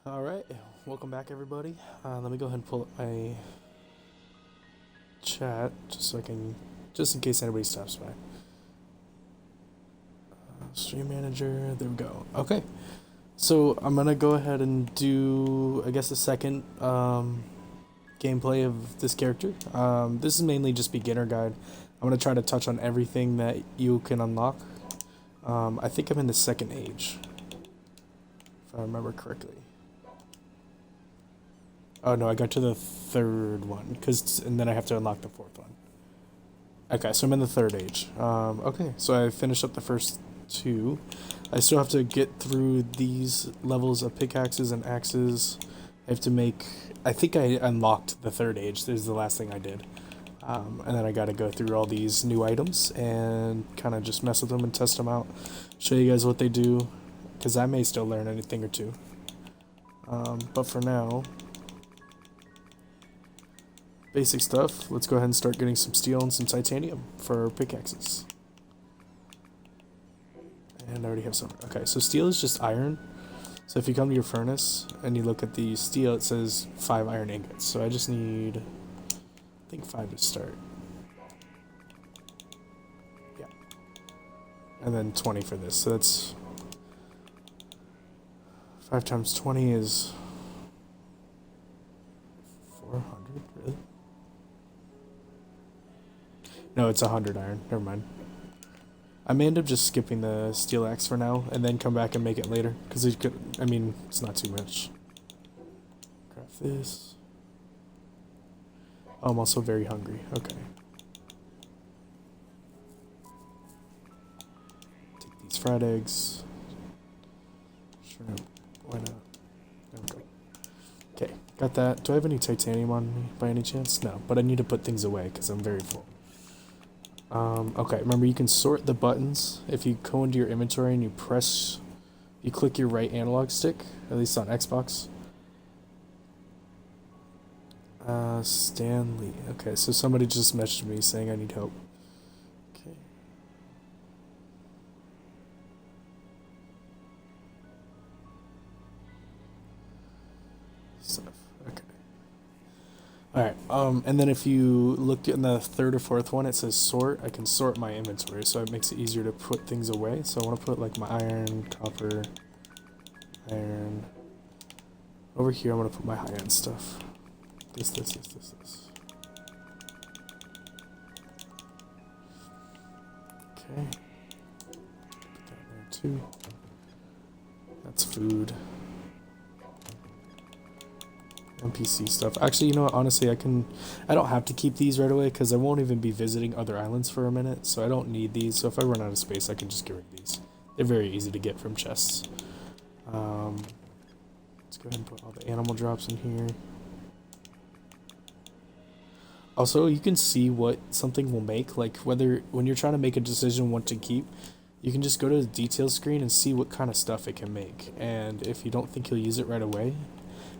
Alright, welcome back everybody. Let me go ahead and pull up my chat just in case anybody stops by. Stream manager, there we go. Okay, so I'm gonna go ahead and do, I guess, a second gameplay of this character. This is mainly just beginner guide. I'm gonna try to touch on everything that you can unlock. I think I'm in the second age, if I remember correctly. Oh no, I got to the third one, and then I have to unlock the fourth one. Okay, so I'm in the third age. Okay, so I finished up the first two. I still have to get through these levels of pickaxes and axes. I have to make... I think I unlocked the third age. This is the last thing I did. And then I gotta go through all these new items and kind of just mess with them and test them out. Show you guys what they do, because I may still learn anything or two. But for now... basic stuff. Let's go ahead and start getting some steel and some titanium for our pickaxes. And I already have some. Okay, so steel is just iron. So if you come to your furnace and you look at the steel, it says 5 iron ingots. So I just need, I think 5 to start. Yeah. And then 20 for this. So that's 5 times 20 is 400, really? No, it's 100 iron. Never mind. I may end up just skipping the steel axe for now, and then come back and make it later. Because it could, I mean, it's not too much. Craft this. Oh, I'm also very hungry. Okay. Take these fried eggs. Shrimp. Why not? There we go. Okay, got that. Do I have any titanium on me by any chance? No, but I need to put things away because I'm very full. Okay, remember you can sort the buttons if you go into your inventory and you click your right analog stick, at least on Xbox. Stanley. Okay, so somebody just messaged me saying I need help. Okay. Stuff. Okay. Alright, and then if you look in the third or fourth one, it says sort. I can sort my inventory, so it makes it easier to put things away. So I want to put like my iron, copper, iron. Over here, I'm going to put my high-end stuff. This. Okay. Put that there too. That's food. NPC stuff. Actually, you know what? Honestly, I don't have to keep these right away because I won't even be visiting other islands for a minute, so I don't need these. So if I run out of space, I can just get rid of these. They're very easy to get from chests. Let's go ahead and put all the animal drops in here. Also, you can see what something will make, like when you're trying to make a decision what to keep, you can just go to the details screen and see what kind of stuff it can make. And if you don't think you'll use it right away,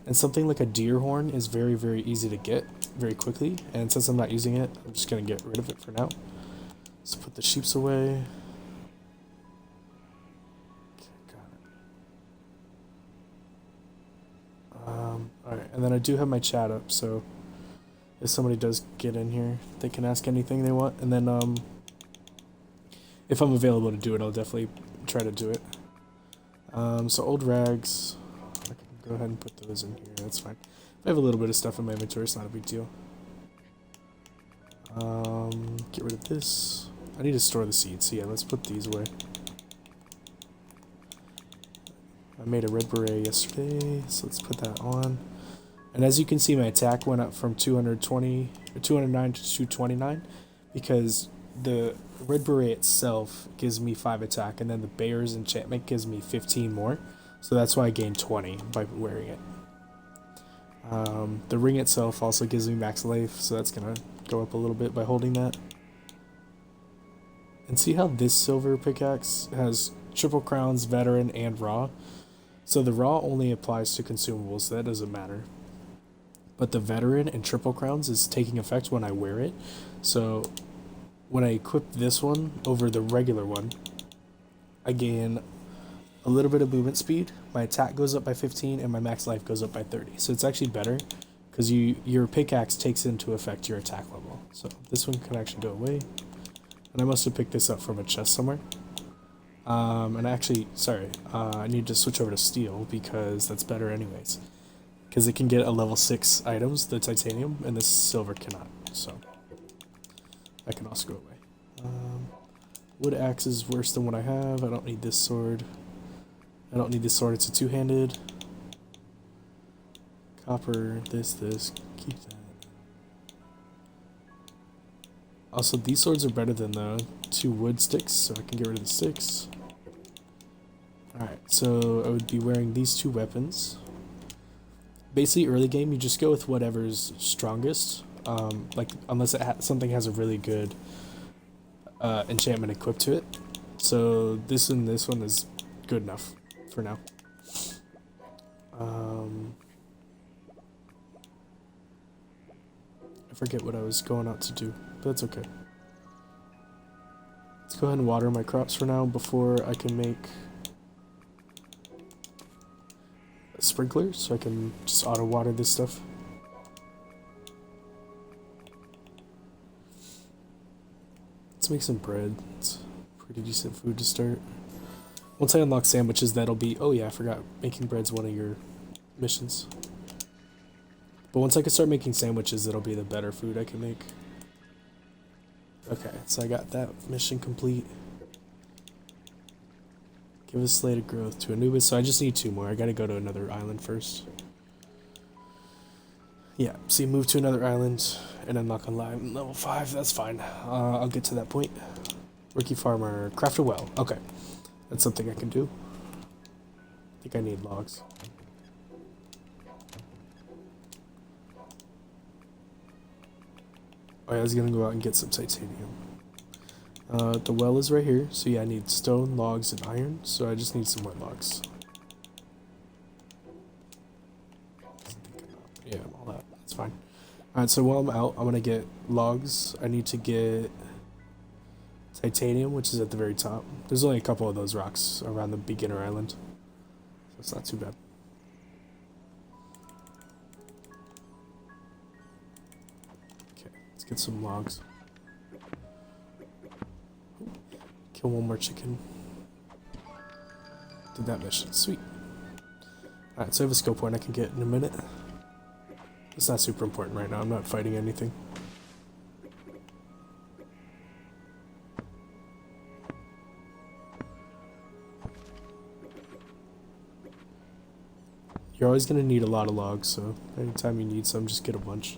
and something like a deer horn is very, very easy to get very quickly. And since I'm not using it, I'm just going to get rid of it for now. Let's put the sheeps away. Okay, got it. Alright, and then I do have my chat up, so if somebody does get in here, they can ask anything they want. And then if I'm available to do it, I'll definitely try to do it. So old rags... go ahead and put those in here, that's fine. If I have a little bit of stuff in my inventory, it's not a big deal. Get rid of this. I need to store the seeds, so yeah, let's put these away. I made a red beret yesterday, so let's put that on. And as you can see, my attack went up from 209 to 229 because the red beret itself gives me 5 attack, and then the bear's enchantment gives me 15 more. So that's why I gained 20 by wearing it. The ring itself also gives me max life, so that's going to go up a little bit by holding that. And see how this silver pickaxe has triple crowns, veteran, and raw? So the raw only applies to consumables, so that doesn't matter. But the veteran and triple crowns is taking effect when I wear it. So when I equip this one over the regular one, I gain a little bit of movement speed, my attack goes up by 15, and my max life goes up by 30. So it's actually better because your pickaxe takes into effect your attack level. So this one can actually go away. And I must have picked this up from a chest somewhere. And actually, sorry, I need to switch over to steel because that's better anyways. Because it can get a level 6 items, the titanium, and the silver cannot. So that can also go away. Wood axe is worse than what I have. I don't need this sword. I don't need this sword, it's a two-handed. Copper, this, keep that. Also, these swords are better than the 2 wood sticks, so I can get rid of the sticks. Alright, so I would be wearing these 2 weapons. Basically, early game, you just go with whatever's strongest. Like, unless something has a really good enchantment equipped to it. So this and this one is good enough for now. I forget what I was going out to do, but that's okay. Let's go ahead and water my crops for now before I can make a sprinkler so I can just auto water this stuff. Let's make some bread. It's pretty decent food to start. Once I unlock sandwiches, that'll be... Oh yeah, I forgot. Making bread's one of your missions. But once I can start making sandwiches, it'll be the better food I can make. Okay, so I got that mission complete. Give a slated growth to Anubis. So I just need 2 more. I gotta go to another island first. Yeah, see, move to another island and unlock a level 5. That's fine. I'll get to that point. Rookie farmer, craft a well. Okay, that's something I can do. I think I need logs. Oh, yeah, I was gonna go out and get some titanium. The well is right here, so yeah, I need stone, logs, and iron, so I just need some more logs. Yeah, all that, that's fine. Alright, so while I'm out, I'm gonna get logs. I need to get titanium, which is at the very top. There's only a couple of those rocks around the beginner island, so it's not too bad. Get some logs. Kill 1 more chicken. Did that mission. Sweet. Alright, so I have a skill point I can get in a minute. It's not super important right now. I'm not fighting anything. You're always going to need a lot of logs, so anytime you need some, just get a bunch.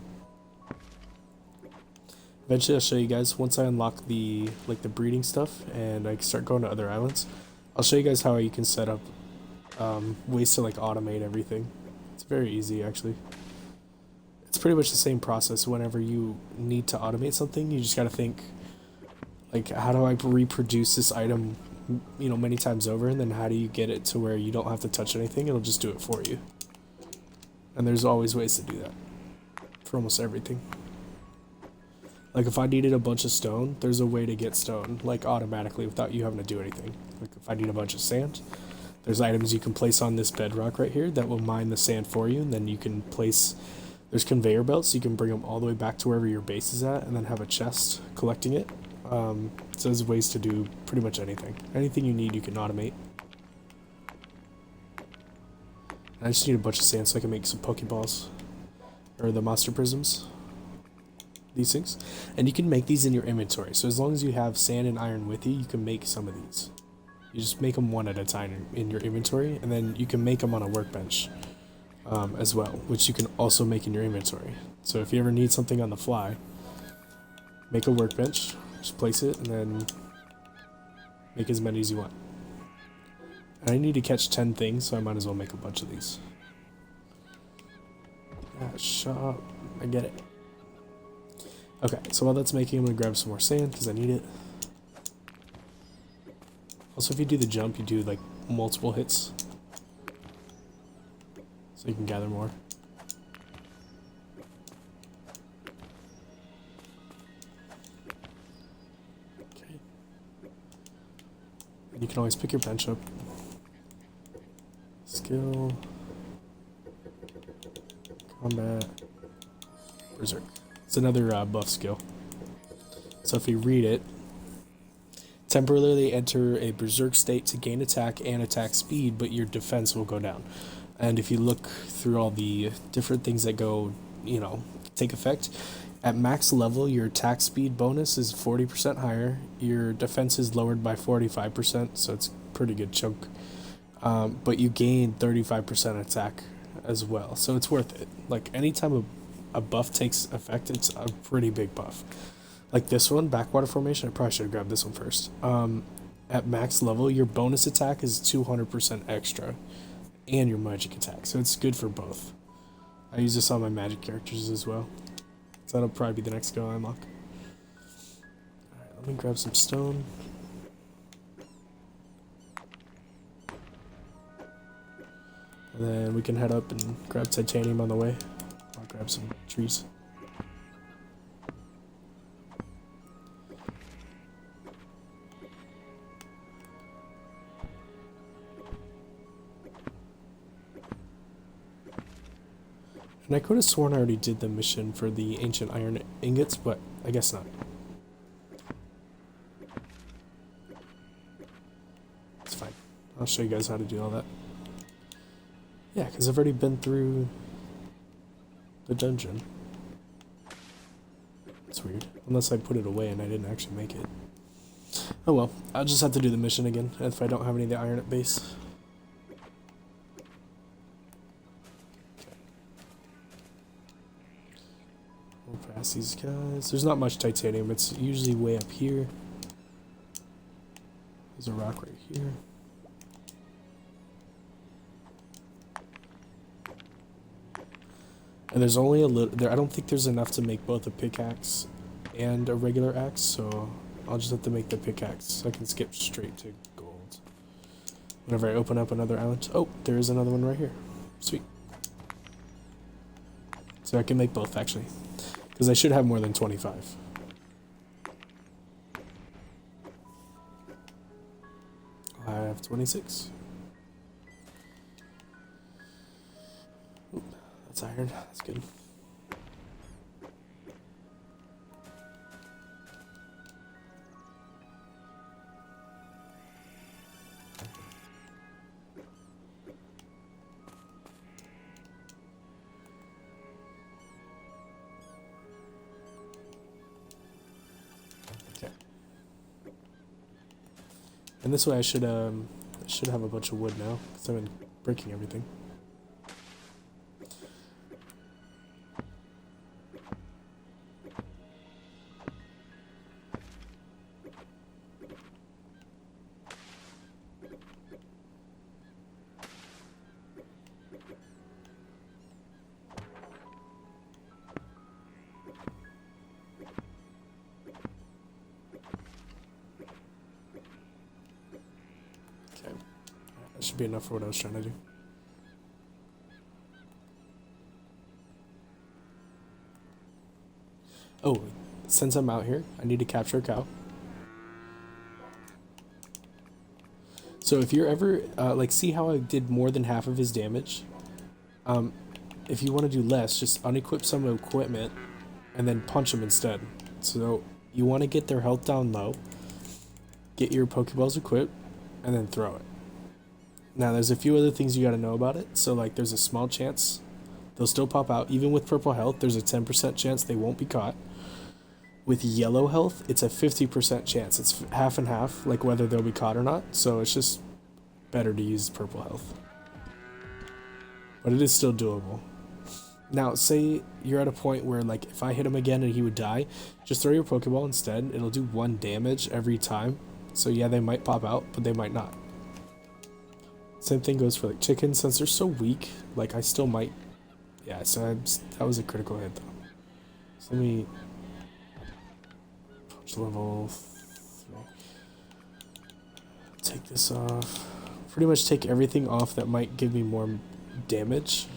Eventually I'll show you guys, once I unlock the breeding stuff and I start going to other islands, I'll show you guys how you can set up ways to automate everything. It's very easy actually. It's pretty much the same process whenever you need to automate something. You just gotta think, how do I reproduce this item many times over, and then how do you get it to where you don't have to touch anything, it'll just do it for you. And there's always ways to do that for almost everything. Like if I needed a bunch of stone, there's a way to get stone, automatically without you having to do anything. Like if I need a bunch of sand, there's items you can place on this bedrock right here that will mine the sand for you, and then you can place, there's conveyor belts, so you can bring them all the way back to wherever your base is at, and then have a chest collecting it. So there's ways to do pretty much anything. Anything you need, you can automate. And I just need a bunch of sand so I can make some Pokeballs, or the monster prisms. These things, and you can make these in your inventory, so as long as you have sand and iron with you, you can make some of these. You just make them one at a time in your inventory, and then you can make them on a workbench as well, which you can also make in your inventory. So if you ever need something on the fly, make a workbench, just place it, and then make as many as you want. And I need to catch 10 things, so I might as well make a bunch of these. Yeah, shut up. I get it. Okay, so while that's making, I'm going to grab some more sand because I need it. Also, if you do the jump, you do multiple hits, so you can gather more. Okay. And you can always pick your bench up. skill. Combat. Berserk. It's another buff skill. So if you read it, temporarily enter a berserk state to gain attack and attack speed, but your defense will go down. And if you look through all the different things that go, take effect, at max level, your attack speed bonus is 40% higher. Your defense is lowered by 45%, so it's a pretty good chunk. But you gain 35% attack as well, so it's worth it. Like, anytime a buff takes effect, it's a pretty big buff. Like this one, Backwater Formation, I probably should have grabbed this one first. At max level, your bonus attack is 200% extra, and your magic attack, so it's good for both. I use this on my magic characters as well. So that'll probably be the next skill I unlock. Alright, let me grab some stone. And then we can head up and grab titanium on the way. I'll grab some trees. And I could have sworn I already did the mission for the ancient iron ingots, but I guess not. It's fine. I'll show you guys how to do all that. Yeah, because I've already been through the dungeon. It's weird. Unless I put it away and I didn't actually make it. Oh well, I'll just have to do the mission again if I don't have any of the iron at base. We'll pass these guys. There's not much titanium. It's usually way up here. There's a rock right here. And there's only a little there. I don't think there's enough to make both a pickaxe and a regular axe, so I'll just have to make the pickaxe so I can skip straight to gold. Whenever I open up another island. Oh, there is another one right here. Sweet. So I can make both actually, because I should have more than 25. I have 26. Oop, that's iron. That's good. And this way I should have a bunch of wood now, because I've been breaking everything. That should be enough for what I was trying to do. Oh, since I'm out here, I need to capture a cow. So if you're ever, like, see how I did more than half of his damage? If you want to do less, just unequip some equipment and then punch them instead. So you want to get their health down low, get your Pokeballs equipped, and then throw it. Now, there's a few other things you got to know about it. So, like, there's a small chance they'll still pop out. Even with purple health, there's a 10% chance they won't be caught. With yellow health, it's a 50% chance. It's half and half, like whether they'll be caught or not. So it's just better to use purple health. But it is still doable. Now, say you're at a point where, like, if I hit him again and he would die, just throw your Pokeball instead. It'll do 1 damage every time. So, yeah, they might pop out, but they might not. Same thing goes for, like, chickens. Since they're so weak, like, I still might... Yeah, so that was a critical hit, though. So let me... Punch level 3. Take this off. Pretty much take everything off that might give me more damage.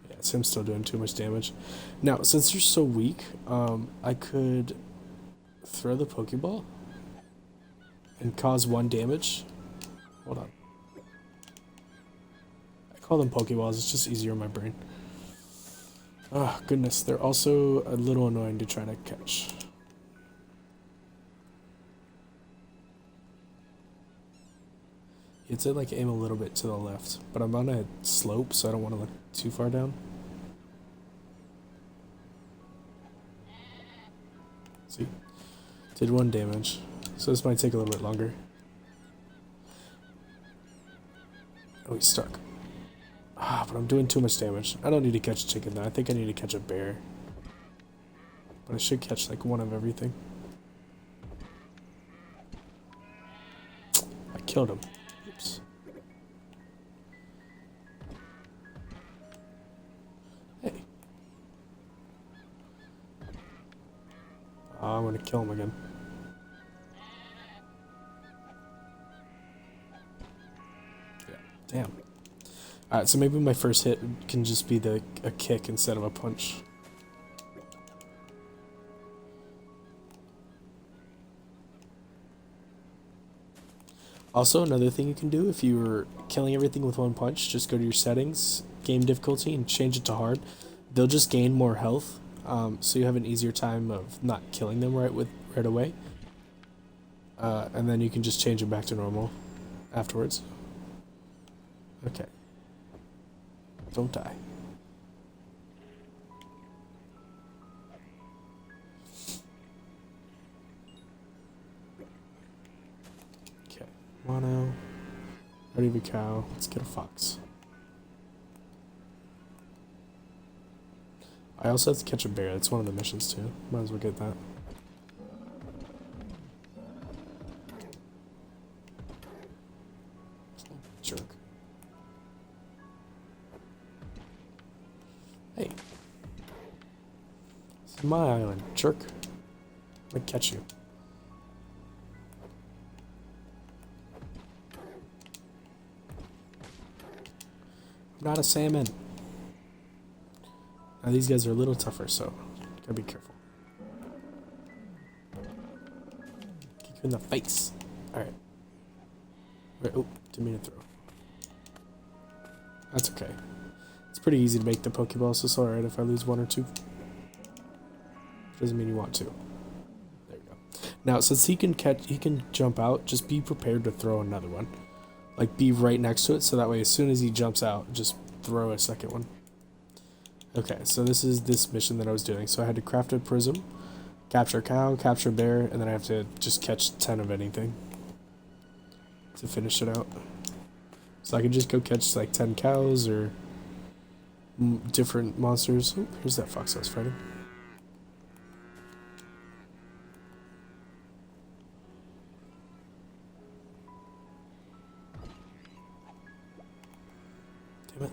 Yeah, so I'm still doing too much damage. Now, since they're so weak, I could throw the Pokeball and cause 1 damage. Hold on. call them Pokeballs. It's just easier in my brain. Oh, goodness. They're also a little annoying to try to catch. It's like aim a little bit to the left, but I'm on a slope, so I don't want to look too far down. See? Did 1 damage. So this might take a little bit longer. Oh, he's stuck. Ah, but I'm doing too much damage. I don't need to catch a chicken though. I think I need to catch a bear. But I should catch like one of everything. I killed him. Oops. Hey. Oh, I'm gonna kill him again. Yeah, damn. Alright, so maybe my first hit can just be a kick instead of a punch. Also, another thing you can do if you're killing everything with 1 punch, just go to your settings, game difficulty, and change it to hard. They'll just gain more health, so you have an easier time of not killing them right away. And then you can just change it back to normal afterwards. Okay. Don't die. Okay. Mono. Ready to cow. Let's get a fox. I also have to catch a bear. That's one of the missions too. Might as well get that. Jerk. Hey. It's my island, jerk. I'm gonna catch you. I'm not a salmon. Now these guys are a little tougher, so gotta be careful. Kick you in the face. Alright. Oh, didn't mean to throw. That's okay. It's pretty easy to make the Pokeball, so it's alright if I lose 1 or 2. Doesn't mean you want to. There you go. Now, since he can jump out, just be prepared to throw another one. Like, be right next to it, so that way as soon as he jumps out, just throw a second one. Okay, so this is this mission that I was doing. So I had to craft a prism, capture a cow, capture a bear, and then I have to just catch 10 of anything to finish it out. So I can just go catch like 10 cows or different monsters. Oh, here's that fox I was fighting. Damn it.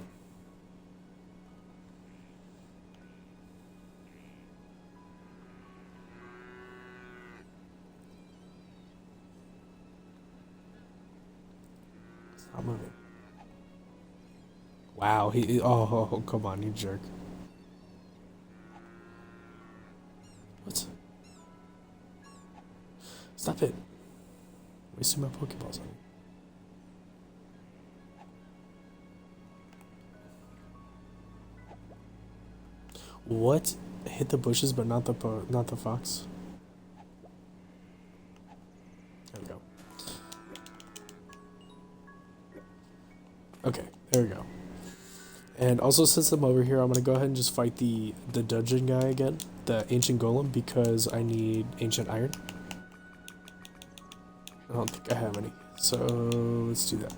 Stop moving. Wow, oh, come on, you jerk. What? Stop it. Wasting my Pokeballs on you. What? Hit the bushes, but not the fox. There we go. Okay, there we go. And also, since I'm over here, I'm gonna go ahead and just fight the dungeon guy again, the ancient golem, because I need ancient iron. I don't think I have any, so let's do that.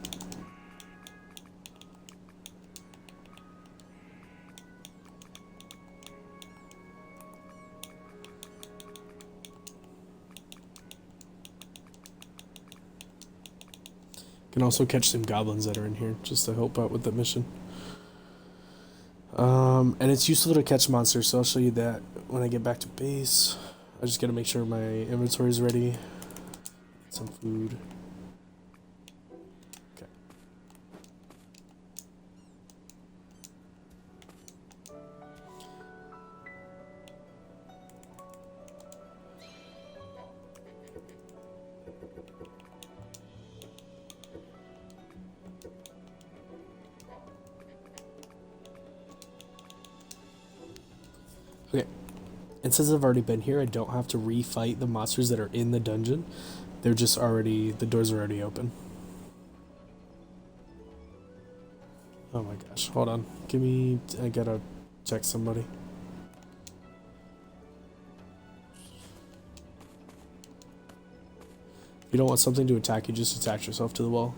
Can also catch some goblins that are in here just to help out with the mission. And it's useful to catch monsters, so I'll show you that when I get back to base. I just gotta make sure my inventory is ready. Get some food. Okay. Okay, and since I've already been here, I don't have to refight the monsters that are in the dungeon. They're just already, the doors are already open. Oh my gosh, hold on. Give me, I gotta check somebody. If you don't want something to attack you, just attach yourself to the wall.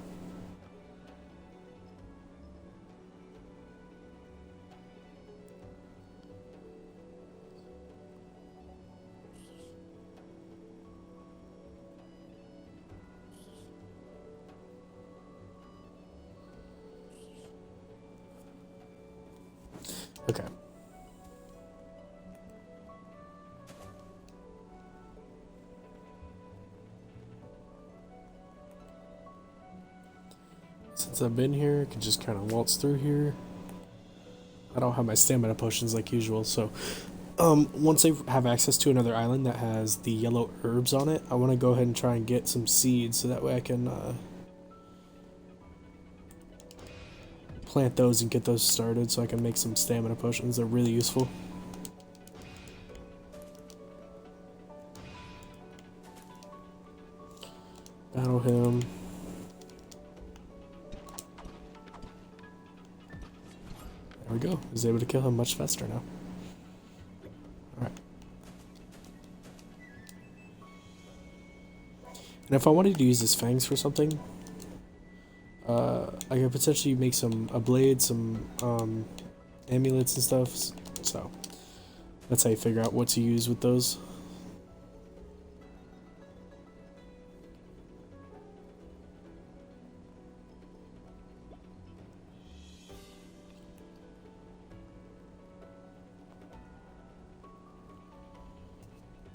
Okay. Since I've been here, I can just kind of waltz through here. I don't have my stamina potions like usual, so once I have access to another island that has the yellow herbs on it, I want to go ahead and try and get some seeds so that way I can plant those and get those started so I can make some stamina potions. They're really useful. Battle him. There we go. I was able to kill him much faster now. Alright. And if I wanted to use his fangs for something, I could potentially make a blade, some amulets and stuff. So that's how you figure out what to use with those.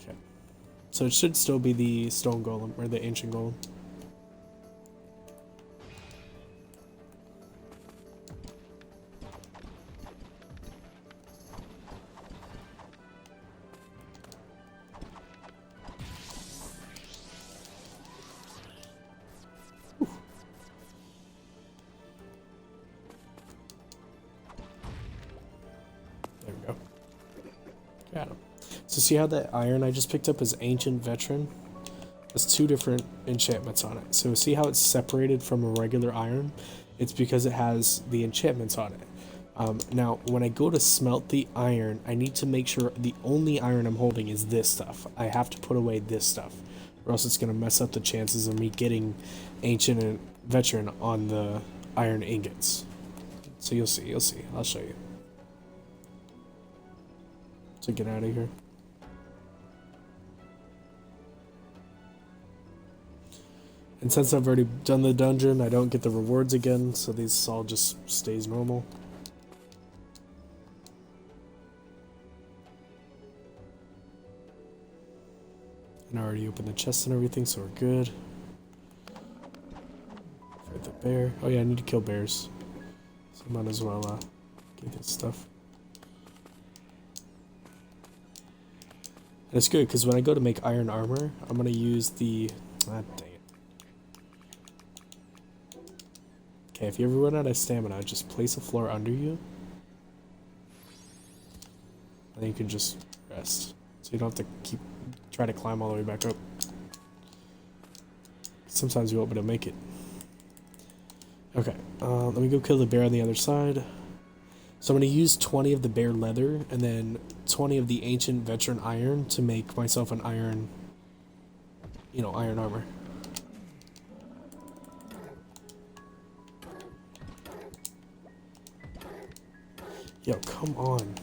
Okay. So it should still be the stone golem or the ancient golem. Got him. So see how that iron I just picked up is Ancient Veteran? There's two different enchantments on it. So see how it's separated from a regular iron? It's because it has the enchantments on it. Now, when I go to smelt the iron, I need to make sure the only iron I'm holding is this stuff. I have to put away this stuff, or else it's going to mess up the chances of me getting Ancient and Veteran on the iron ingots. So you'll see, I'll show you. So get out of here. And since I've already done the dungeon, I don't get the rewards again, so this all just stays normal. And I already opened the chest and everything, so we're good. Fight the bear. Oh yeah, I need to kill bears. So I might as well get this stuff. And it's good, because when I go to make iron armor, I'm going to use the... Ah, dang it. Okay, if you ever run out of stamina, just place a floor under you. And then you can just rest. So you don't have to try to climb all the way back up. Sometimes you won't be able to make it. Okay, let me go kill the bear on the other side. So I'm going to use 20 of the bear leather and then 20 of the ancient veteran iron to make myself an iron, iron armor. Yo, come on.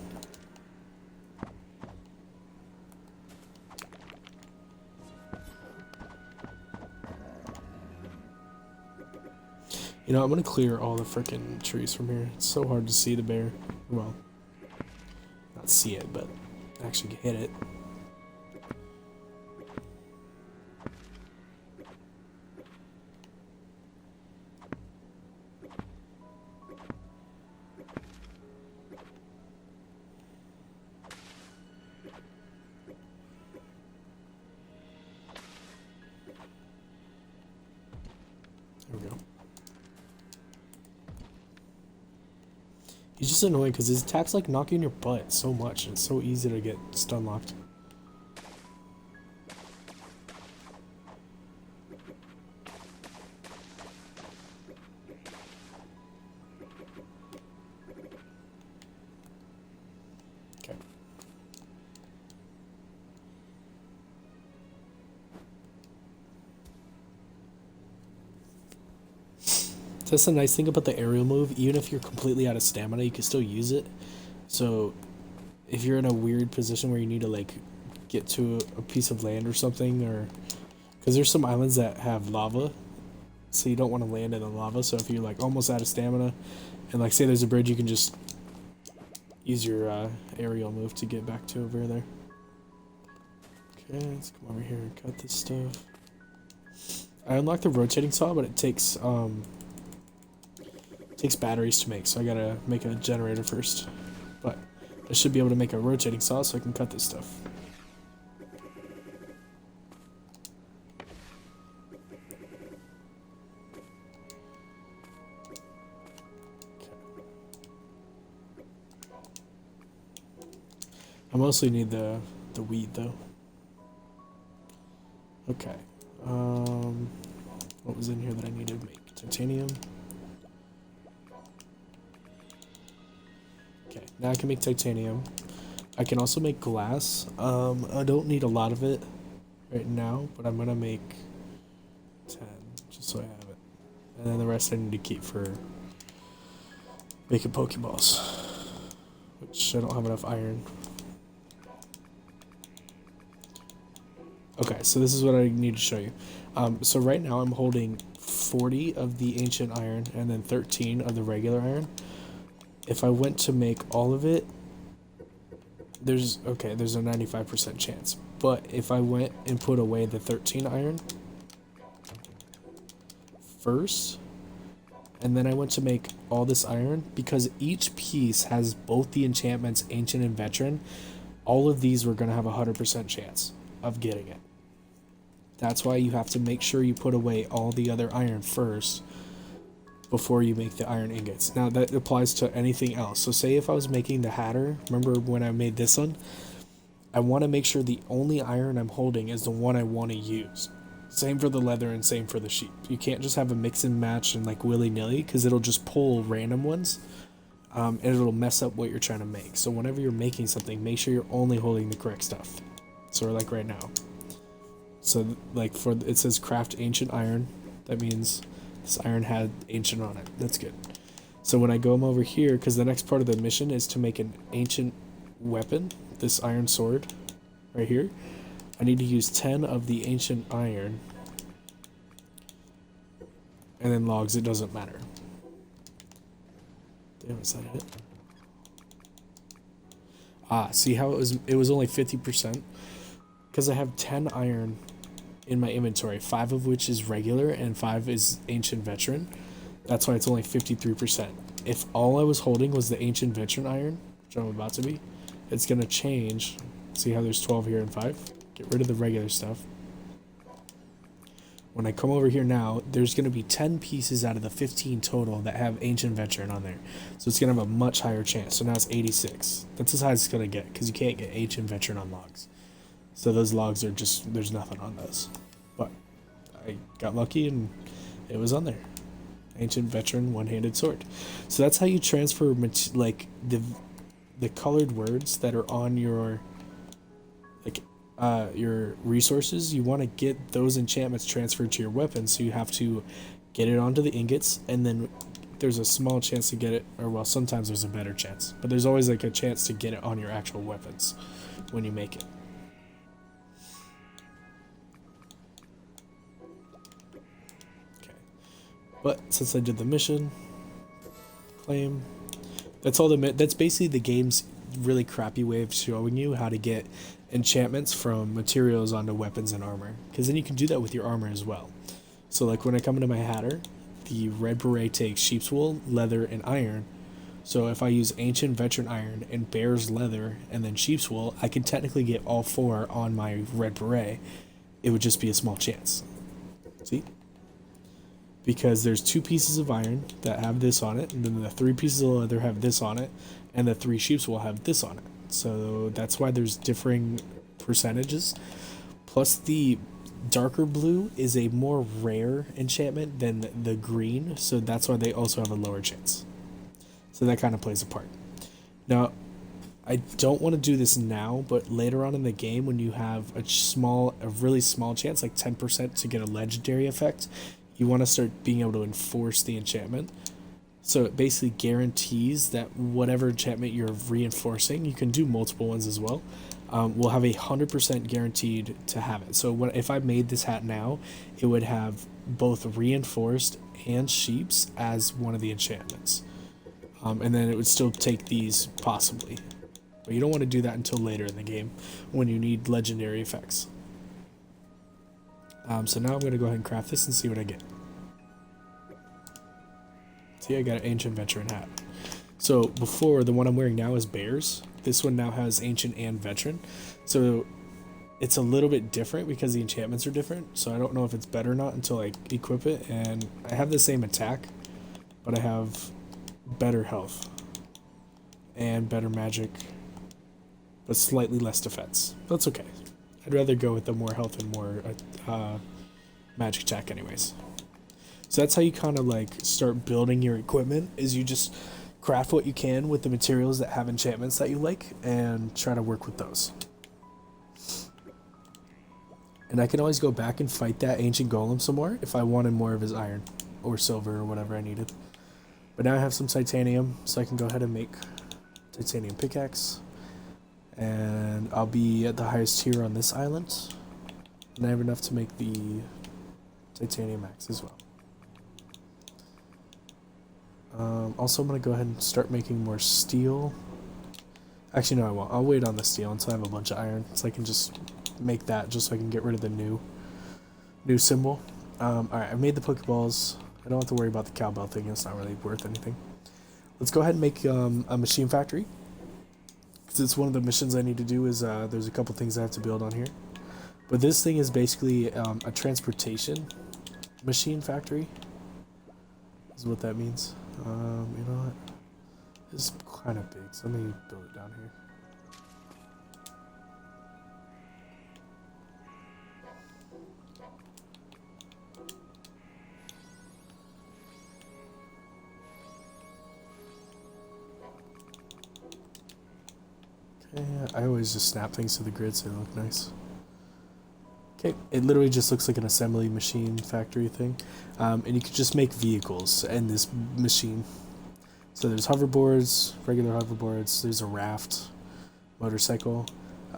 I'm gonna clear all the frickin' trees from here. It's so hard to see the bear. Well, not see it, but actually hit it. There we go. He's just annoying because his attacks like knock you in your butt so much. It's so easy to get stun locked. Okay. That's the nice thing about the aerial move. Even if you're completely out of stamina, you can still use it. So if you're in a weird position where you need to like get to a piece of land or something, or because there's some islands that have lava, so you don't want to land in the lava. So if you're like almost out of stamina and like say there's a bridge, you can just use your aerial move to get back to over there. Okay, let's come over here and cut this stuff. I unlocked the rotating saw, but it takes batteries to make, so I gotta make a generator first. But I should be able to make a rotating saw so I can cut this stuff. Okay. I mostly need the wheat though. Okay. What was in here that I need to make? Titanium. Okay, now I can make titanium. I can also make glass. I don't need a lot of it right now, but I'm gonna make 10 just so I have it. And then the rest I need to keep for making Pokeballs, which I don't have enough iron. Okay, so this is what I need to show you. So right now I'm holding 40 of the ancient iron and then 13 of the regular iron. If I went to make all of it, there's a 95% chance. But if I went and put away the 13 iron first, and then I went to make all this iron, because each piece has both the enchantments ancient and veteran, all of these were going to have a 100% chance of getting it. That's why you have to make sure you put away all the other iron first before you make the iron ingots. Now that applies to anything else. So say if I was making the Hatter, remember when I made this one? I want to make sure the only iron I'm holding is the one I want to use. Same for the leather and same for the sheep. You can't just have a mix and match and like willy-nilly, because it'll just pull random ones and it'll mess up what you're trying to make. So whenever you're making something, make sure you're only holding the correct stuff. So like right now. So like it says craft ancient iron. That means this iron had ancient on it. That's good. So when I go over here, because the next part of the mission is to make an ancient weapon, this iron sword right here, I need to use 10 of the ancient iron. And then logs, it doesn't matter. Damn, is that it? Ah, see how it was only 50%? Because I have 10 iron in my inventory, 5 of which is regular and 5 is ancient veteran. That's why it's only 53%. If all I was holding was the ancient veteran iron, which I'm about to be, it's going to change. See how there's 12 here and 5? Get rid of the regular stuff. When I come over here now, there's going to be 10 pieces out of the 15 total that have ancient veteran on there. So it's going to have a much higher chance. So now it's 86. That's as high as it's going to get, because you can't get ancient veteran on logs. So those logs are just, there's nothing on those. But I got lucky and it was on there. Ancient veteran one-handed sword. So that's how you transfer like the colored words that are on your your resources. You want to get those enchantments transferred to your weapon, so you have to get it onto the ingots, and then there's a small chance to get it, or well, sometimes there's a better chance, but there's always like a chance to get it on your actual weapons when you make it. But since I did the mission, claim, that's all that's basically the game's really crappy way of showing you how to get enchantments from materials onto weapons and armor. Because then you can do that with your armor as well. So like when I come into my Hatter, the red beret takes sheep's wool, leather, and iron. So if I use ancient veteran iron and bear's leather and then sheep's wool, I can technically get all 4 on my red beret. It would just be a small chance. See? because there's 2 pieces of iron that have this on it, and then the 3 pieces of leather have this on it, and the 3 sheeps will have this on it. So that's why there's differing percentages. Plus the darker blue is a more rare enchantment than the green, so that's why they also have a lower chance. So that kind of plays a part. Now, I don't want to do this now, but later on in the game, when you have a really small chance, like 10% to get a legendary effect, you want to start being able to enforce the enchantment. So it basically guarantees that whatever enchantment you're reinforcing, you can do multiple ones as well, will have 100% guaranteed to have it. So if I made this hat now, it would have both reinforced and sheeps as one of the enchantments. And then it would still take these possibly. But you don't want to do that until later in the game when you need legendary effects. So now I'm going to go ahead and craft this and see what I get. See, I got an ancient veteran hat. So before, the one I'm wearing now is bears. This one now has ancient and veteran. So it's a little bit different because the enchantments are different. So I don't know if it's better or not until I equip it. And I have the same attack, but I have better health and better magic, but slightly less defense. That's okay. I'd rather go with the more health and more magic attack anyways. So that's how you kind of like start building your equipment, is you just craft what you can with the materials that have enchantments that you like and try to work with those. And I can always go back and fight that ancient golem some more if I wanted more of his iron or silver or whatever I needed. But now I have some titanium, so I can go ahead and make titanium pickaxe. And I'll be at the highest tier on this island. And I have enough to make the titanium axe as well. Also, I'm going to go ahead and start making more steel. Actually, no, I won't. I'll wait on the steel until I have a bunch of iron, so I can just make that just so I can get rid of the new symbol. Alright, I made the Pokeballs. I don't have to worry about the cowbell thing. It's not really worth anything. Let's go ahead and make a machine factory. Because it's one of the missions I need to do. Is there's a couple things I have to build on here. But this thing is basically a transportation machine factory. Is what that means. You know what? This is kind of big, so let me build it down here. I always just snap things to the grid so they look nice. Okay, it literally just looks like an assembly machine factory thing. And you could just make vehicles in this machine. So there's hoverboards, regular hoverboards, there's a raft, motorcycle.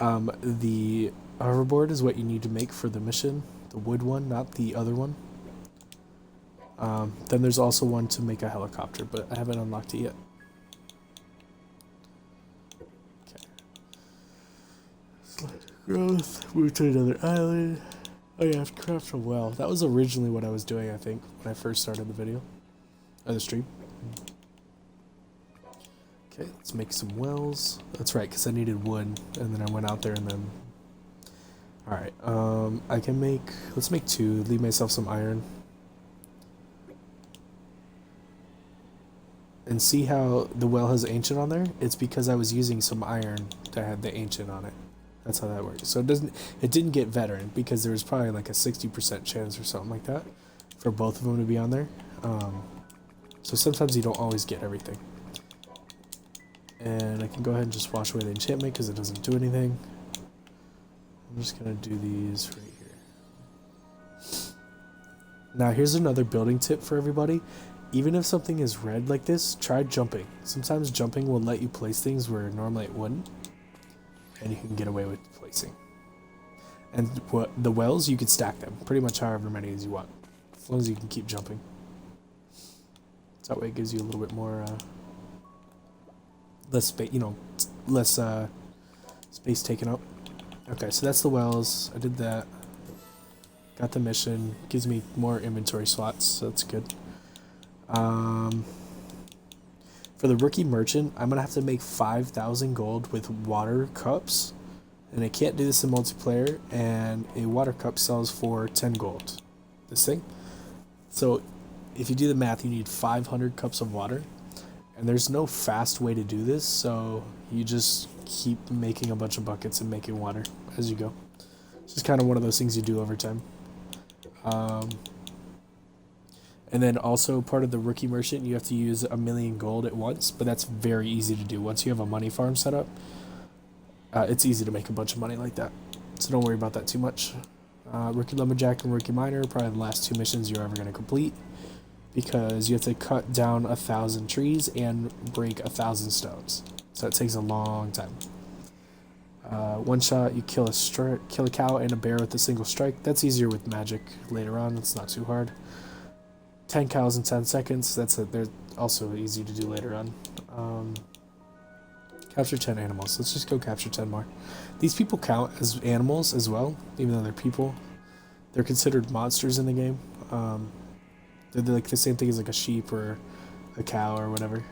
The hoverboard is what you need to make for the mission, the wood one, not the other one. Then there's also one to make a helicopter, but I haven't unlocked it yet. Growth, move to another island. Oh yeah, I have to craft a well. That was originally what I was doing, I think, when I first started the video. Or the stream. Okay, let's make some wells. That's right, because I needed wood, and then I went out there and then... Alright, I can make... Let's make 2, leave myself some iron. And see how the well has ancient on there? It's because I was using some iron that had the ancient on it. That's how that works. So it didn't get veteran because there was probably like a 60% chance or something like that for both of them to be on there. So sometimes you don't always get everything. And I can go ahead and just wash away the enchantment because it doesn't do anything. I'm just going to do these right here. Now here's another building tip for everybody. Even if something is red like this, try jumping. Sometimes jumping will let you place things where normally it wouldn't. And you can get away with placing. And the wells, you can stack them pretty much however many as you want, as long as you can keep jumping. So that way it gives you a little bit more less space, less space taken up. Okay, so that's the wells. I did that. Got the mission. Gives me more inventory slots, so that's good. For the rookie merchant, I'm gonna have to make 5,000 gold with water cups, and I can't do this in multiplayer. And a water cup sells for 10 gold. This thing. So if you do the math, you need 500 cups of water, and there's no fast way to do this, so you just keep making a bunch of buckets and making water as you go. It's just kind of one of those things you do over time. And then also part of the rookie merchant, you have to use 1,000,000 gold at once, but that's very easy to do. Once you have a money farm set up, it's easy to make a bunch of money like that. So don't worry about that too much. Rookie Lumberjack and Rookie Miner are probably the last 2 missions you're ever going to complete, because you have to cut down 1,000 trees and break 1,000 stones. So it takes a long time. One shot, you kill a cow and a bear with a single strike. That's easier with magic later on. It's not too hard. 10 cows in 10 seconds. They're also easy to do later on. Capture 10 animals. Let's just go capture 10 more. These people count as animals as well, even though they're people. They're considered monsters in the game. They're like the same thing as like a sheep or a cow or whatever.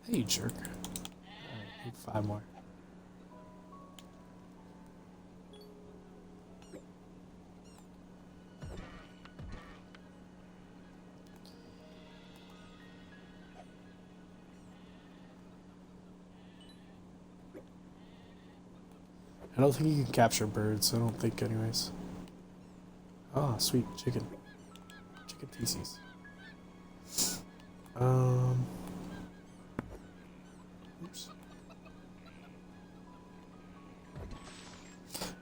Hey, you jerk. Alright, need 5 more. I don't think you can capture birds, I don't think anyways. Oh, sweet, chicken. Chicken feces. Oops.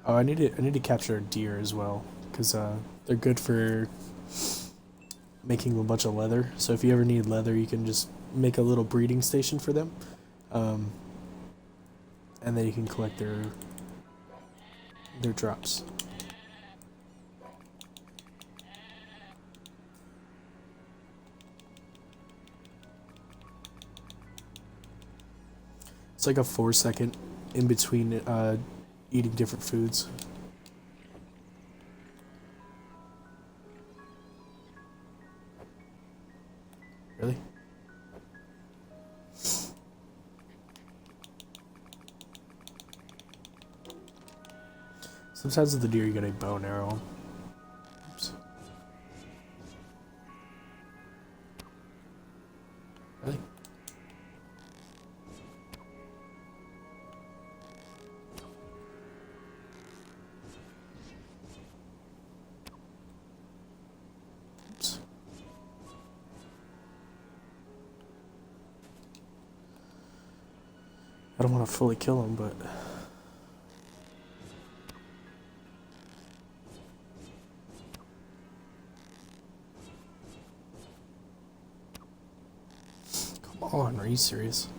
Oh, I need to capture a deer as well, because they're good for making a bunch of leather. So if you ever need leather, you can just make a little breeding station for them. And then you can collect their drops. It's like a 4-second in between eating different foods. Really? Sometimes with the deer you get a bow and arrow. Oops. Really? Oops. I don't want to fully kill him, but... Come on, are you serious?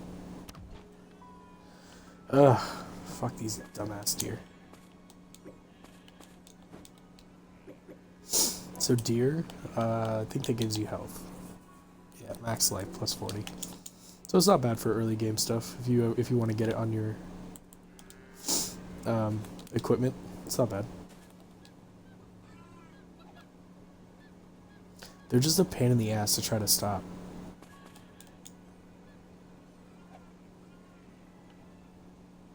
Ugh, fuck these dumbass deer. So deer, I think that gives you health. Yeah, max life plus 40. So it's not bad for early game stuff if you want to get it on your equipment. It's not bad. They're just a pain in the ass to try to stop.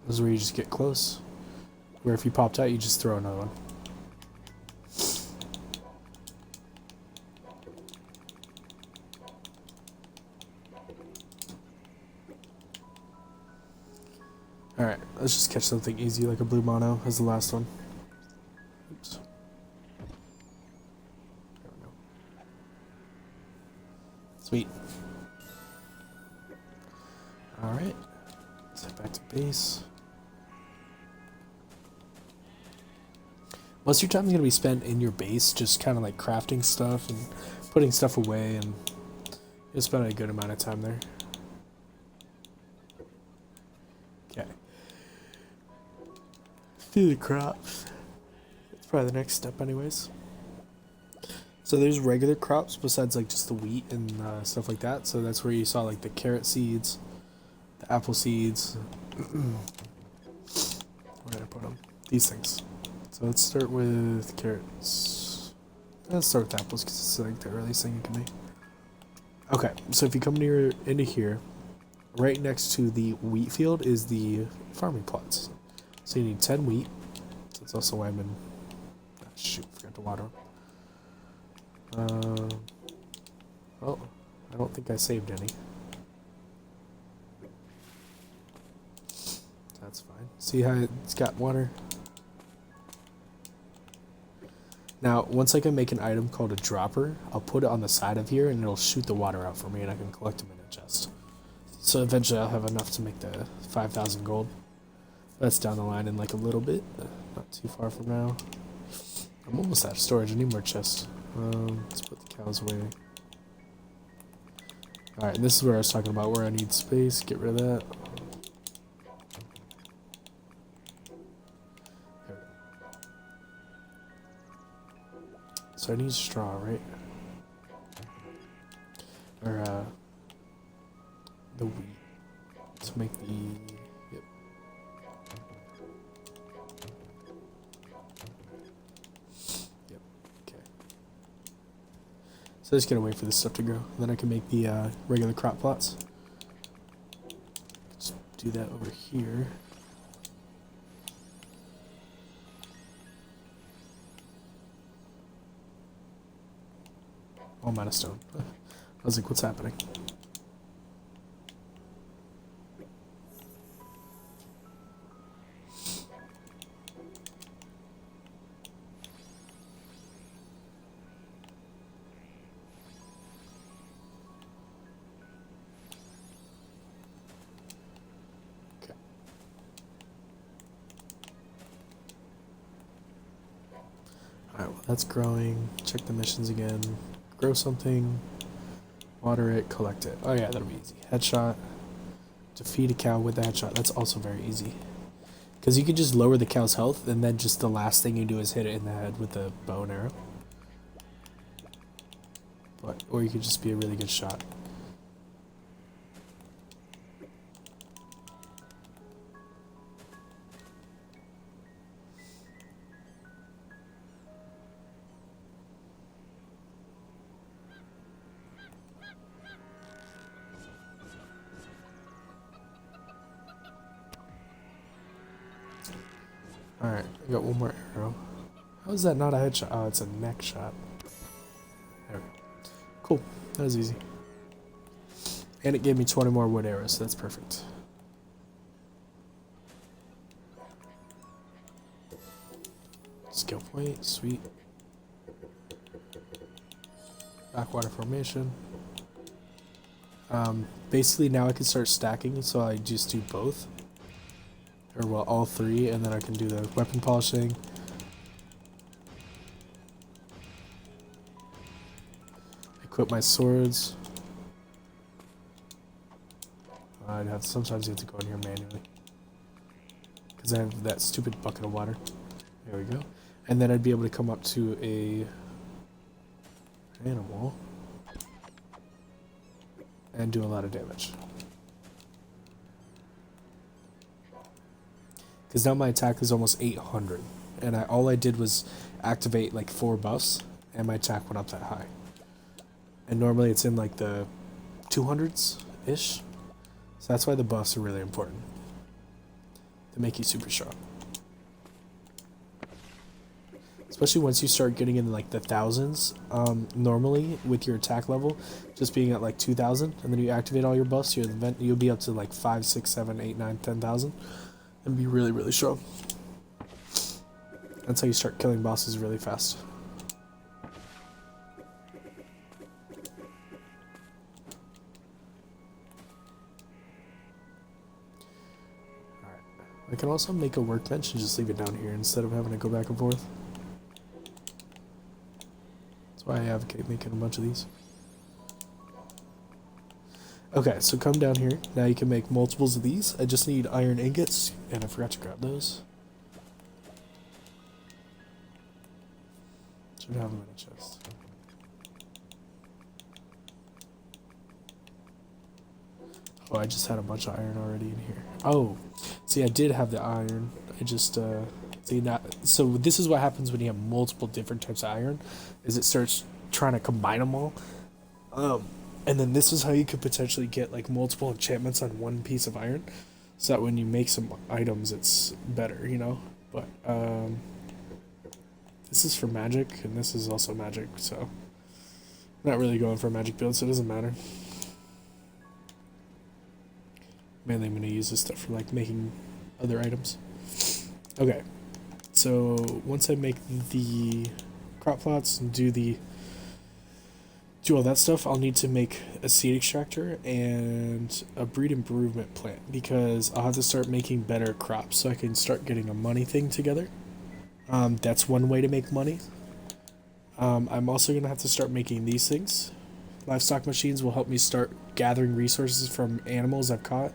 This is where you just get close. Where if you popped out, you just throw another one. Alright, let's just catch something easy like a blue mono as the last one. Oops. There we go. Sweet. Alright. Let's head back to base. Most of your time is going to be spent in your base, just kind of like crafting stuff and putting stuff away, and you'll spend a good amount of time there. Okay. Do the crops. That's probably the next step anyways. So there's regular crops besides like just the wheat and stuff like that. So that's where you saw like the carrot seeds, the apple seeds. Where did I put them? These things. So let's start with carrots. Let's start with apples because it's like the earliest thing you can make. Okay, so if you come into here, right next to the wheat field is the farming plots. So you need 10 wheat. So that's also why I'm in shoot, forgot to water them. Oh, I don't think I saved any. That's fine. See how it's got water? Now, once I can make an item called a dropper, I'll put it on the side of here and it'll shoot the water out for me and I can collect them in a chest. So eventually I'll have enough to make the 5,000 gold. That's down the line in like a little bit. Not too far from now. I'm almost out of storage. I need more chests. Let's put the cows away. Alright, this is where I was talking about where I need space. Get rid of that. There we go. So I need straw, right? Or, the wheat. To make the... Yep. Yep. Okay. So I just gotta wait for this stuff to grow. Then I can make the regular crop plots. Just do that over here. Oh, I'm out of stone. I was like, what's happening? Alright, well that's growing. Check the missions again. Grow something. Water it, collect it. Oh yeah, that'll be easy. Headshot. Defeat a cow with a headshot. That's also very easy. Because you can just lower the cow's health and then just the last thing you do is hit it in the head with a bow and arrow. Or you could just be a really good shot. Alright, I got one more arrow. How is that not a headshot? Oh, it's a neck shot. There we go. Cool. That was easy. And it gave me 20 more wood arrows, so that's perfect. Skill point, sweet. Backwater formation. Basically now I can start stacking, so I just do both. Or well, all three, and then I can do the weapon polishing. Equip my swords. Sometimes you have to go in here manually. Because I have that stupid bucket of water. There we go. And then I'd be able to come up to a animal and do a lot of damage. Because now my attack is almost 800, and all I did was activate like 4 buffs, and my attack went up that high. And normally it's in like the 200s-ish, so that's why the buffs are really important. They make you super strong. Especially once you start getting in like the thousands, normally with your attack level, just being at like 2,000, and then you activate all your buffs, you'll be up to like 5, 6, 7, 8, 9, 10,000. And be really, really strong. That's how you start killing bosses really fast. Alright. I can also make a workbench and just leave it down here instead of having to go back and forth. That's why I advocate making a bunch of these. Okay, so come down here. Now you can make multiples of these. I just need iron ingots, and I forgot to grab those. Should have them in a chest. Oh, I just had a bunch of iron already in here. Oh, see, I did have the iron. I just, see, not. So this is what happens when you have multiple different types of iron, is it starts trying to combine them all. And then this is how you could potentially get like multiple enchantments on one piece of iron, so that when you make some items, it's better, you know. But This is for magic, and this is also magic, so I'm not really going for a magic build, so it doesn't matter. Mainly I'm going to use this stuff for like making other items. Okay, so once I make the crop plots and do all that stuff, I'll need to make a seed extractor and a breed improvement plant because I'll have to start making better crops so I can start getting a money thing together. That's one way to make money. I'm also going to have to start making these things. Livestock machines will help me start gathering resources from animals I've caught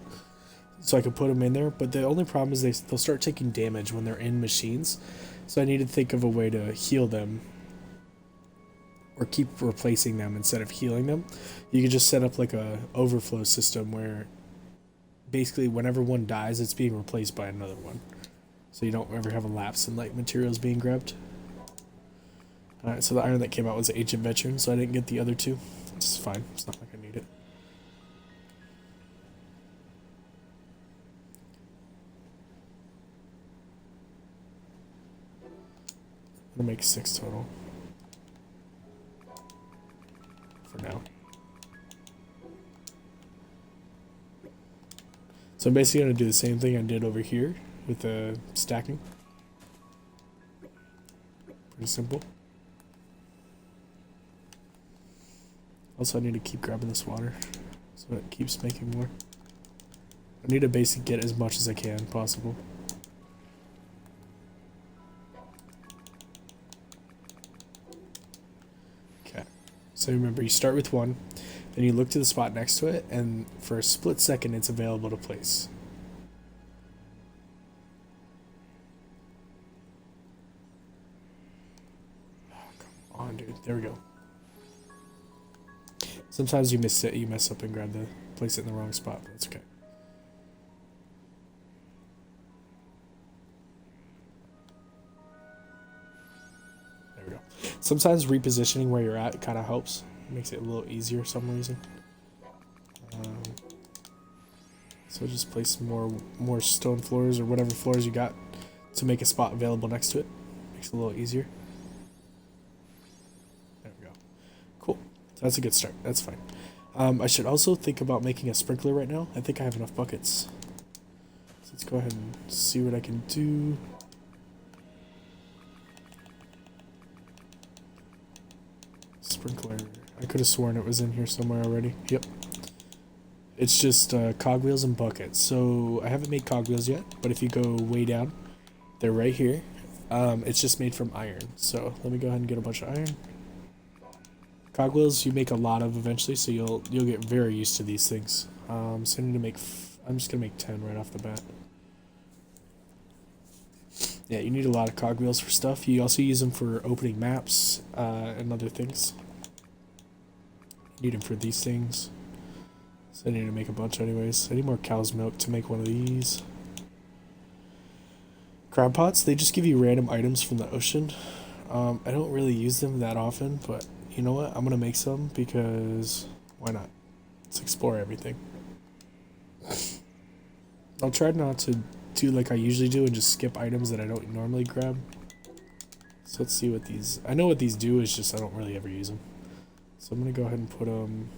so I can put them in there. But the only problem is they'll start taking damage when they're in machines. So I need to think of a way to heal them or keep replacing them instead of healing them. You can just set up like a overflow system where basically whenever one dies, it's being replaced by another one. So you don't ever have a lapse in like materials being grabbed. Alright, so the iron that came out was Ancient Veteran, so I didn't get the other two. It's fine, it's not like I need it. I'm gonna make 6 total. For now. So I'm basically gonna do the same thing I did over here with the stacking. Pretty simple. Also, I need to keep grabbing this water so it keeps making more. I need to basically get as much as I can possible. Okay. So remember, you start with one, then you look to the spot next to it, and for a split second, it's available to place. Oh, come on, dude. There we go. Sometimes you miss it, you mess up and place it in the wrong spot, but it's okay. There we go. Sometimes repositioning where you're at kind of helps. It makes it a little easier for some reason. So just place more stone floors or whatever floors you got to make a spot available next to it. Makes it a little easier. There we go. Cool. So that's a good start. That's fine. I should also think about making a sprinkler right now. I think I have enough buckets. So let's go ahead and see what I can do. Sprinkler. I could have sworn it was in here somewhere already. Yep. It's just cogwheels and buckets. So I haven't made cogwheels yet, but if you go way down, they're right here. It's just made from iron. So let me go ahead and get a bunch of iron. Cogwheels you make a lot of eventually, so you'll get very used to these things. So I need to make. I'm just gonna make 10 right off the bat. Yeah, you need a lot of cogwheels for stuff. You also use them for opening maps and other things. You need them for these things. So I need to make a bunch anyways. I need more cow's milk to make one of these. Crab pots, they just give you random items from the ocean. I don't really use them that often, but you know what? I'm going to make some because why not? Let's explore everything. I'll try not to do like I usually do and just skip items that I don't normally grab. So let's see what these... I know what these do, it's just I don't really ever use them. So I'm going to go ahead and put them...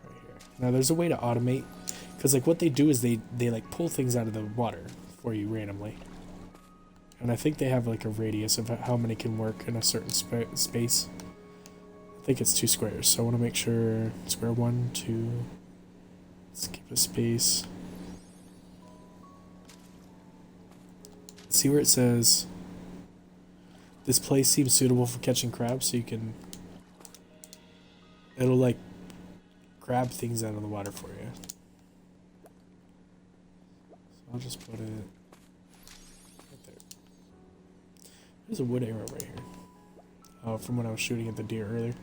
right here. Now there's a way to automate, because like what they do is they like pull things out of the water for you randomly. And I think they have like a radius of how many can work in a certain space. I think it's 2 squares, so I want to make sure square 1, 2. Let's keep a space. See where it says this place seems suitable for catching crabs, so you can... It'll like grab things out of the water for you. So I'll just put it right there. There's a wood arrow right here. Oh, from when I was shooting at the deer earlier.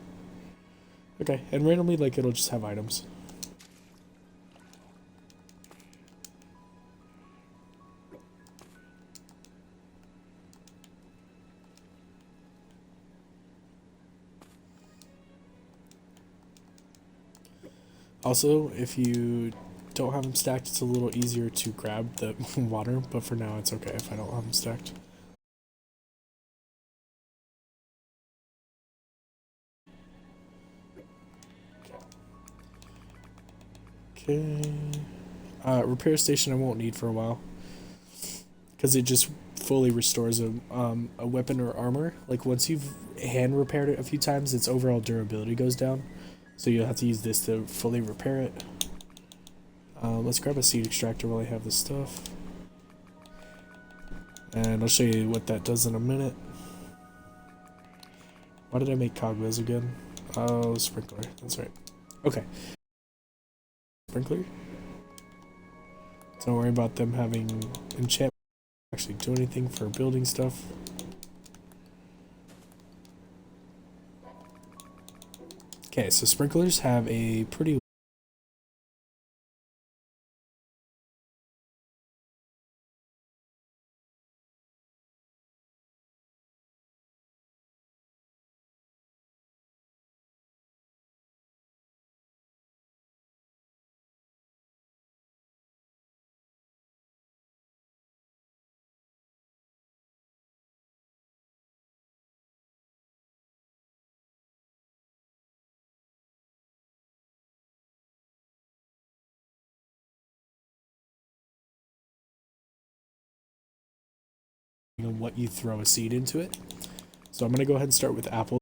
Okay, and randomly, like, it'll just have items. Also, if you don't have them stacked, it's a little easier to grab the water, but for now it's okay if I don't have them stacked. Okay. Repair station I won't need for a while. Because it just fully restores a weapon or armor. Like, once you've hand repaired it a few times, its overall durability goes down. So you'll have to use this to fully repair it. Let's grab a seed extractor while I have this stuff. And I'll show you what that does in a minute. Why did I make cogwheels again? Oh, sprinkler. That's right. Okay. Sprinkler. Don't worry about them having enchantment actually do anything for building stuff. Okay, so sprinklers have a pretty what you throw a seed into it. So I'm gonna go ahead and start with apple.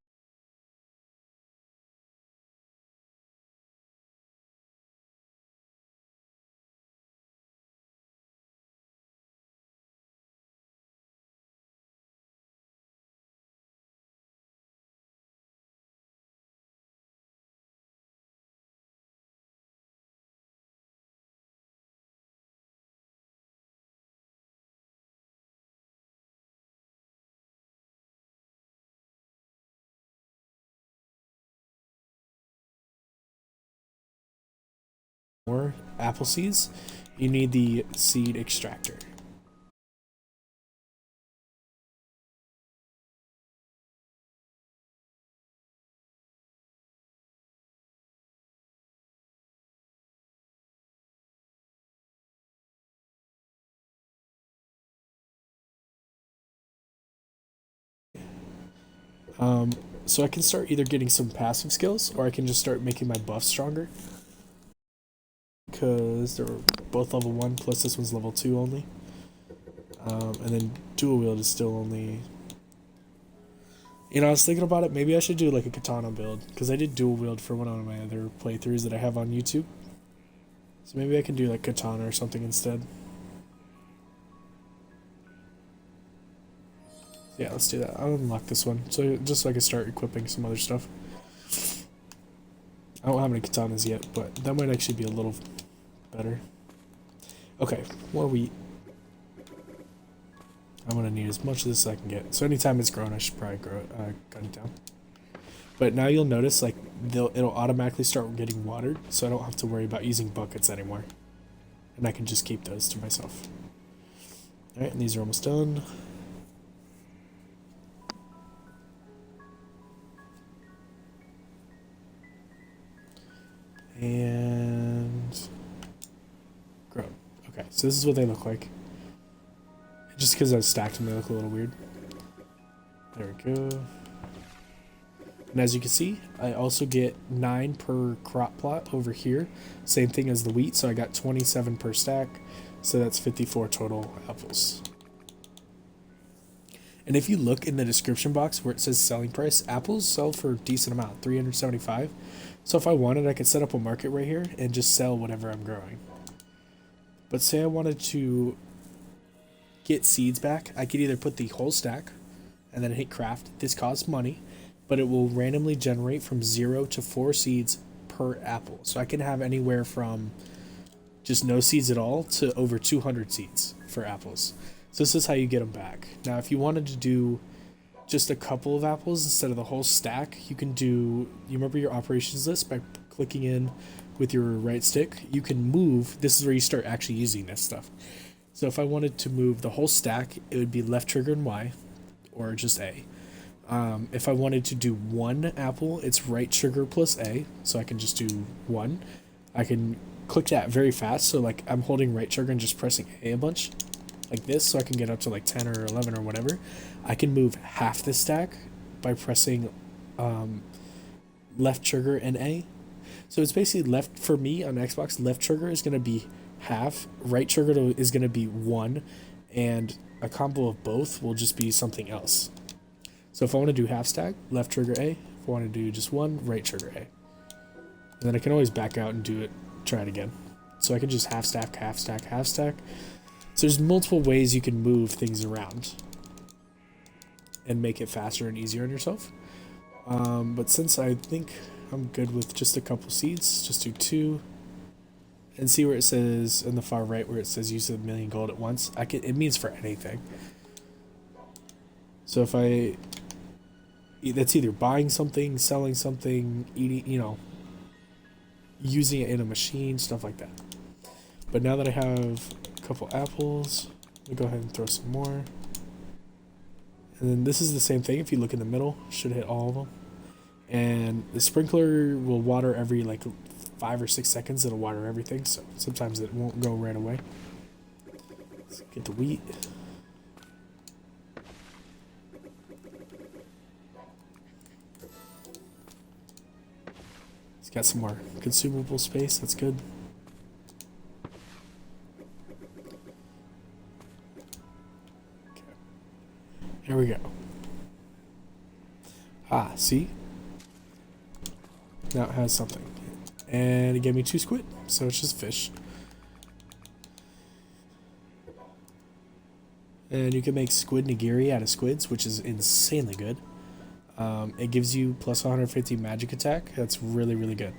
More apple seeds, you need the seed extractor. Um, so I can start either getting some passive skills or I can just start making my buff stronger. Because they're both level 1, plus this one's level 2 only. And then dual wield is still only... You know, I was thinking about it, maybe I should do like a katana build. Because I did dual wield for one of my other playthroughs that I have on YouTube. So maybe I can do like katana or something instead. Yeah, let's do that. I'll unlock this one, so just so I can start equipping some other stuff. I don't have any katanas yet, but that might actually be a little better. Okay, more wheat. I'm gonna need as much of this as I can get. So anytime it's grown, I should probably cut it down. But now you'll notice like it'll automatically start getting watered, so I don't have to worry about using buckets anymore, and I can just keep those to myself. All right, and these are almost done. And grown. Okay, so this is what they look like. Just because I've stacked them, they look a little weird. There we go. And as you can see, I also get 9 per crop plot over here. Same thing as the wheat, so I got 27 per stack. So that's 54 total apples. And if you look in the description box where it says selling price, apples sell for a decent amount, 375. So if I wanted, I could set up a market right here and just sell whatever I'm growing. But say I wanted to get seeds back, I could either put the whole stack and then hit craft. This costs money, but it will randomly generate from 0 to 4 seeds per apple. So I can have anywhere from just no seeds at all to over 200 seeds for apples. So this is how you get them back. Now, if you wanted to do just a couple of apples instead of the whole stack, you can do, you remember your operations list by clicking in with your right stick, you can move, this is where you start actually using this stuff. So if I wanted to move the whole stack, it would be left trigger and Y, or just A. If I wanted to do one apple, it's right trigger plus A, so I can just do one. I can click that very fast, so like I'm holding right trigger and just pressing A a bunch, like this, so I can get up to like 10 or 11 or whatever, I can move half the stack by pressing left trigger and A. So it's basically left, for me on Xbox, left trigger is going to be half, right trigger is going to be 1, and a combo of both will just be something else. So if I want to do half stack, left trigger A. If I want to do just 1, right trigger A. And then I can always back out and do it, try it again. So I can just half stack, half stack, half stack. So there's multiple ways you can move things around and make it faster and easier on yourself. But since I think I'm good with just a couple seeds, just do 2. And see where it says in the far right where it says use 1,000,000 gold at once. It means for anything. So if that's either buying something, selling something, eating, using it in a machine, stuff like that. But now that I have a couple apples, I'll go ahead and throw some more. And then this is the same thing. If you look in the middle, should hit all of them. And the sprinkler will water every like 5 or 6 seconds. It'll water everything, so sometimes it won't go right away. Let's get the wheat. It's got some more consumable space. That's good. Okay. Here we go. Ah, see? Now it has something. And it gave me 2 squid, so it's just fish. And you can make squid nigiri out of squids, which is insanely good. It gives you plus 150 magic attack. That's really, really good.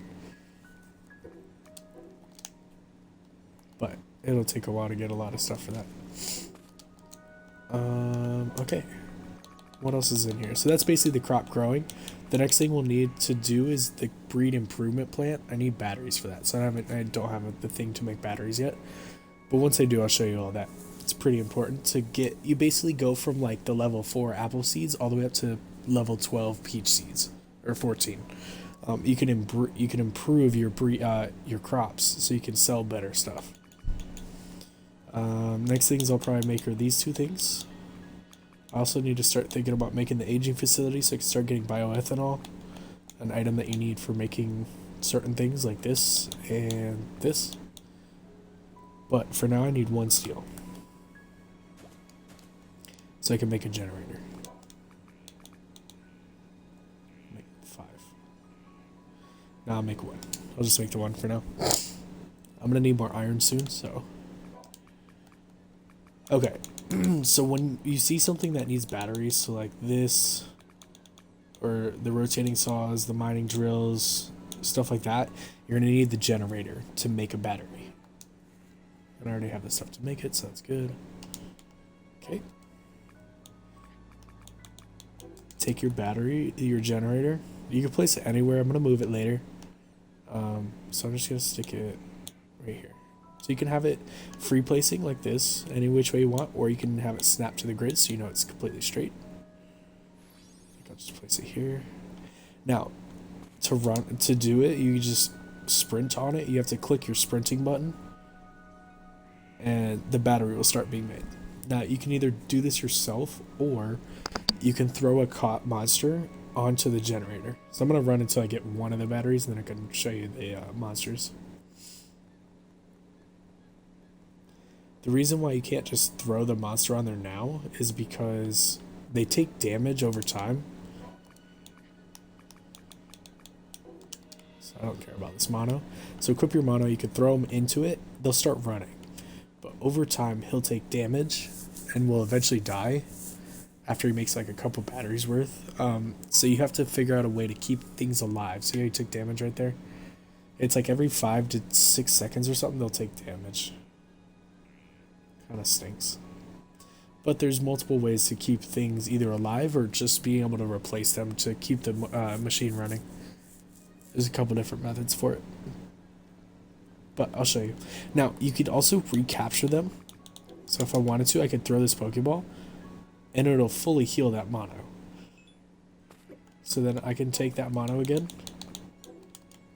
But it'll take a while to get a lot of stuff for that. Okay. What else is in here? So that's basically the crop growing. The next thing we'll need to do is the breed improvement plant. I need batteries for that. So I don't have the thing to make batteries yet. But once I do, I'll show you all that. It's pretty important to get. You basically go from like the level 4 apple seeds all the way up to level 12 peach seeds, or 14. You can improve your crops so you can sell better stuff. Next things I'll probably make are these 2 things. I also need to start thinking about making the aging facility so I can start getting bioethanol, an item that you need for making certain things like this and this. But for now I need 1 steel so I can make a generator. Make 5. Now I'll make 1. I'll just make the 1 for now. I'm gonna need more iron soon, so. Okay, so when you see something that needs batteries, so like this, or the rotating saws, the mining drills, stuff like that, you're gonna need the generator to make a battery. And I already have the stuff to make it, so that's good. Okay. Take your battery, your generator. You can place it anywhere. I'm gonna move it later. So I'm just gonna stick it right here. So you can have it free placing like this, any which way you want, or you can have it snap to the grid so you know it's completely straight. I think I'll just place it here. Now, to do it, you just sprint on it. You have to click your sprinting button, and the battery will start being made. Now, you can either do this yourself, or you can throw a caught monster onto the generator. So I'm going to run until I get 1 of the batteries, and then I can show you the monsters. The reason why you can't just throw the monster on there now is because they take damage over time. So I don't care about this mono. So equip your mono, you can throw them into it, they'll start running. But over time, he'll take damage and will eventually die after he makes like a couple batteries worth. So you have to figure out a way to keep things alive. See how you took damage right there? It's like every 5 to 6 seconds or something, they'll take damage. Kind of stinks. But there's multiple ways to keep things either alive or just being able to replace them to keep the machine running. There's a couple different methods for it. But I'll show you. Now, you could also recapture them. So if I wanted to, I could throw this Pokeball and it'll fully heal that mono. So then I can take that mono again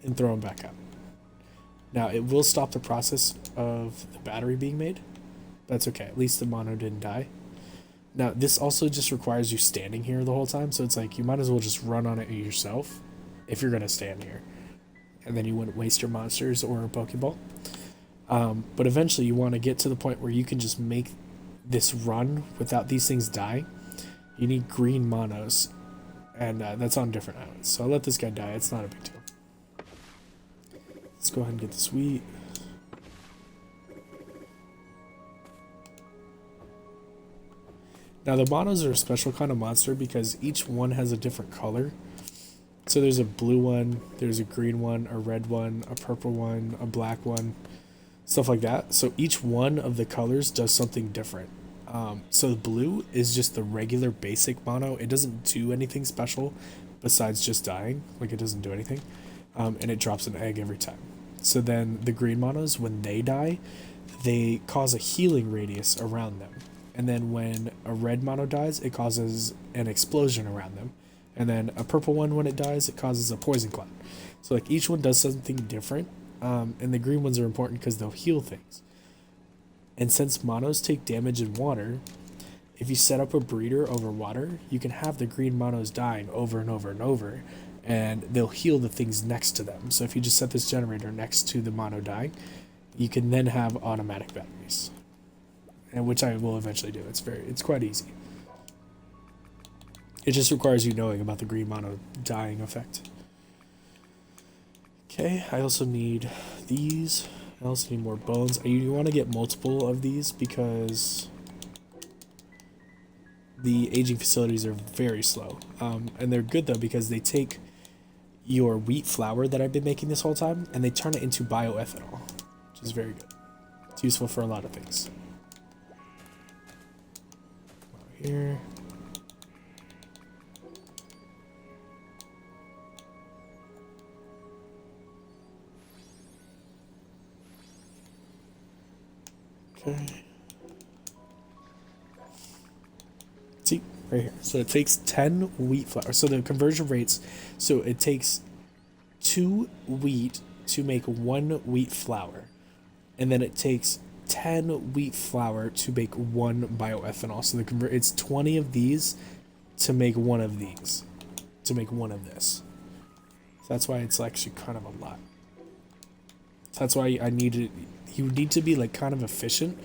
and throw him back out. Now, it will stop the process of the battery being made. That's okay. At least the mono didn't die. Now, this also just requires you standing here the whole time, so it's like you might as well just run on it yourself if you're going to stand here. And then you wouldn't waste your monsters or a Pokeball. But eventually you want to get to the point where you can just make this run without these things dying. You need green monos, and that's on different islands. So I'll let this guy die. It's not a big deal. Let's go ahead and get this wheat. Now the monos are a special kind of monster because each one has a different color. So there's a blue one, there's a green one, a red one, a purple one, a black one, stuff like that. So each one of the colors does something different. So the blue is just the regular basic mono. It doesn't do anything special besides just dying. Like, it doesn't do anything. And it drops an egg every time. So then the green monos, when they die, they cause a healing radius around them. And then when a red mono dies, it causes an explosion around them. And then a purple one, when it dies, it causes a poison cloud. So like each one does something different. And the green ones are important because they'll heal things. And since monos take damage in water, if you set up a breeder over water, you can have the green monos dying over and over and over, and they'll heal the things next to them. So if you just set this generator next to the mono dying, you can then have automatic batteries. And which I will eventually do. It's quite easy. It just requires you knowing about the green mono dying effect. Okay, I also need these. I also need more bones. You want to get multiple of these because the aging facilities are very slow. And they're good though because they take your wheat flour that I've been making this whole time and they turn it into bioethanol, which is very good. It's useful for a lot of things. Here. Okay. See, right here. So it takes 10 wheat flour. So the conversion rates, so it takes 2 wheat to make 1 wheat flour. And then it takes 10 wheat flour to make 1 bioethanol. So it's 20 of these to make 1 of these. To make 1 of this. So that's why it's actually kind of a lot. So that's why you need to be like kind of efficient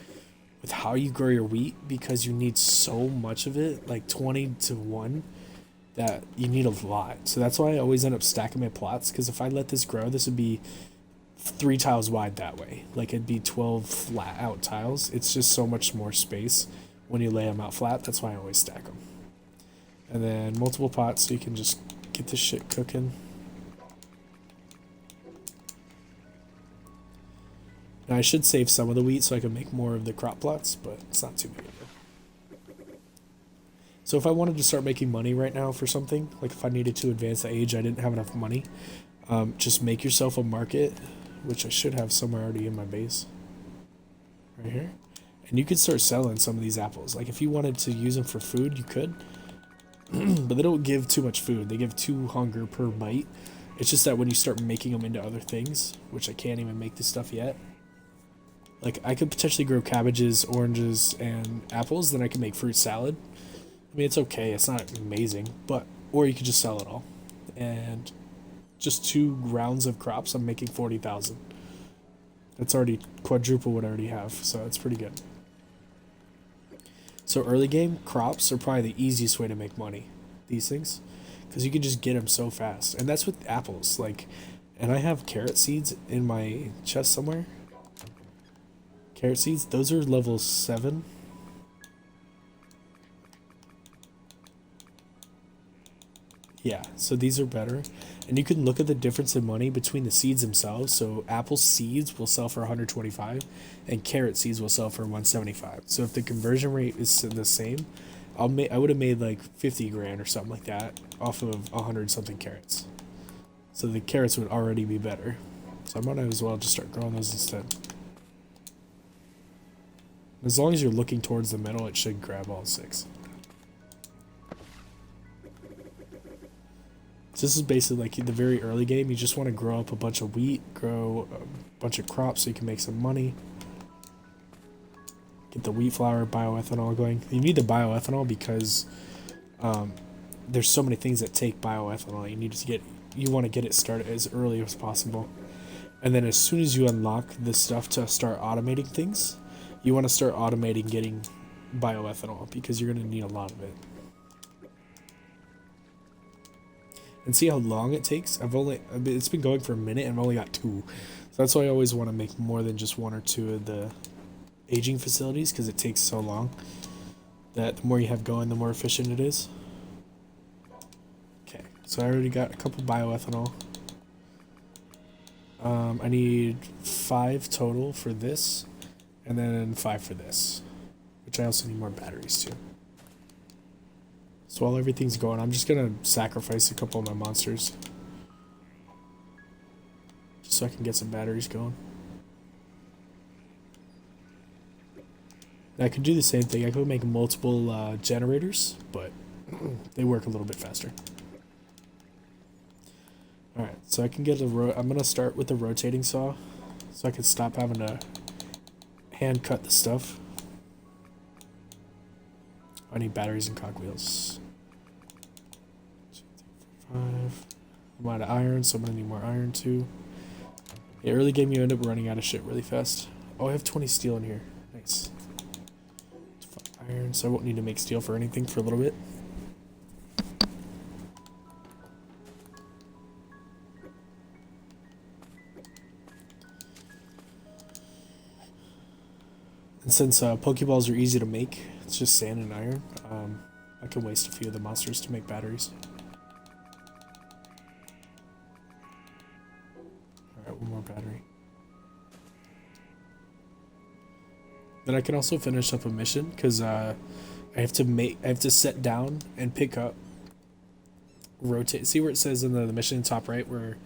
with how you grow your wheat because you need so much of it, like 20 to 1, that you need a lot. So that's why I always end up stacking my plots, because if I let this grow, this would be 3 tiles wide that way. Like it'd be 12 flat out tiles. It's just so much more space when you lay them out flat. That's why I always stack them. And then multiple pots so you can just get this shit cooking. Now I should save some of the wheat so I can make more of the crop plots, but it's not too big of a deal. So if I wanted to start making money right now for something, like if I needed to advance the age, I didn't have enough money, just make yourself a market, which I should have somewhere already in my base. Right here. And you could start selling some of these apples. Like if you wanted to use them for food, you could. But they don't give too much food. They give 2 hunger per bite. It's just that when you start making them into other things, which I can't even make this stuff yet. Like, I could potentially grow cabbages, oranges, and apples, then I can make fruit salad. I mean, it's okay, it's not amazing, but, or you could just sell it all. And just 2 rounds of crops, I'm making 40,000. That's already quadruple what I already have, so it's pretty good. So early game, crops are probably the easiest way to make money, these things. Because you can just get them so fast. And that's with apples, like, and I have carrot seeds in my chest somewhere. Carrot seeds, those are level 7. Yeah, so these are better. And you can look at the difference in money between the seeds themselves. So apple seeds will sell for 125 and carrot seeds will sell for 175. So if the conversion rate is the same, I would have made like 50 grand or something like that off of 100 something carrots. So the carrots would already be better. So I might as well just start growing those instead. As long as you're looking towards the middle, it should grab all 6. This is basically like the very early game. You just want to grow up a bunch of wheat, grow a bunch of crops so you can make some money. Get the wheat flour, bioethanol going. You need the bioethanol because there's so many things that take bioethanol. You want to get it started as early as possible. And then as soon as you unlock this stuff to start automating things, you want to start automating getting bioethanol because you're going to need a lot of it. And see how long it takes? It's been going for a minute and I've only got 2. So that's why I always want to make more than just 1 or 2 of the aging facilities, because it takes so long that the more you have going, the more efficient it is. Okay, so I already got a couple bioethanol. I need 5 total for this, and then 5 for this, which I also need more batteries too. So while everything's going, I'm just gonna sacrifice a couple of my monsters just so I can get some batteries going. I could do the same thing. I could make multiple generators, but they work a little bit faster. Alright, so I can get I'm gonna start with the rotating saw so I can stop having to hand cut the stuff. I need batteries and cogwheels. 2, 3, 4, 5. I'm out of iron, so I'm gonna need more iron too. Yeah, early game you end up running out of shit really fast. Oh, I have 20 steel in here. Nice. 5 iron, so I won't need to make steel for anything for a little bit. And since Pokeballs are easy to make, it's just sand and iron, I can waste a few of the monsters to make batteries. Alright, 1 more battery. Then I can also finish up a mission, because I have to set down and pick up, rotate, see where it says in the mission top right, where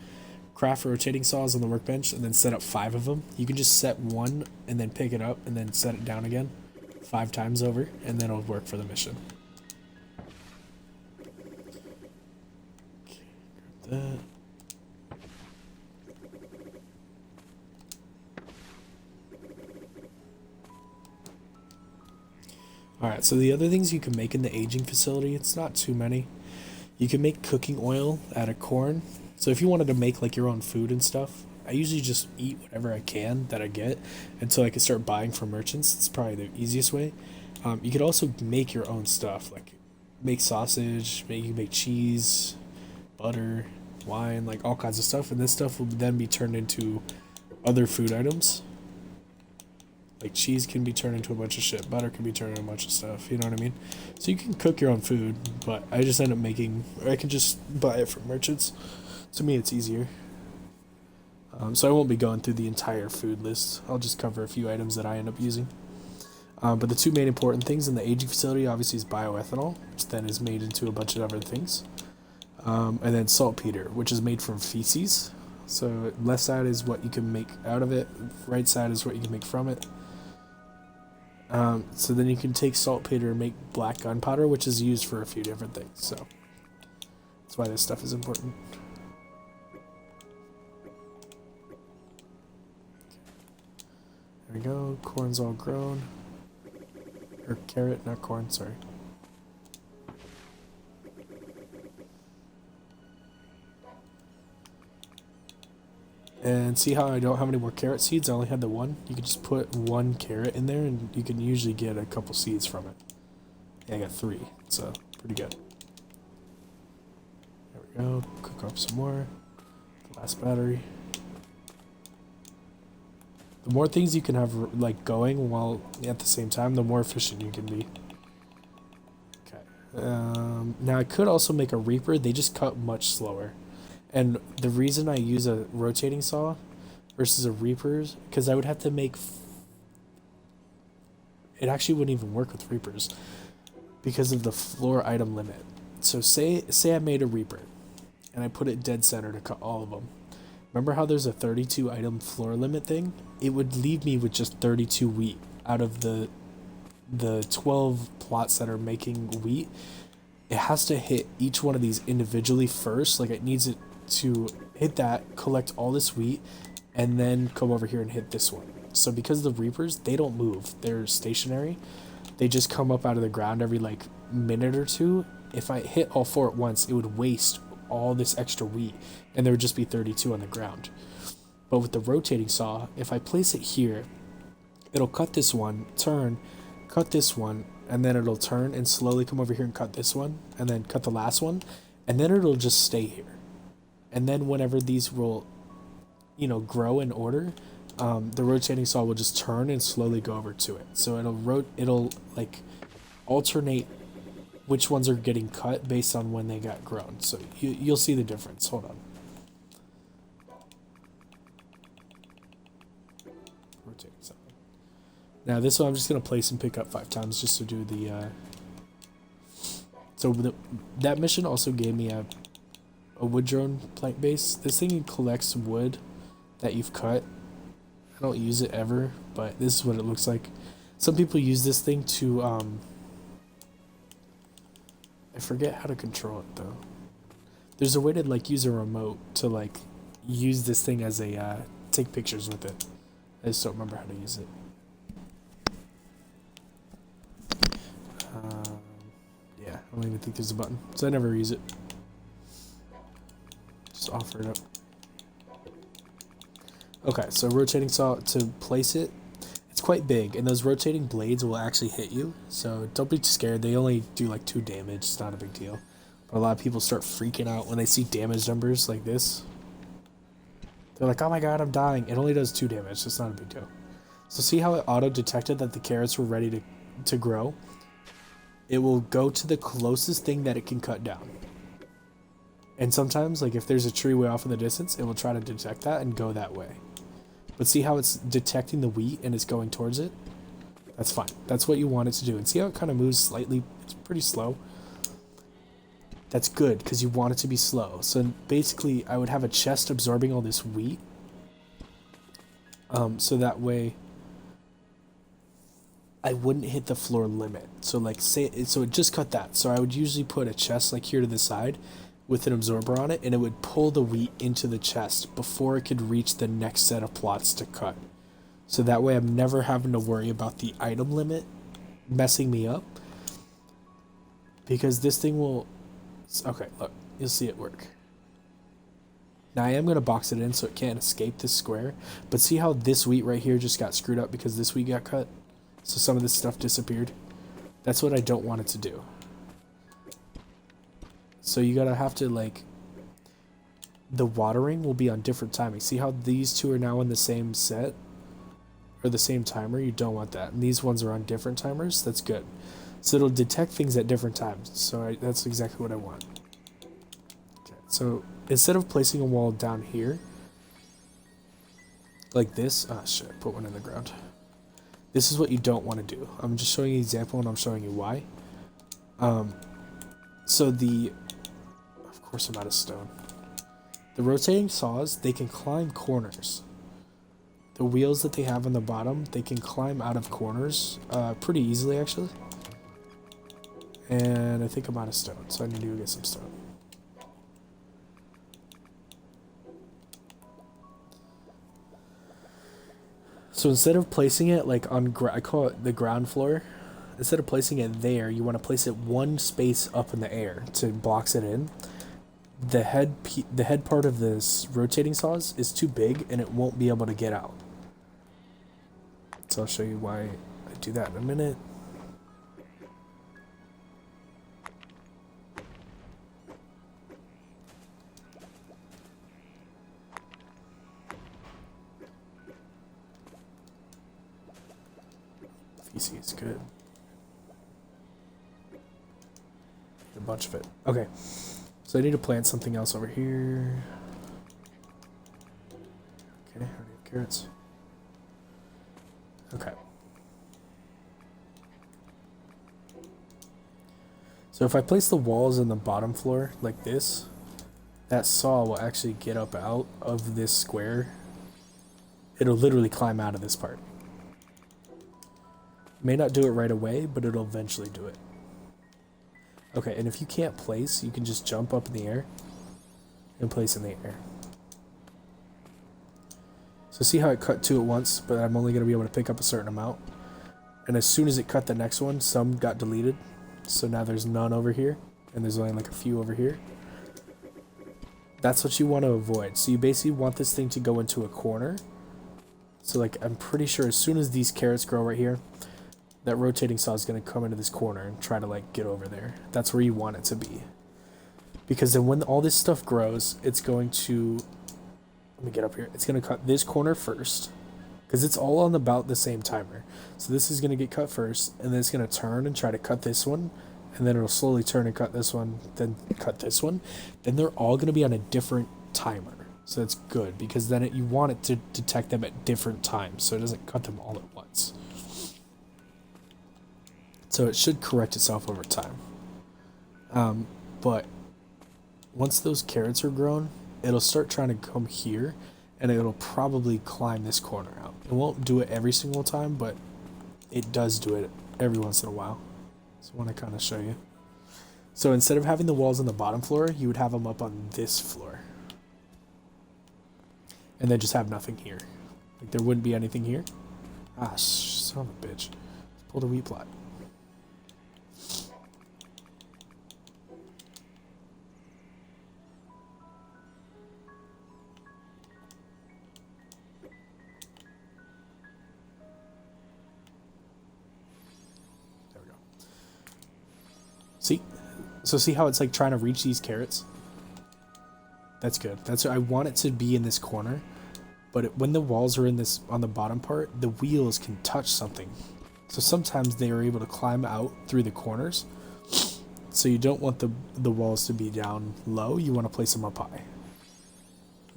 craft rotating saws on the workbench, and then set up 5 of them. You can just set 1 and then pick it up and then set it down again 5 times over, and then it'll work for the mission. Okay, grab that. Alright, so the other things you can make in the aging facility, it's not too many. You can make cooking oil out of corn. So if you wanted to make like your own food and stuff, I usually just eat whatever I can that I get until I can start buying from merchants. It's probably the easiest way. You could also make your own stuff, like make sausage, you can make cheese, butter, wine, like all kinds of stuff. And this stuff will then be turned into other food items. Like cheese can be turned into a bunch of shit, butter can be turned into a bunch of stuff, you know what I mean? So you can cook your own food, but I just end up making, or I can just buy it from merchants. To me, it's easier. So I won't be going through the entire food list. I'll just cover a few items that I end up using. But the 2 main important things in the aging facility obviously is bioethanol, which then is made into a bunch of other things. And then saltpeter, which is made from feces. So left side is what you can make out of it, right side is what you can make from it. So then you can take saltpeter and make black gunpowder, which is used for a few different things. So that's why this stuff is important. There we go, corn's all grown. Or carrot, not corn, sorry. And see how I don't have any more carrot seeds? I only had the 1. You can just put 1 carrot in there and you can usually get a couple seeds from it. Yeah, I got 3, so pretty good. There we go, cook up some more. Last battery. The more things you can have like going while at the same time, the more efficient you can be. Okay. Now I could also make a reaper. They just cut much slower. And the reason I use a rotating saw versus a reaper is because I would have to make... It actually wouldn't even work with reapers because of the floor item limit. So say I made a reaper and I put it dead center to cut all of them. Remember how there's a 32 item floor limit thing? It would leave me with just 32 wheat out of the 12 plots that are making wheat. it has to hit each one of these individually first. Like it needs it to hit that, collect all this wheat, and then come over here and hit this one. So because the reapers, they don't move. They're stationary. They just come up out of the ground every like minute or two. If I hit all four at once, it would waste all this extra wheat, and there would just be 32 on the ground. But with the rotating saw, if I place it here, it'll cut this one, turn, cut this one, and then it'll turn and slowly come over here and cut this one, and then cut the last one, and then it'll just stay here. And then whenever these will, grow in order, the rotating saw will just turn and slowly go over to it. So it'll like alternate which ones are getting cut based on when they got grown. So you'll see the difference. Hold on. Rotating saw. Now this one I'm just gonna place and pick up 5 times just to do the. That mission also gave me a wood drone plant base. This thing collects wood that you've cut. I don't use it ever, but this is what it looks like. Some people use this thing to I forget how to control it though. There's a way to like use a remote to like use this thing as a take pictures with it. I just don't remember how to use it. Yeah, I don't even think there's a button, so I never use it. Just offer it up. Okay, so rotating saw, to place it, it's quite big, and those rotating blades will actually hit you, so don't be scared. They only do like 2 damage, it's not a big deal. But a lot of people start freaking out when they see damage numbers like this. They're like, oh my god, I'm dying. It only does 2 damage, it's not a big deal. So see how it auto-detected that the carrots were ready to grow? It will go to the closest thing that it can cut down. And sometimes, like if there's a tree way off in the distance, it will try to detect that and go that way. But see how it's detecting the wheat and it's going towards it? That's fine. That's what you want it to do. And see how it kind of moves slightly? It's pretty slow. That's good, because you want it to be slow. So basically, I would have a chest absorbing all this wheat. So that way, I wouldn't hit the floor limit. So like, so it just cut that. So I would usually put a chest like here to the side with an absorber on it, and it would pull the wheat into the chest before it could reach the next set of plots to cut. So that way I'm never having to worry about the item limit messing me up, because this thing will... Okay, look, you'll see it work. Now I am going to box it in so it can't escape this square, but see how this wheat right here just got screwed up because this wheat got cut? So some of this stuff disappeared. That's what I don't want it to do. So you gotta have to like, the watering will be on different timing. See how these two are now in the same set or the same timer? You don't want that. And these ones are on different timers. That's good. So it'll detect things at different times. So that's exactly what I want. Okay. So instead of placing a wall down here like this, oh shit, put one in the ground. This is what you don't want to do. I'm just showing you an example and I'm showing you why. So of course I'm out of stone. The rotating saws, they can climb corners. The wheels that they have on the bottom, they can climb out of corners pretty easily actually. And I think I'm out of stone, so I need to go get some stone. So instead of placing it like on, I call it the ground floor, instead of placing it there, you want to place it one space up in the air to box it in. The head part of this rotating saws is too big and it won't be able to get out. So I'll show you why I do that in a minute. VC is good. A bunch of it. Okay. So I need to plant something else over here. Okay, I already have carrots. Okay. So if I place the walls in the bottom floor like this, that saw will actually get up out of this square. It'll literally climb out of this part. May not do it right away, but it'll eventually do it. Okay, and if you can't place, you can just jump up in the air and place in the air. So see how it cut two at once, but I'm only going to be able to pick up a certain amount. And as soon as it cut the next one, some got deleted. So now there's none over here, and there's only like a few over here. That's what you want to avoid. So you basically want this thing to go into a corner. So like, I'm pretty sure as soon as these carrots grow right here, that rotating saw is going to come into this corner and try to like get over there. That's where you want it to be. Because then when all this stuff grows, it's going to, let me get up here. It's going to cut this corner first, because it's all on about the same timer. So this is going to get cut first, and then it's going to turn and try to cut this one, and then it'll slowly turn and cut this one, then cut this one. Then they're all going to be on a different timer. So that's good, because then you want it to detect them at different times, so it doesn't cut them all at once. So it should correct itself over time. But once those carrots are grown, it'll start trying to come here, and it'll probably climb this corner out. It won't do it every single time, but it does do it every once in a while. So I want to kind of show you. So instead of having the walls on the bottom floor, you would have them up on this floor. And then just have nothing here. Like there wouldn't be anything here. Ah, son of a bitch. Pull the wheat plot. There we go. See? So see how it's like trying to reach these carrots? That's good. That's I want it to be in this corner, but when the walls are in this on the bottom part, the wheels can touch something. So sometimes they are able to climb out through the corners. So you don't want the walls to be down low. You want to place them up high.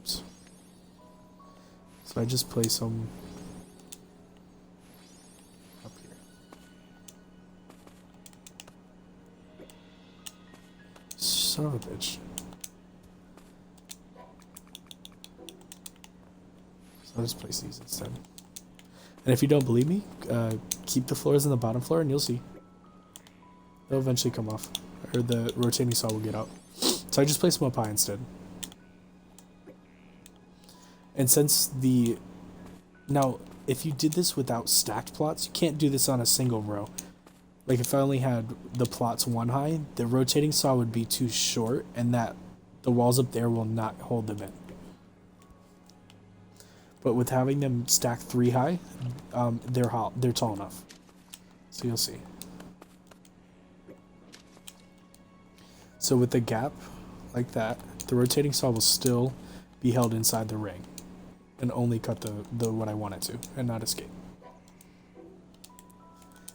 Oops. So I just place them up here. Son of a bitch. I'll just place these instead. And if you don't believe me, keep the floors in the bottom floor and you'll see. They'll eventually come off. Or the rotating saw will get out. So I just place them up high instead. And since now, if you did this without stacked plots, you can't do this on a single row. Like if I only had the plots one high, the rotating saw would be too short, and that the walls up there will not hold them in. But with having them stacked 3 high, they're tall enough. So you'll see. So with the gap like that, the rotating saw will still be held inside the ring and only cut the what I want it to and not escape.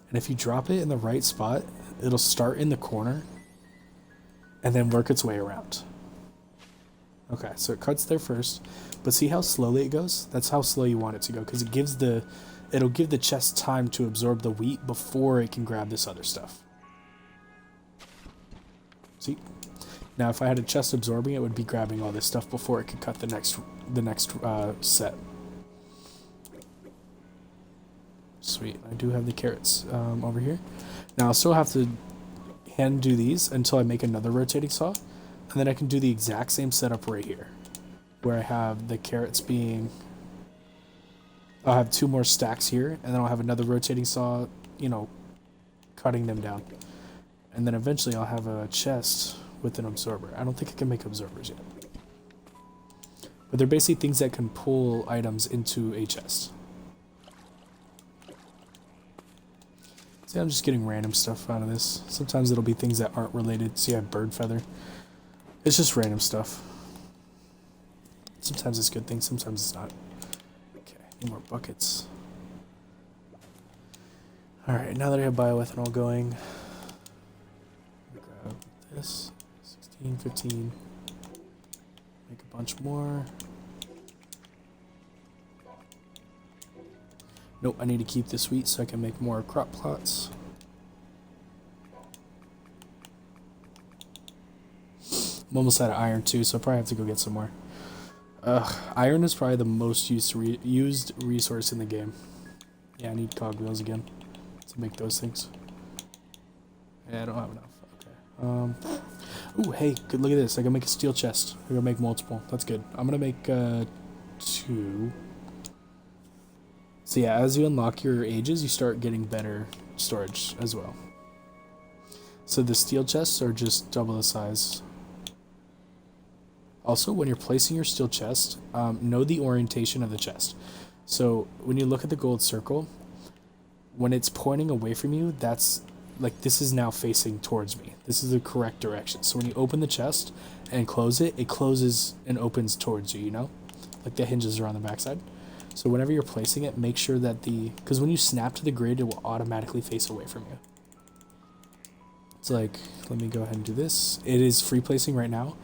And if you drop it in the right spot, it'll start in the corner and then work its way around. Okay, so it cuts there first, but see how slowly it goes? That's how slow you want it to go, because it'll give the chest time to absorb the wheat before it can grab this other stuff. See? Now if I had a chest absorbing it, would be grabbing all this stuff before it could cut the next set. Sweet, I do have the carrots over here. Now I'll still have to hand do these until I make another rotating saw. And then I can do the exact same setup right here, where I have the carrots being, I'll have 2 more stacks here, and then I'll have another rotating saw, you know, cutting them down. And then eventually I'll have a chest with an absorber. I don't think I can make absorbers yet. But they're basically things that can pull items into a chest. See, I'm just getting random stuff out of this. Sometimes it'll be things that aren't related. See, I have bird feather. It's just random stuff. Sometimes it's good things, sometimes it's not. Okay, need more buckets. Alright, now that I have bioethanol going, grab this. 16, 15. Make a bunch more. Nope, I need to keep this wheat so I can make more crop plots. I'm almost out of iron too, so I probably have to go get some more. Iron is probably the most used resource in the game. Yeah, I need cogwheels again to make those things. Yeah, I don't have enough. Okay, Ooh, hey, good, look at this. I can make a steel chest. I can make multiple. That's good. I'm gonna make 2. So yeah, as you unlock your ages, you start getting better storage as well. So the steel chests are just double the size. Also, when you're placing your steel chest, know the orientation of the chest. So when you look at the gold circle, when it's pointing away from you, that's like this is now facing towards me. This is the correct direction. So when you open the chest and close it, it closes and opens towards you, you know? Like the hinges are on the backside. So whenever you're placing it, make sure that because when you snap to the grid, it will automatically face away from you. It's like, let me go ahead and do this. It is free placing right now.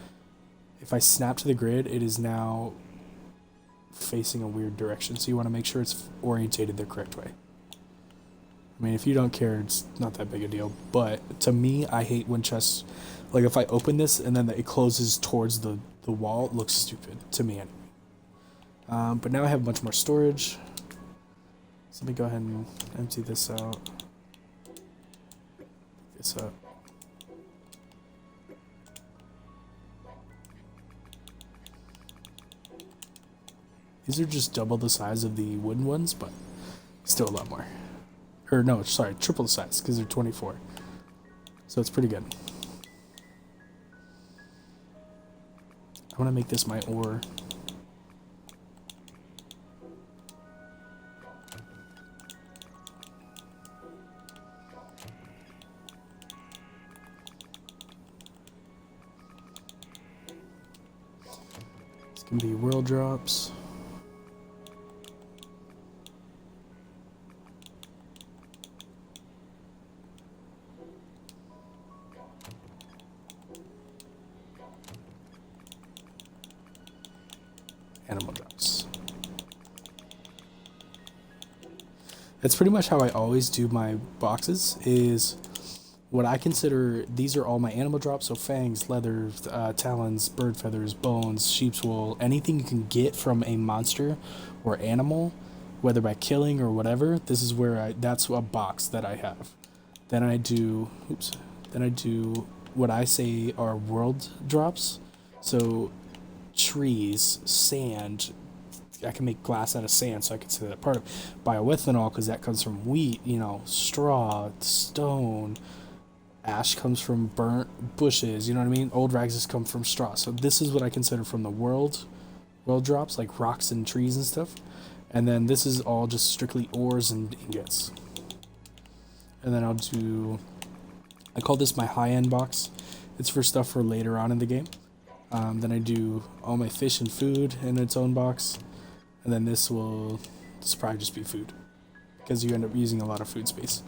If I snap to the grid, it is now facing a weird direction. So you want to make sure it's orientated the correct way. I mean, if you don't care, it's not that big a deal. But to me, I hate when chests, like if I open this and then it closes towards the wall, it looks stupid to me anyway. But now I have much more storage. So let me go ahead and empty this out. Pick this up. These are just double the size of the wooden ones, but still a lot more. Or no, sorry, triple the size because they're 24. So it's pretty good. I want to make this my ore. This can be world drops. Animal drops. That's pretty much how I always do my boxes, is what I consider, these are all my animal drops, so fangs, leather, talons, bird feathers, bones, sheep's wool, anything you can get from a monster or animal, whether by killing or whatever, this is where that's a box that I have. Then I do, what I say are world drops, so trees, sand. I can make glass out of sand, so I consider that part of bioethanol because that comes from wheat, you know, straw, stone, ash comes from burnt bushes, you know what I mean? Old rags just come from straw. So this is what I consider from the world drops, like rocks and trees and stuff. And then this is all just strictly ores and ingots. And then I call this my high-end box. It's for stuff for later on in the game. Then I do all my fish and food in its own box. And then this will probably just be food, because you end up using a lot of food space.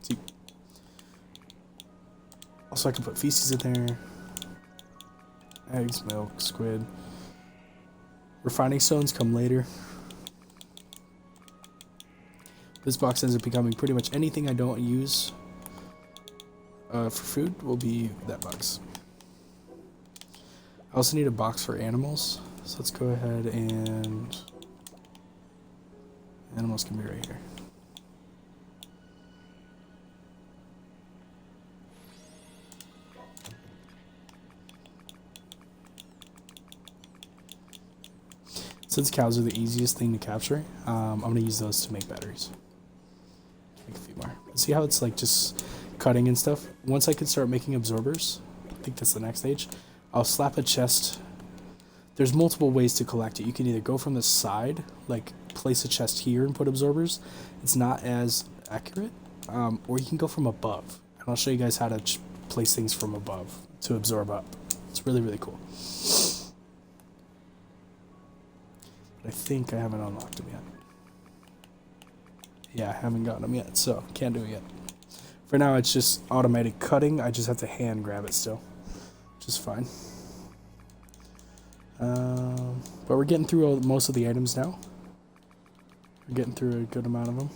See? Also, I can put feces in there. Eggs, milk, squid. Refining stones come later. This box ends up becoming pretty much anything I don't use for food will be that box. I also need a box for animals, so let's go ahead and animals can be right here. Since cows are the easiest thing to capture, I'm going to use those to make batteries. Make a few more. See how it's like just cutting and stuff? Once I can start making absorbers, I think that's the next stage, I'll slap a chest. There's multiple ways to collect it. You can either go from the side, like place a chest here and put absorbers. It's not as accurate. Or you can go from above. And I'll show you guys how to place things from above to absorb up. It's really, really cool. But I think I haven't unlocked them yet. Yeah, I haven't gotten them yet, so can't do it yet. For now, it's just automatic cutting. I just have to hand grab it still, which is fine. But we're getting through most of the items now. We're getting through a good amount of them.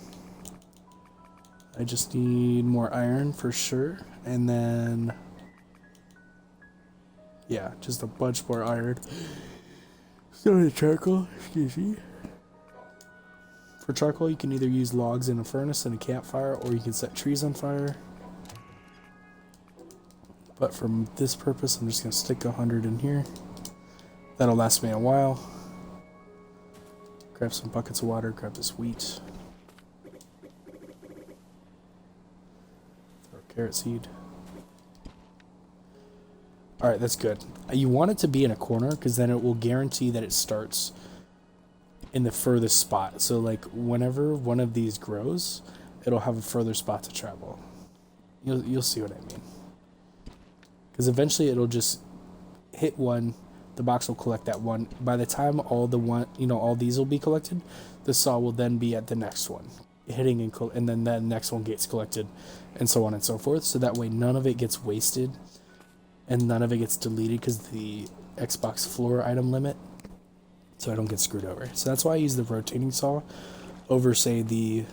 I just need more iron for sure, and then yeah, just a bunch more iron. So the charcoal, excuse me. For charcoal, you can either use logs in a furnace and a campfire, or you can set trees on fire. But for this purpose, I'm just going to stick 100 in here. That'll last me a while. Grab some buckets of water, grab this wheat. Throw a carrot seed. Alright, that's good. You want it to be in a corner, because then it will guarantee that it starts in the furthest spot. So, like, whenever one of these grows, it'll have a further spot to travel. You'll see what I mean. Because eventually it'll just hit one, the box will collect that one. By the time all these will be collected, the saw will then be at the next one, hitting and then that next one gets collected, and so on and so forth. So that way none of it gets wasted, and none of it gets deleted because the Xbox floor item limit, so I don't get screwed over. So that's why I use the rotating saw over, say, the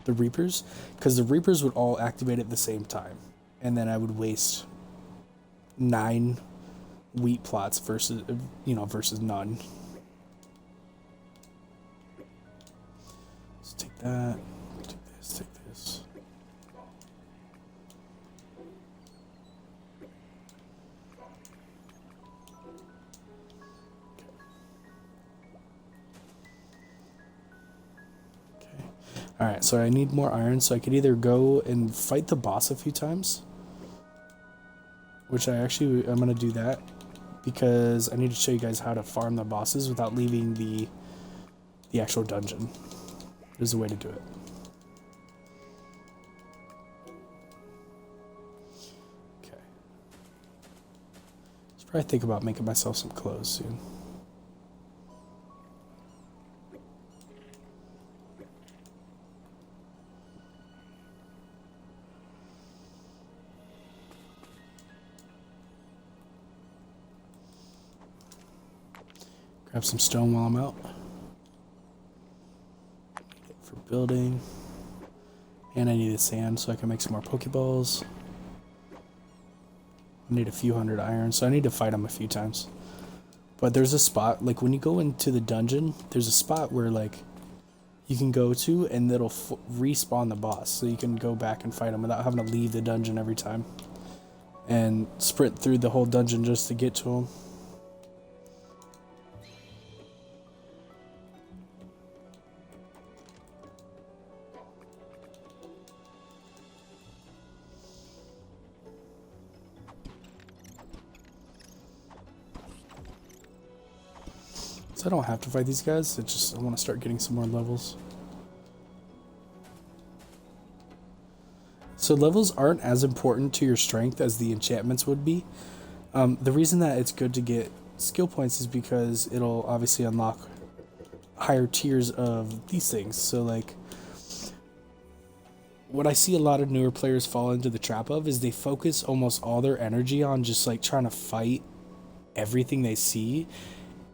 Reapers, because the Reapers would all activate at the same time, and then I would waste 9 wheat plots versus none. Let's take that, take this, take this. Alright, so I need more iron, so I could either go and fight the boss a few times, which I'm going to do that, because I need to show you guys how to farm the bosses without leaving the actual dungeon. There's a way to do it. Okay. Should probably think about making myself some clothes soon. Grab some stone while I'm out. Need it for building. And I need the sand so I can make some more Pokeballs. I need a few hundred iron, so I need to fight them a few times. But there's a spot, like when you go into the dungeon, there's a spot where like you can go to and it'll respawn the boss. So you can go back and fight him without having to leave the dungeon every time. And sprint through the whole dungeon just to get to him. So I don't have to fight these guys, I want to start getting some more levels. So levels aren't as important to your strength as the enchantments would be. The reason that it's good to get skill points is because it'll obviously unlock higher tiers of these things. So like, what I see a lot of newer players fall into the trap of is they focus almost all their energy on just like trying to fight everything they see,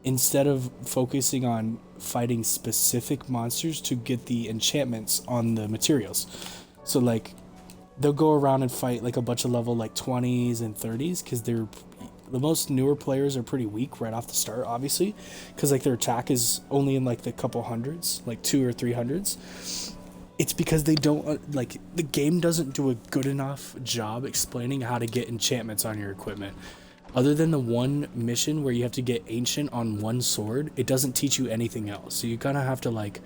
instead of focusing on fighting specific monsters to get the enchantments on the materials. So like, they'll go around and fight like a bunch of level like 20s and 30s, because the most newer players are pretty weak right off the start, obviously, because like their attack is only in like the couple hundreds, like 200 or 300s. It's because they don't like, the game doesn't do a good enough job explaining how to get enchantments on your equipment. Other than the one mission where you have to get ancient on one sword, it doesn't teach you anything else. So you kind of have to like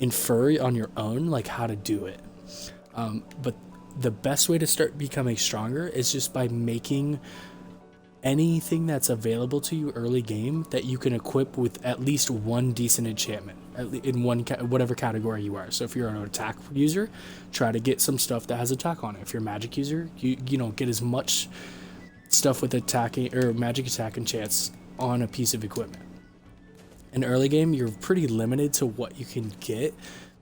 infer on your own like how to do it. But the best way to start becoming stronger is just by making anything that's available to you early game that you can equip with at least one decent enchantment in whatever category you are. So if you're an attack user, try to get some stuff that has attack on it. If you're a magic user, you know, get as much stuff with attacking or magic attack and chance on a piece of equipment. In early game, you're pretty limited to what you can get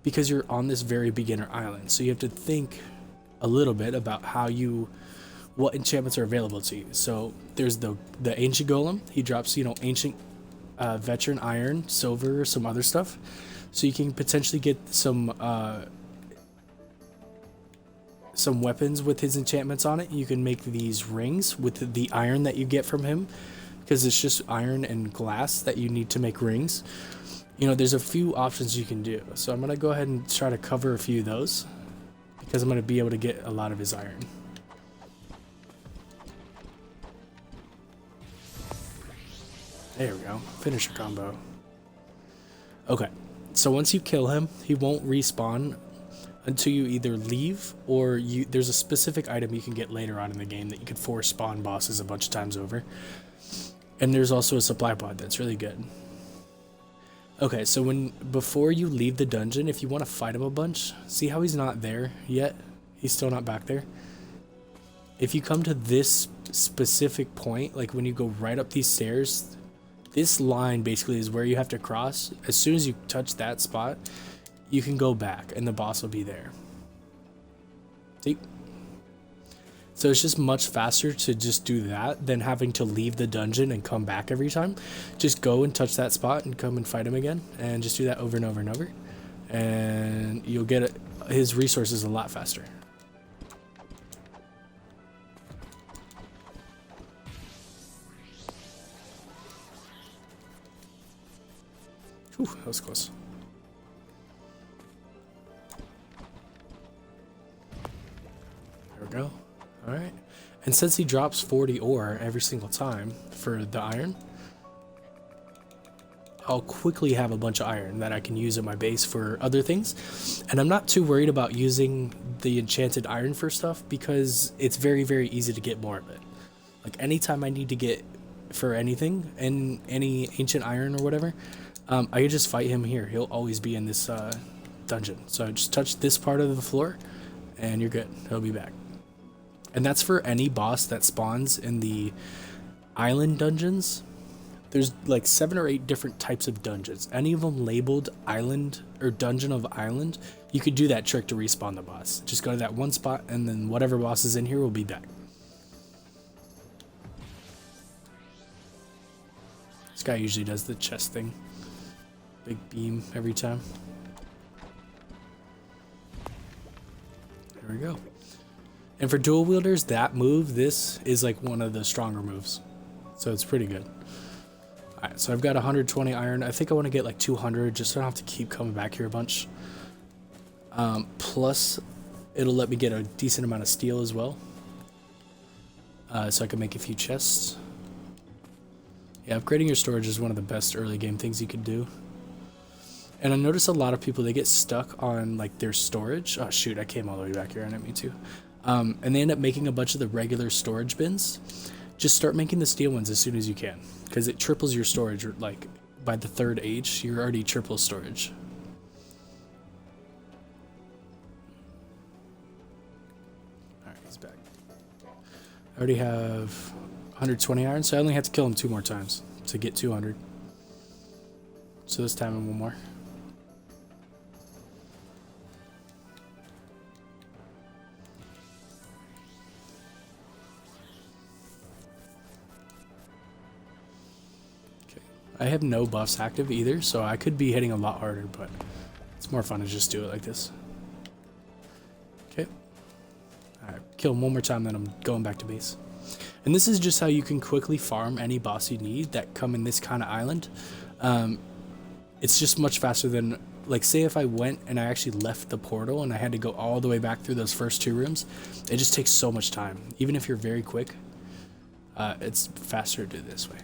because you're on this very beginner island. So you have to think a little bit about what enchantments are available to you. So there's the ancient golem. He drops, you know, ancient veteran iron, silver, some other stuff. So you can potentially get some weapons with his enchantments on it. You can make these rings with the iron that you get from him, because it's just iron and glass that you need to make rings. You know, there's a few options you can do. So I'm going to go ahead and try to cover a few of those, because I'm going to be able to get a lot of his iron. There we go. Finish your combo. Okay. So once you kill him, he won't respawn until you either leave or there's a specific item you can get later on in the game that you can force spawn bosses a bunch of times over. And there's also a supply pod that's really good. Okay, so before you leave the dungeon, if you want to fight him a bunch, see how he's not there yet? He's still not back there. If you come to this specific point, like when you go right up these stairs, this line basically is where you have to cross. As soon as you touch that spot, you can go back and the boss will be there. See? So it's just much faster to just do that than having to leave the dungeon and come back every time. Just go and touch that spot and come and fight him again, and just do that over and over and over. And you'll get his resources a lot faster. Whew, that was close. There we go. Alright. And since he drops 40 ore every single time for the iron, I'll quickly have a bunch of iron that I can use at my base for other things. And I'm not too worried about using the enchanted iron for stuff because it's very, very easy to get more of it. Like anytime I need to get for anything, and any ancient iron or whatever, I can just fight him here. He'll always be in this dungeon. So just touch this part of the floor and you're good. He'll be back. And that's for any boss that spawns in the island dungeons. There's like 7 or 8 different types of dungeons. Any of them labeled island or dungeon of island, you could do that trick to respawn the boss. Just go to that one spot and then whatever boss is in here will be back. This guy usually does the chest thing. Big beam every time. There we go. And for dual wielders, that move, this is like one of the stronger moves. So it's pretty good. Alright, so I've got 120 iron. I think I want to get like 200 just so I don't have to keep coming back here a bunch. Plus, it'll let me get a decent amount of steel as well. So I can make a few chests. Yeah, upgrading your storage is one of the best early game things you can do. And I notice a lot of people, they get stuck on like their storage. Oh shoot, I came all the way back here, I didn't mean to. And they end up making a bunch of the regular storage bins. Just start making the steel ones as soon as you can, because it triples your storage. Like by the 3rd age, you're already triple storage. Alright, he's back. I already have 120 iron, so I only have to kill him 2 more times to get 200. So this time, one more. I have no buffs active either, so I could be hitting a lot harder, but it's more fun to just do it like this. Okay. Alright, kill him one more time, then I'm going back to base. And this is just how you can quickly farm any boss you need that come in this kind of island. It's just much faster than, like, say if I went and I actually left the portal and I had to go all the way back through those first 2 rooms, it just takes so much time. Even if you're very quick, it's faster to do it this way.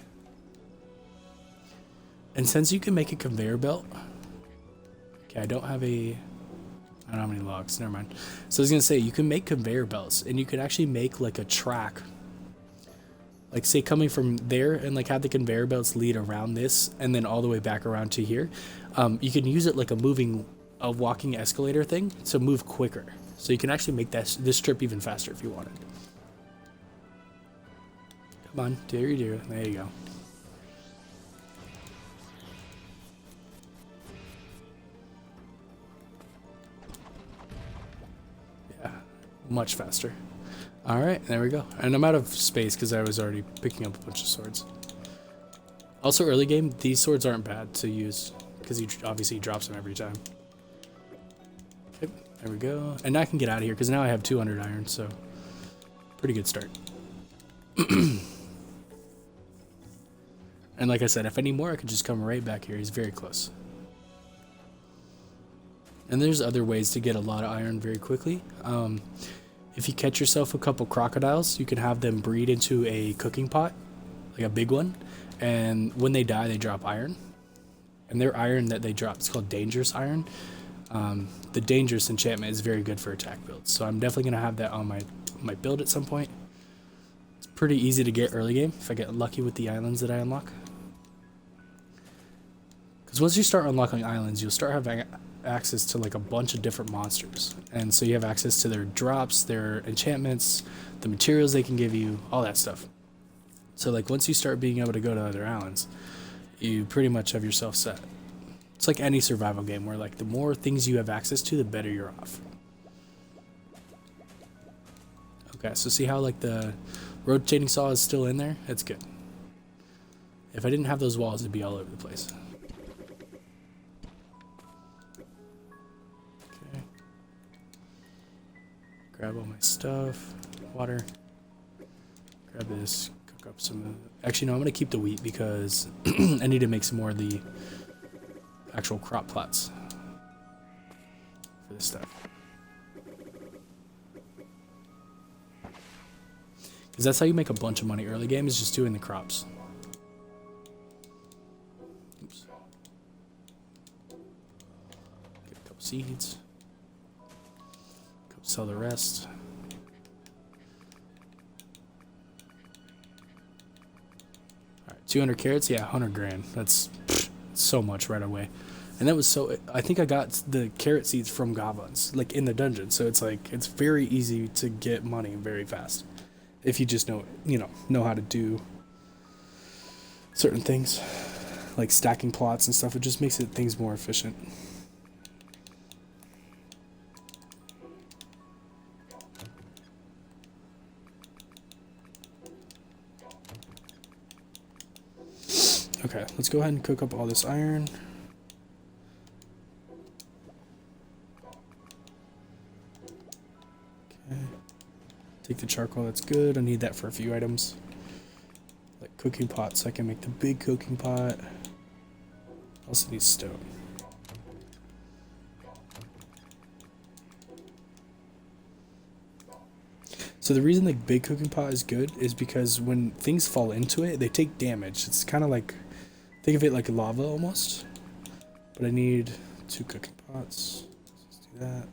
And since you can make a conveyor belt, okay, I don't have how many logs, never mind. So I was gonna say, you can make conveyor belts and you can actually make like a track. Like say coming from there and like have the conveyor belts lead around this and then all the way back around to here. You can use it like a walking escalator thing to move quicker. So you can actually make this trip even faster if you wanted. Come on, there you go. Much faster. Alright, there we go. And I'm out of space because I was already picking up a bunch of swords. Also, early game, these swords aren't bad to use because he obviously drops them every time. Okay, there we go. And now I can get out of here because now I have 200 iron, so pretty good start. And like I said, if I need more, I could just come right back here. He's very close. And there's other ways to get a lot of iron very quickly. If you catch yourself a couple crocodiles, you can have them breed into a cooking pot, like a big one, and when they die, they drop iron. And their iron that they drop is called dangerous iron. The dangerous enchantment is very good for attack builds, so I'm definitely gonna have that on my build at some point. It's pretty easy to get early game if I get lucky with the islands that I unlock. Because once you start unlocking islands, you'll start having access to like a bunch of different monsters, and so you have access to their drops, their enchantments, the materials they can give you, all that stuff. So like once you start being able to go to other islands, you pretty much have yourself set. It's like any survival game where like the more things you have access to, the better you're off. Okay, so see how like the rotating saw is still in there? That's good. If I didn't have those walls, it'd be all over the place. Okay. Grab all my stuff. Water. Grab this. Cook up some of the... Actually, no, I'm going to keep the wheat because I need to make some more of the actual crop plots for this stuff. Because that's how you make a bunch of money early game, is just doing the crops. Oops. Get a couple seeds. Go sell the rest. Alright, 200 carrots? Yeah, 100 grand. That's so much right away. And that was so... I think I got the carrot seeds from goblins, like in the dungeon. So it's like, it's very easy to get money very fast. If you just know how to do certain things, like stacking plots and stuff, it just makes things more efficient. Okay, let's go ahead and cook up all this iron. Okay. Take the charcoal, that's good. I need that for a few items. Like cooking pots, so I can make the big cooking pot. Also need stone. So the reason the big cooking pot is good is because when things fall into it, they take damage. It's kind of like, think of it like lava almost. But I need 2 cooking pots. Let's do that.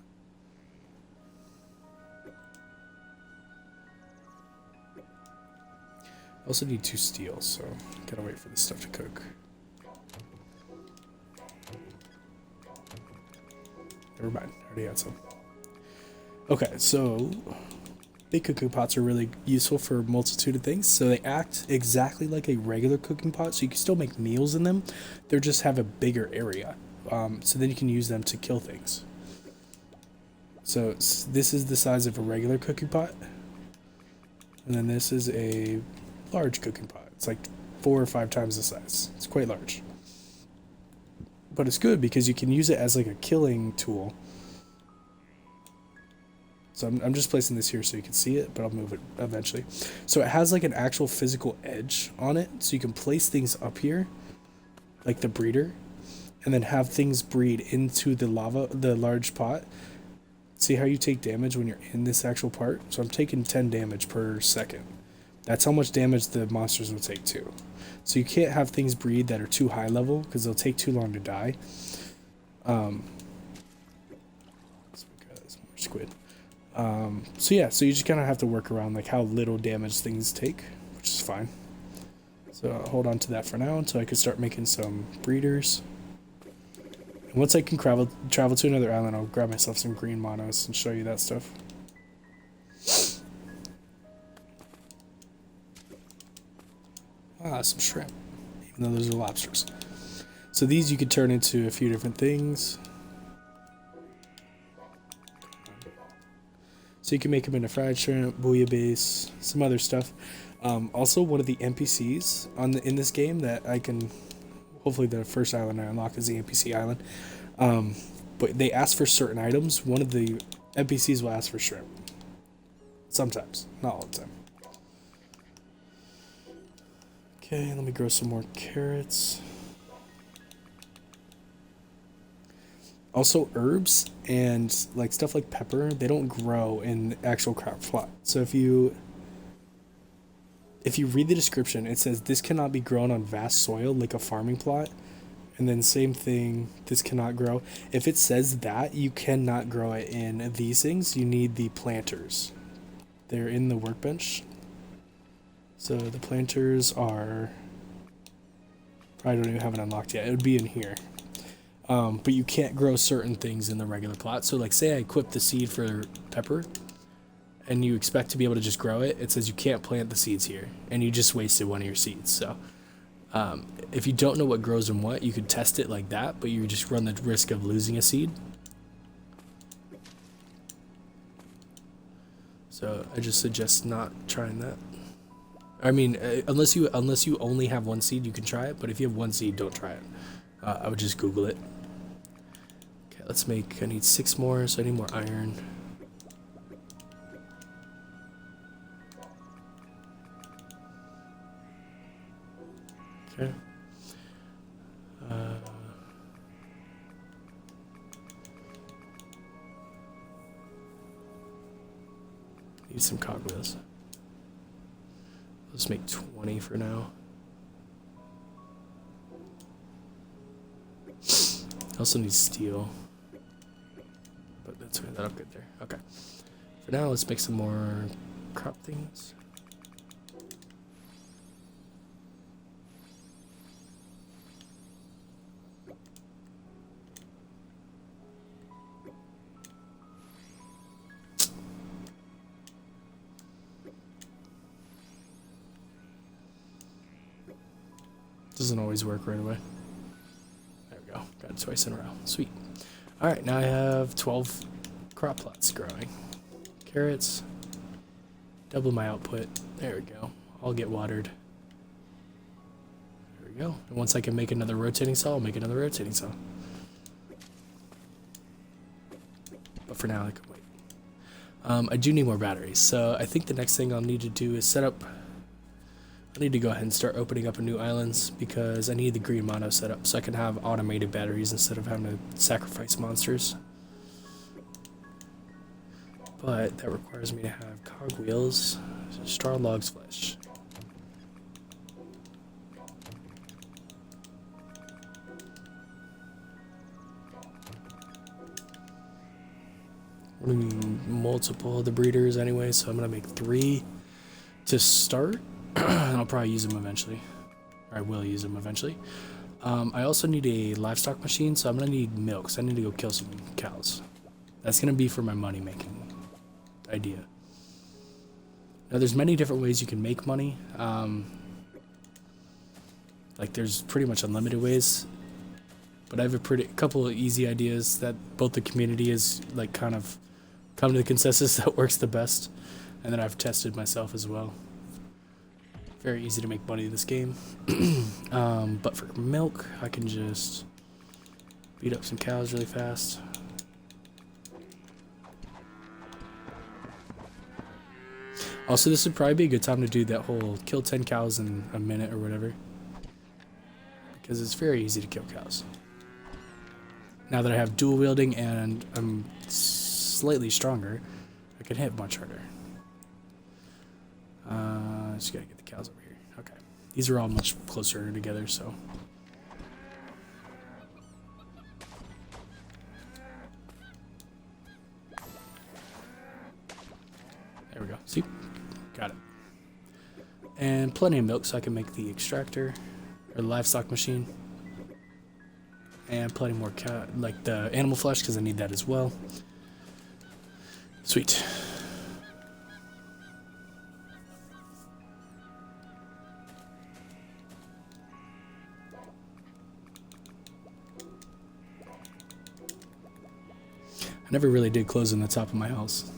I also need 2 steel, so gotta wait for this stuff to cook. Never mind, I already had some. Okay, so big cooking pots are really useful for a multitude of things. So they act exactly like a regular cooking pot, so you can still make meals in them. They just have a bigger area, so then you can use them to kill things. So this is the size of a regular cooking pot, and then this is a large cooking pot. It's like 4 or 5 times the size. It's quite large. But it's good because you can use it as like a killing tool. So I'm just placing this here so you can see it, but I'll move it eventually. So it has like an actual physical edge on it, so you can place things up here, like the breeder, and then have things breed into the large pot. See how you take damage when you're in this actual part? So I'm taking 10 damage per second. That's how much damage the monsters will take too. So you can't have things breed that are too high level because they'll take too long to die. Let's look at more squid. So yeah, so you just kind of have to work around like how little damage things take, which is fine. So I'll hold on to that for now until I can start making some breeders. And once I can travel to another island, I'll grab myself some green monos and show you that stuff. Ah, some shrimp, even though those are lobsters. So these you could turn into a few different things. So you can make them into fried shrimp, bouillabaisse, some other stuff. Also, one of the NPCs in this game that I can... Hopefully the first island I unlock is the NPC island. But they ask for certain items. One of the NPCs will ask for shrimp. Sometimes, not all the time. Okay, let me grow some more carrots. Also, herbs and like stuff like pepper, they don't grow in the actual crop plot. So if you if you read the description, it says this cannot be grown on vast soil like a farming plot. And then same thing, this cannot grow. If it says that, you cannot grow it in these things. You need the planters. They're in the workbench. So the planters are... I don't even have it unlocked yet. It would be in here. But you can't grow certain things in the regular plot. So like say I equip the seed for pepper, and you expect to be able to just grow it. It says you can't plant the seeds here, and you just wasted one of your seeds. So if you don't know what grows in what, you could test it like that, but you just run the risk of losing a seed. So I just suggest not trying that. I mean, unless you only have one seed, you can try it. But if you have one seed, don't try it. I would just Google it. Okay, let's make. I need 6 more, so I need more iron. Okay. Need some cogwheels. Let's make 20 for now. I also need steel. But that's okay, that'll get there. Okay. For now, let's make some more crop things. Doesn't always work right away. There we go. Got it twice in a row. Sweet. Alright, now I have 12 crop plots growing. Carrots. Double my output. There we go. All get watered. There we go. And once I can make another rotating saw, I'll make another rotating saw. But for now, I can wait. I do need more batteries, so I think the next thing I'll need to do is set up... I need to go ahead and start opening up new islands because I need the green mono set up so I can have automated batteries instead of having to sacrifice monsters. But that requires me to have cogwheels, straw, logs, flesh. We're going to need multiple of the breeders anyway, so I'm going to make 3 to start. And I'll probably use them eventually. Or I will use them eventually. I also need a livestock machine, so I'm going to need milk. So I need to go kill some cows. That's going to be for my money making idea. Now there's many different ways you can make money. Like there's pretty much unlimited ways. But I have a couple of easy ideas that both the community is like kind of come to the consensus that works the best. And then I've tested myself as well. Very easy to make money in this game. But for milk, I can just beat up some cows really fast. Also, this would probably be a good time to do that whole kill 10 cows in a minute or whatever. Because it's very easy to kill cows. Now that I have dual wielding and I'm slightly stronger, I can hit much harder. Just gotta get the cows over here. Okay. These are all much closer together, so. There we go. See? Got it. And plenty of milk so I can make the extractor, or the livestock machine. And plenty more like the animal flesh, because I need that as well. Sweet. I never really did close in the top of my house.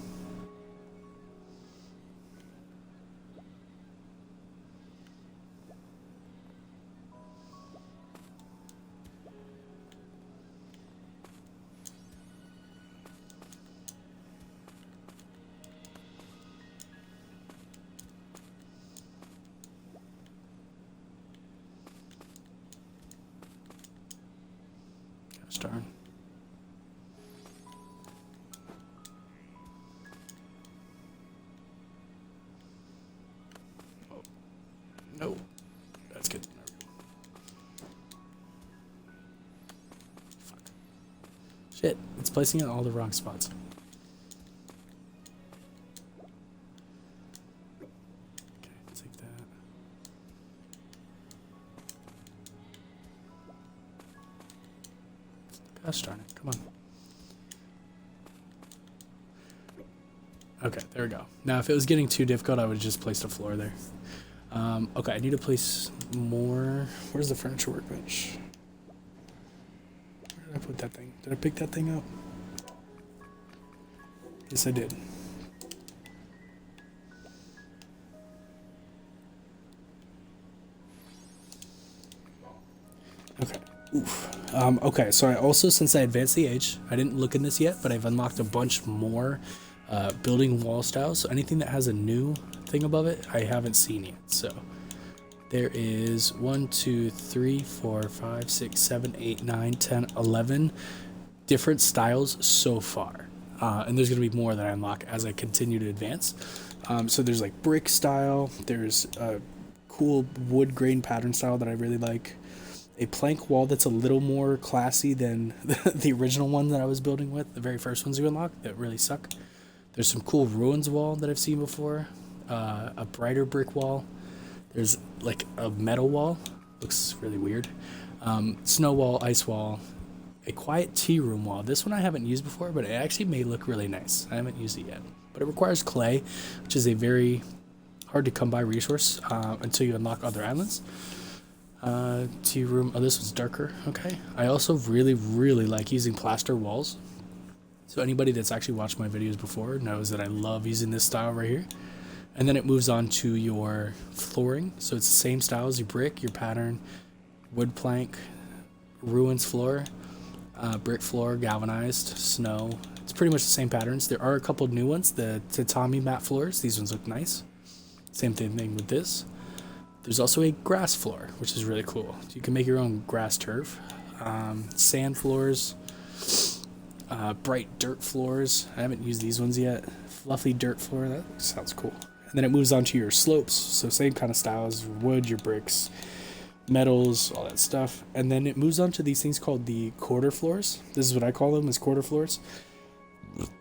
Gosh darn. No, that's good. Fuck. Shit, it's placing it in all the wrong spots. Okay, take that. Gosh darn it, come on. Okay, there we go. Now, if it was getting too difficult, I would have just placed a floor there. Okay, I need to place more. Where's the furniture workbench? Where did I put that thing? Did I pick that thing up? Yes, I did. Okay. Oof. Okay, so I also, since I advanced the age, I didn't look in this yet, but I've unlocked a bunch more building wall styles. So anything that has a new thing above it, I haven't seen yet. So there is 1, 2, 3, 4, 5, 6, 7, 8, 9, 10, 11 different styles so far. And there's going to be more that I unlock as I continue to advance. So there's like brick style, there's a cool wood grain pattern style that I really like. A plank wall that's a little more classy than the original one that I was building with, the very first ones you unlock that really suck. There's some cool ruins wall that I've seen before, a brighter brick wall. There's like a metal wall, looks really weird. Snow wall, ice wall, a quiet tea room wall. This one I haven't used before, but it actually may look really nice. I haven't used it yet, but it requires clay, which is a very hard to come by resource until you unlock other islands. Tea room. Oh, this one's darker. Okay. I also really like using plaster walls. So anybody that's actually watched my videos before knows that I love using this style right here. And then it moves on to your flooring. So it's the same style as your brick, your pattern, wood plank, ruins floor, brick floor, galvanized, snow. It's pretty much the same patterns. There are a couple new ones, the tatami mat floors. These ones look nice. Same thing with this. There's also a grass floor, which is really cool. You can make your own grass turf. Sand floors, bright dirt floors. I haven't used these ones yet. Fluffy dirt floor, that sounds cool. And then it moves on to your slopes. So same kind of styles, your wood, your bricks, metals, all that stuff. And then it moves on to these things called the quarter floors. This is what I call them, as quarter floors.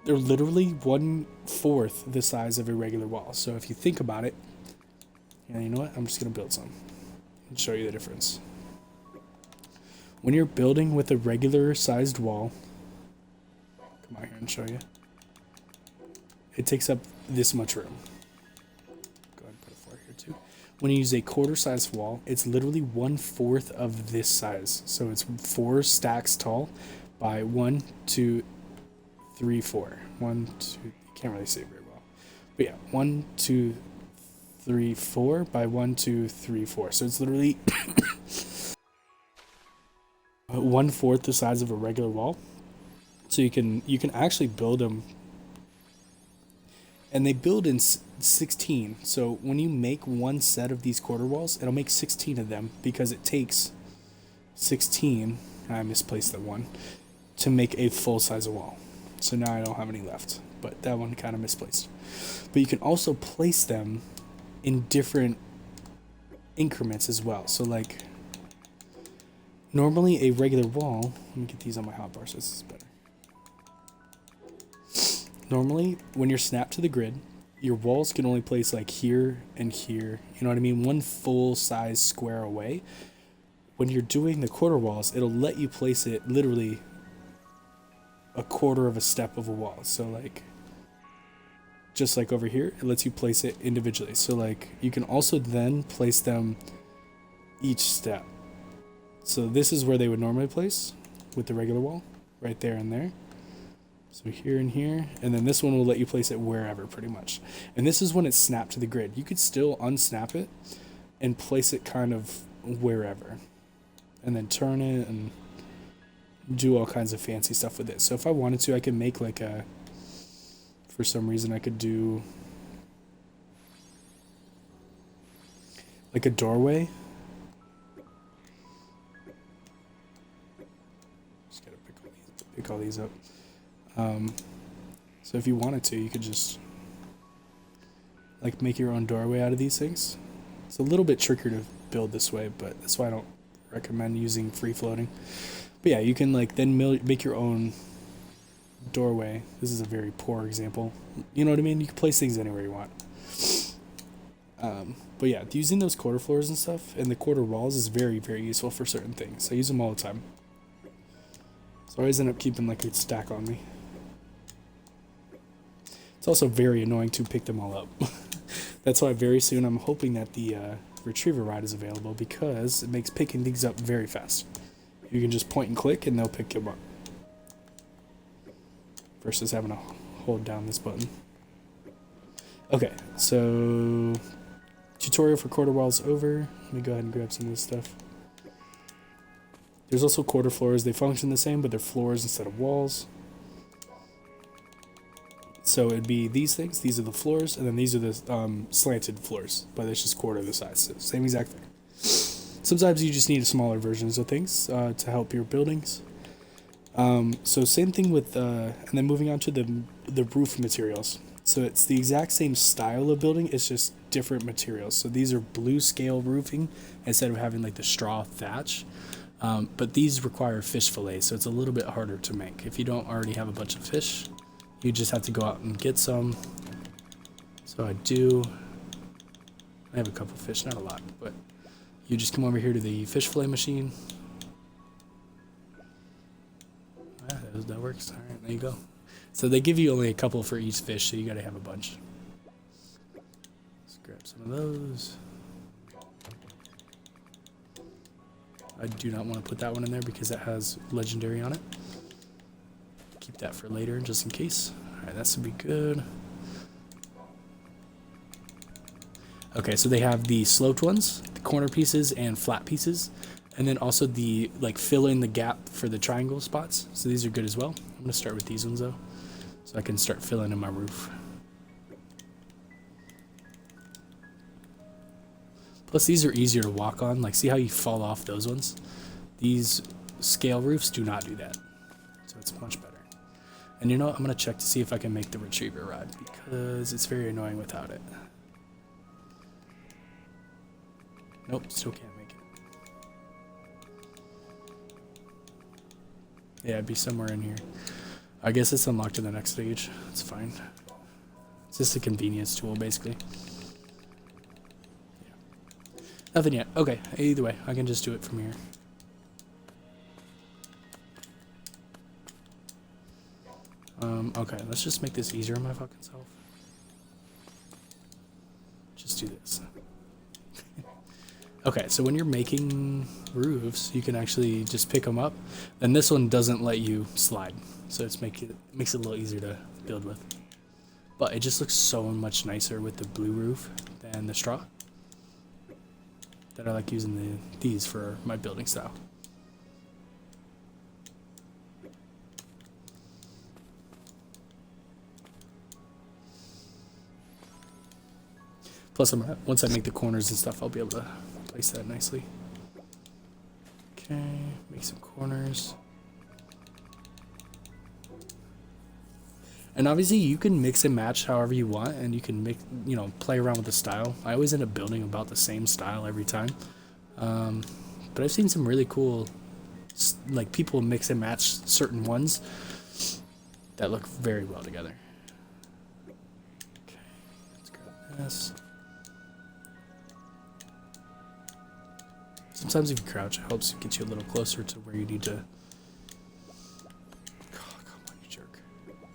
They're literally 1/4 the size of a regular wall. So if you think about it, and you know what? I'm just going to build some and show you the difference. When you're building with a regular sized wall, come out here and show you. It takes up this much room. Go ahead and put a floor here too. When you use a quarter sized wall, it's literally 1/4 of this size. So it's 4 stacks tall by 1, 2, 3, 4. 1, 2, you can't really see it very well. But yeah, 1, 2, 3, 4 by 1, 2, 3, 4. So it's literally 1/4 the size of a regular wall. So you can actually build them, and they build in 16. So when you make one set of these quarter walls, it'll make 16 of them because it takes 16. I misplaced that one to make a full size wall. So now I don't have any left, but that one kind of misplaced. But you can also place them in different increments as well. So like normally a regular wall, let me get these on my hotbar so this is better. Normally when you're snapped to the grid, your walls can only place like here and here, you know what I mean? One full size square away. When you're doing the quarter walls, it'll let you place it literally a quarter of a step of a wall. So like just like over here, it lets you place it individually. So like you can also then place them each step. So this is where they would normally place with the regular wall, right there and there. So here and here, and then this one will let you place it wherever pretty much. And this is when it's snapped to the grid. You could still unsnap it and place it kind of wherever, and then turn it and do all kinds of fancy stuff with it. So if I wanted to, I could make like a, for some reason I could do like a doorway. Just gotta pick all these up. So if you wanted to, you could just like make your own doorway out of these things. It's a little bit trickier to build this way, but that's why I don't recommend using free floating. But yeah, you can like then make your own doorway. This is a very poor example. You know what I mean? You can place things anywhere you want. But yeah, using those quarter floors and stuff and the quarter walls is very, very useful for certain things. I use them all the time. So I always end up keeping like a stack on me. It's also very annoying to pick them all up. That's why very soon I'm hoping that the retriever ride is available, because it makes picking things up very fast. You can just point and click and they'll pick them up. Versus having to hold down this button. Okay, so tutorial for quarter walls over. Let me go ahead and grab some of this stuff. There's also quarter floors. They function the same, but they're floors instead of walls. So it'd be these things. These are the floors, and then these are the slanted floors, but it's just quarter the size. So same exact thing. Sometimes you just need smaller versions of things to help your buildings. So same thing with, and then moving on to the roof materials. So it's the exact same style of building, it's just different materials. So these are blue scale roofing instead of having like the straw thatch. But these require fish fillets, so it's a little bit harder to make. If you don't already have a bunch of fish, you just have to go out and get some. So I have a couple fish, not a lot, but you just come over here to the fish fillet machine. Ah, that works. All right, there you go. So they give you only a couple for each fish, so you gotta have a bunch. Let's grab some of those. I do not want to put that one in there because it has legendary on it. Keep that for later, just in case. Alright, that should be good. Okay, so they have the sloped ones, the corner pieces, and flat pieces. And then also the, like, fill in the gap for the triangle spots. So these are good as well. I'm going to start with these ones, though, so I can start filling in my roof. Plus, these are easier to walk on. Like, see how you fall off those ones? These scale roofs do not do that. So it's much better. And you know what? I'm going to check to see if I can make the retriever rod, because it's very annoying without it. Nope, still can't make it. Yeah, it'd be somewhere in here. I guess it's unlocked in the next stage. It's fine. It's just a convenience tool, basically. Yeah. Nothing yet. Okay, either way, I can just do it from here. Okay, let's just make this easier on my fucking self. Just do this. Okay, so when you're making roofs, you can actually just pick them up. And this one doesn't let you slide, so it makes it a little easier to build with. But it just looks so much nicer with the blue roof than the straw. That I like using these for my building style. Plus, once I make the corners and stuff, I'll be able to place that nicely. Okay, make some corners. And obviously, you can mix and match however you want, and you can play around with the style. I always end up building about the same style every time. But I've seen some really cool, like, people mix and match certain ones that look very well together. Okay, let's grab this. Sometimes if you crouch, it helps get you a little closer to where you need to. Oh, come on, you jerk. There we go.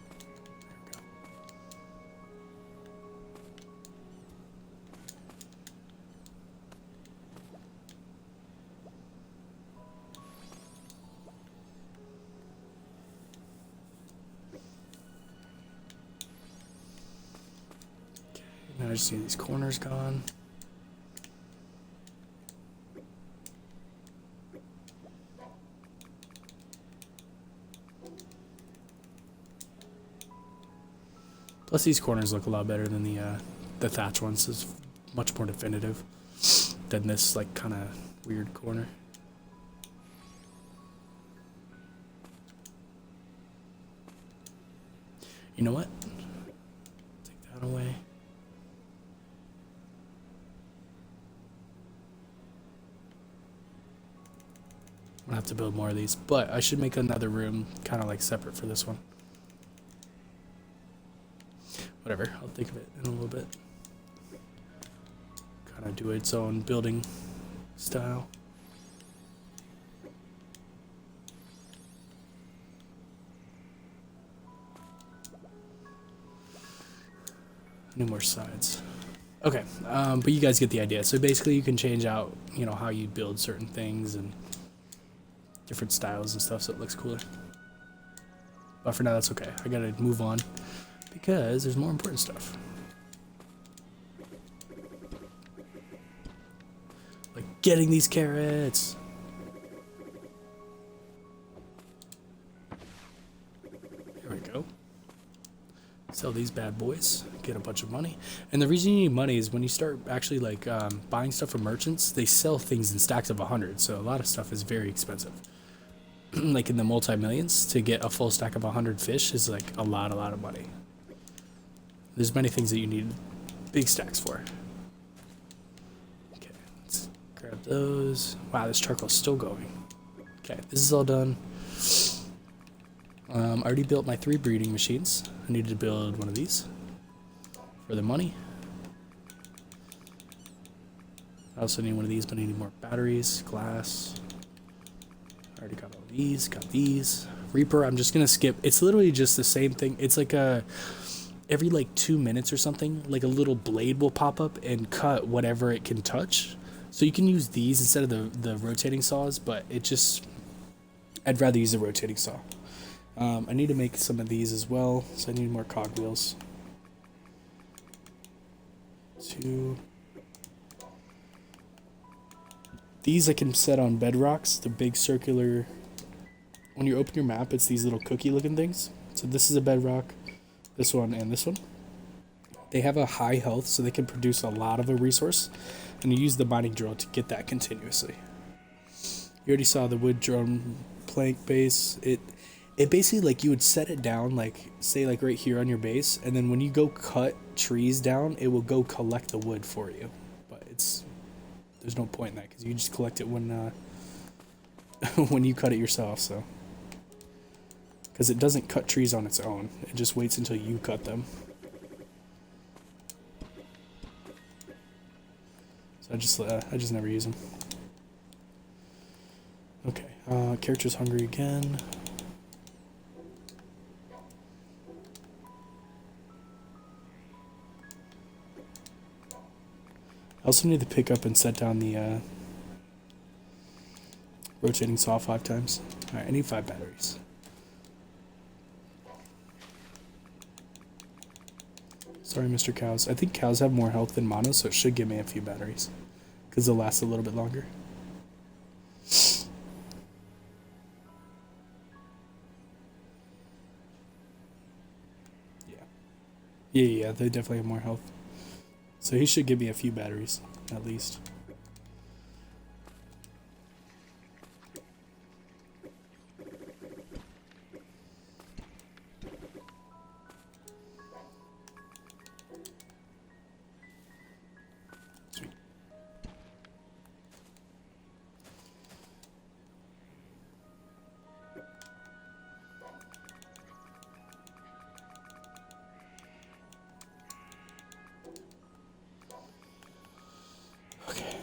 Okay, now I just need these corners gone. Plus, these corners look a lot better than the thatch ones. It's much more definitive than this, like, kind of weird corner. You know what? Take that away. I'll have to build more of these, but I should make another room kind of like separate for this one. Whatever, I'll think of it in a little bit. Kind of do its own building style. Need more sides. Okay, but you guys get the idea. So basically you can change out, you know, how you build certain things and different styles and stuff so it looks cooler. But for now, that's okay. I gotta move on because there's more important stuff. Like getting these carrots. There we go. Sell these bad boys, get a bunch of money. And the reason you need money is when you start actually like buying stuff from merchants, they sell things in stacks of 100. So a lot of stuff is very expensive. Like in the multi-millions, to get a full stack of 100 fish is like a lot of money. There's many things that you need big stacks for. Okay, let's grab those. Wow, this charcoal's still going. Okay, this is all done. I already built my 3 breeding machines. I needed to build one of these for the money. I also need one of these, but I need more batteries, glass. I already got all these, got these. Reaper, I'm just gonna skip. It's literally just the same thing. It's like every like 2 minutes or something, like a little blade will pop up and cut whatever it can touch. So you can use these instead of the rotating saws, but I'd rather use the rotating saw. I need to make some of these as well, so I need more cogwheels. 2. These I can set on bedrocks, the big circular. When you open your map, it's these little cookie looking things. So this is a bedrock, this one, and this one. They have a high health, so they can produce a lot of a resource, and you use the mining drill to get that continuously. You already saw the wood drone plank base. It basically, like, you would set it down, like, say, like, right here on your base, and then when you go cut trees down, it will go collect the wood for you. But there's no point in that, because you just collect it when, when you cut it yourself, so. Because it doesn't cut trees on its own. It just waits until you cut them. So I just never use them. Okay, character's hungry again. I also need to pick up and set down the rotating saw 5 times. Alright, I need 5 batteries. Sorry, Mr. Cows. I think cows have more health than mono, so it should give me a few batteries. Because they'll last a little bit longer. Yeah, they definitely have more health. So he should give me a few batteries, at least. Sweet.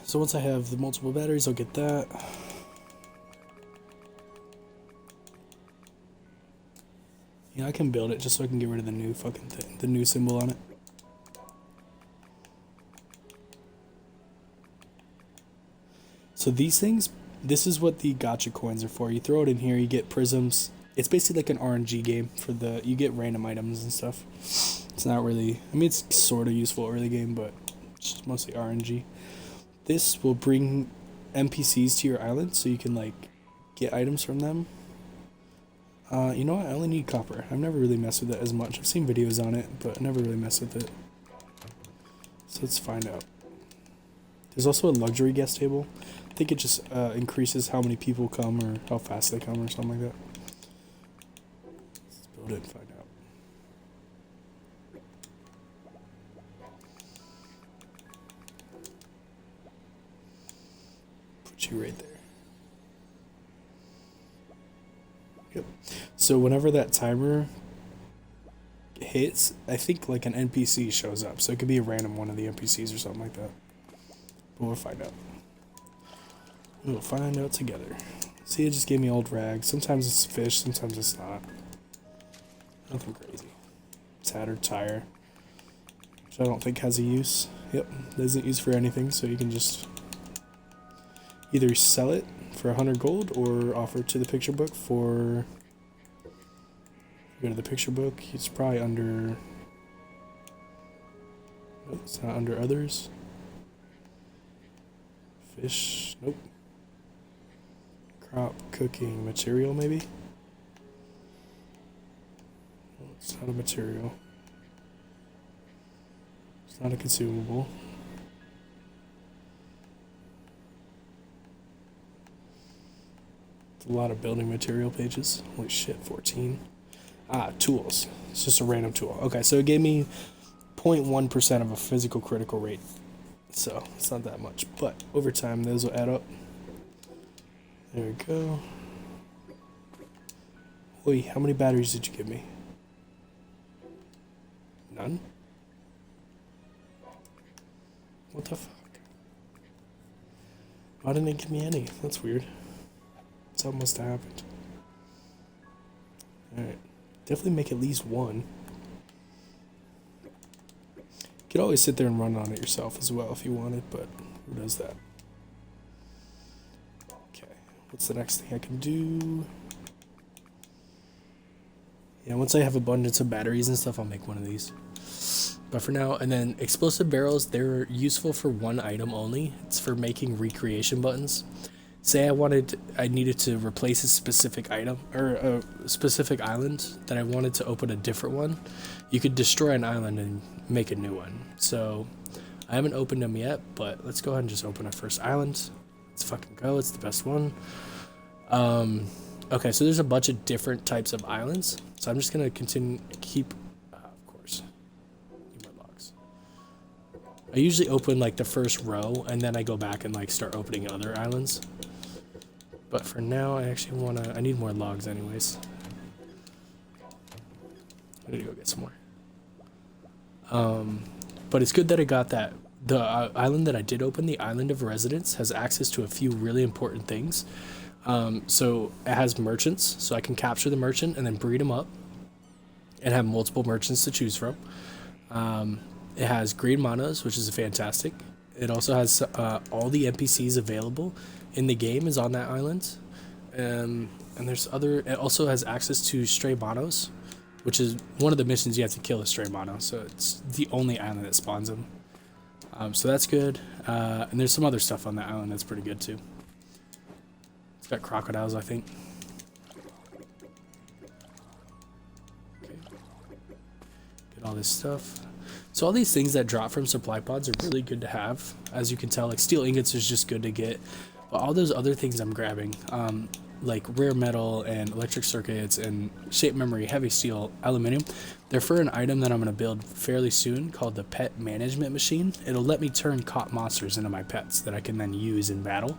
So once I have the multiple batteries, I'll get that. Yeah, I can build it just so I can get rid of the new fucking thing, the new symbol on it. So these things, this is what the gacha coins are for. You throw it in here, you get prisms. It's basically like an RNG game for you get random items and stuff. It's not really, I mean, it's sort of useful early game, but it's mostly RNG. This will bring NPCs to your island so you can, like, get items from them. You know what? I only need copper. I've never really messed with it as much. I've seen videos on it, but I never really messed with it. So let's find out. There's also a luxury guest table. I think it just increases how many people come or how fast they come or something like that. Let's build it and find out. You right there. Yep. So whenever that timer hits, I think like an NPC shows up. So it could be a random one of the NPCs or something like that. But we'll find out. We'll find out together. See, it just gave me old rags. Sometimes it's fish, sometimes it's not. Nothing crazy. Tattered tire, which I don't think has a use. Yep, doesn't use for anything, so you can just either sell it for 100 gold or offer it to the picture book for... Go to the picture book, it's probably under... Nope, it's not under others. Fish, nope. Crop cooking material, maybe? No, it's not a material. It's not a consumable. It's a lot of building material pages. Holy shit, 14. Ah, tools. It's just a random tool. Okay, so it gave me 0.1% of a physical critical rate. So, it's not that much. But, over time, those will add up. There we go. Wait, how many batteries did you give me? None? What the fuck? Why didn't it give me any? That's weird. Something must have happened. Alright. Definitely make at least one. You could always sit there and run on it yourself as well if you wanted, but who does that? Okay. What's the next thing I can do? Yeah, once I have abundance of batteries and stuff, I'll make one of these. But for now, and then explosive barrels, they're useful for one item only. It's for making recreation buttons. Say I needed to replace a specific item or a specific island that I wanted to open a different one. You could destroy an island and make a new one. So I haven't opened them yet, but let's go ahead and just open our first island. Let's fucking go. It's the best one. Okay, so there's a bunch of different types of islands. So I'm just gonna keep. Of course, need more logs. I usually open like the first row, and then I go back and like start opening other islands. But for now, I need more logs anyways. I need to go get some more. But it's good that I got that. The island that I did open, the Island of Residence, has access to a few really important things. So it has merchants, so I can capture the merchant and then breed them up and have multiple merchants to choose from. It has green manas, which is fantastic. It also has all the NPCs available in the game is on that island. And it also has access to stray monos, which is one of the missions you have to kill a stray mono. So it's the only island that spawns them. So that's good. And there's some other stuff on that island that's pretty good too. It's got crocodiles, I think. Okay. Get all this stuff. So all these things that drop from supply pods are really good to have. As you can tell, like steel ingots is just good to get. But all those other things I'm grabbing, like rare metal and electric circuits and shape memory, heavy steel, aluminum, they're for an item that I'm going to build fairly soon called the Pet Management Machine. It'll let me turn caught monsters into my pets that I can then use in battle,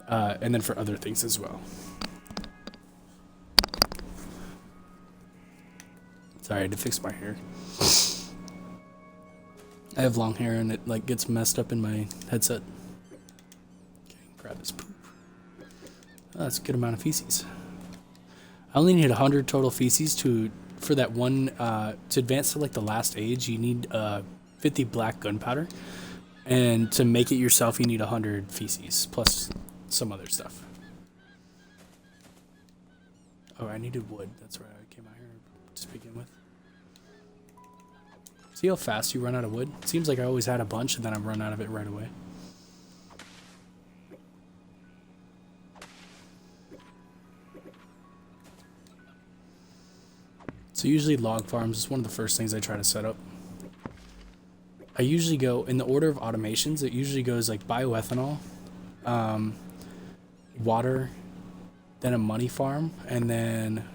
and then for other things as well. Sorry, I had to fix my hair. I have long hair and it like gets messed up in my headset. Okay, grab this poop. Oh, that's a good amount of feces. I only need 100 total feces for that one to advance to like the last age. You need 50 black gunpowder, and to make it yourself, you need 100 feces plus some other stuff. Oh, I needed wood. That's where I came out here to begin with. See how fast you run out of wood? It seems like I always had a bunch and then I run out of it right away. So usually log farms is one of the first things I try to set up. I usually go, in the order of automations, it usually goes like bioethanol, water, then a money farm, and then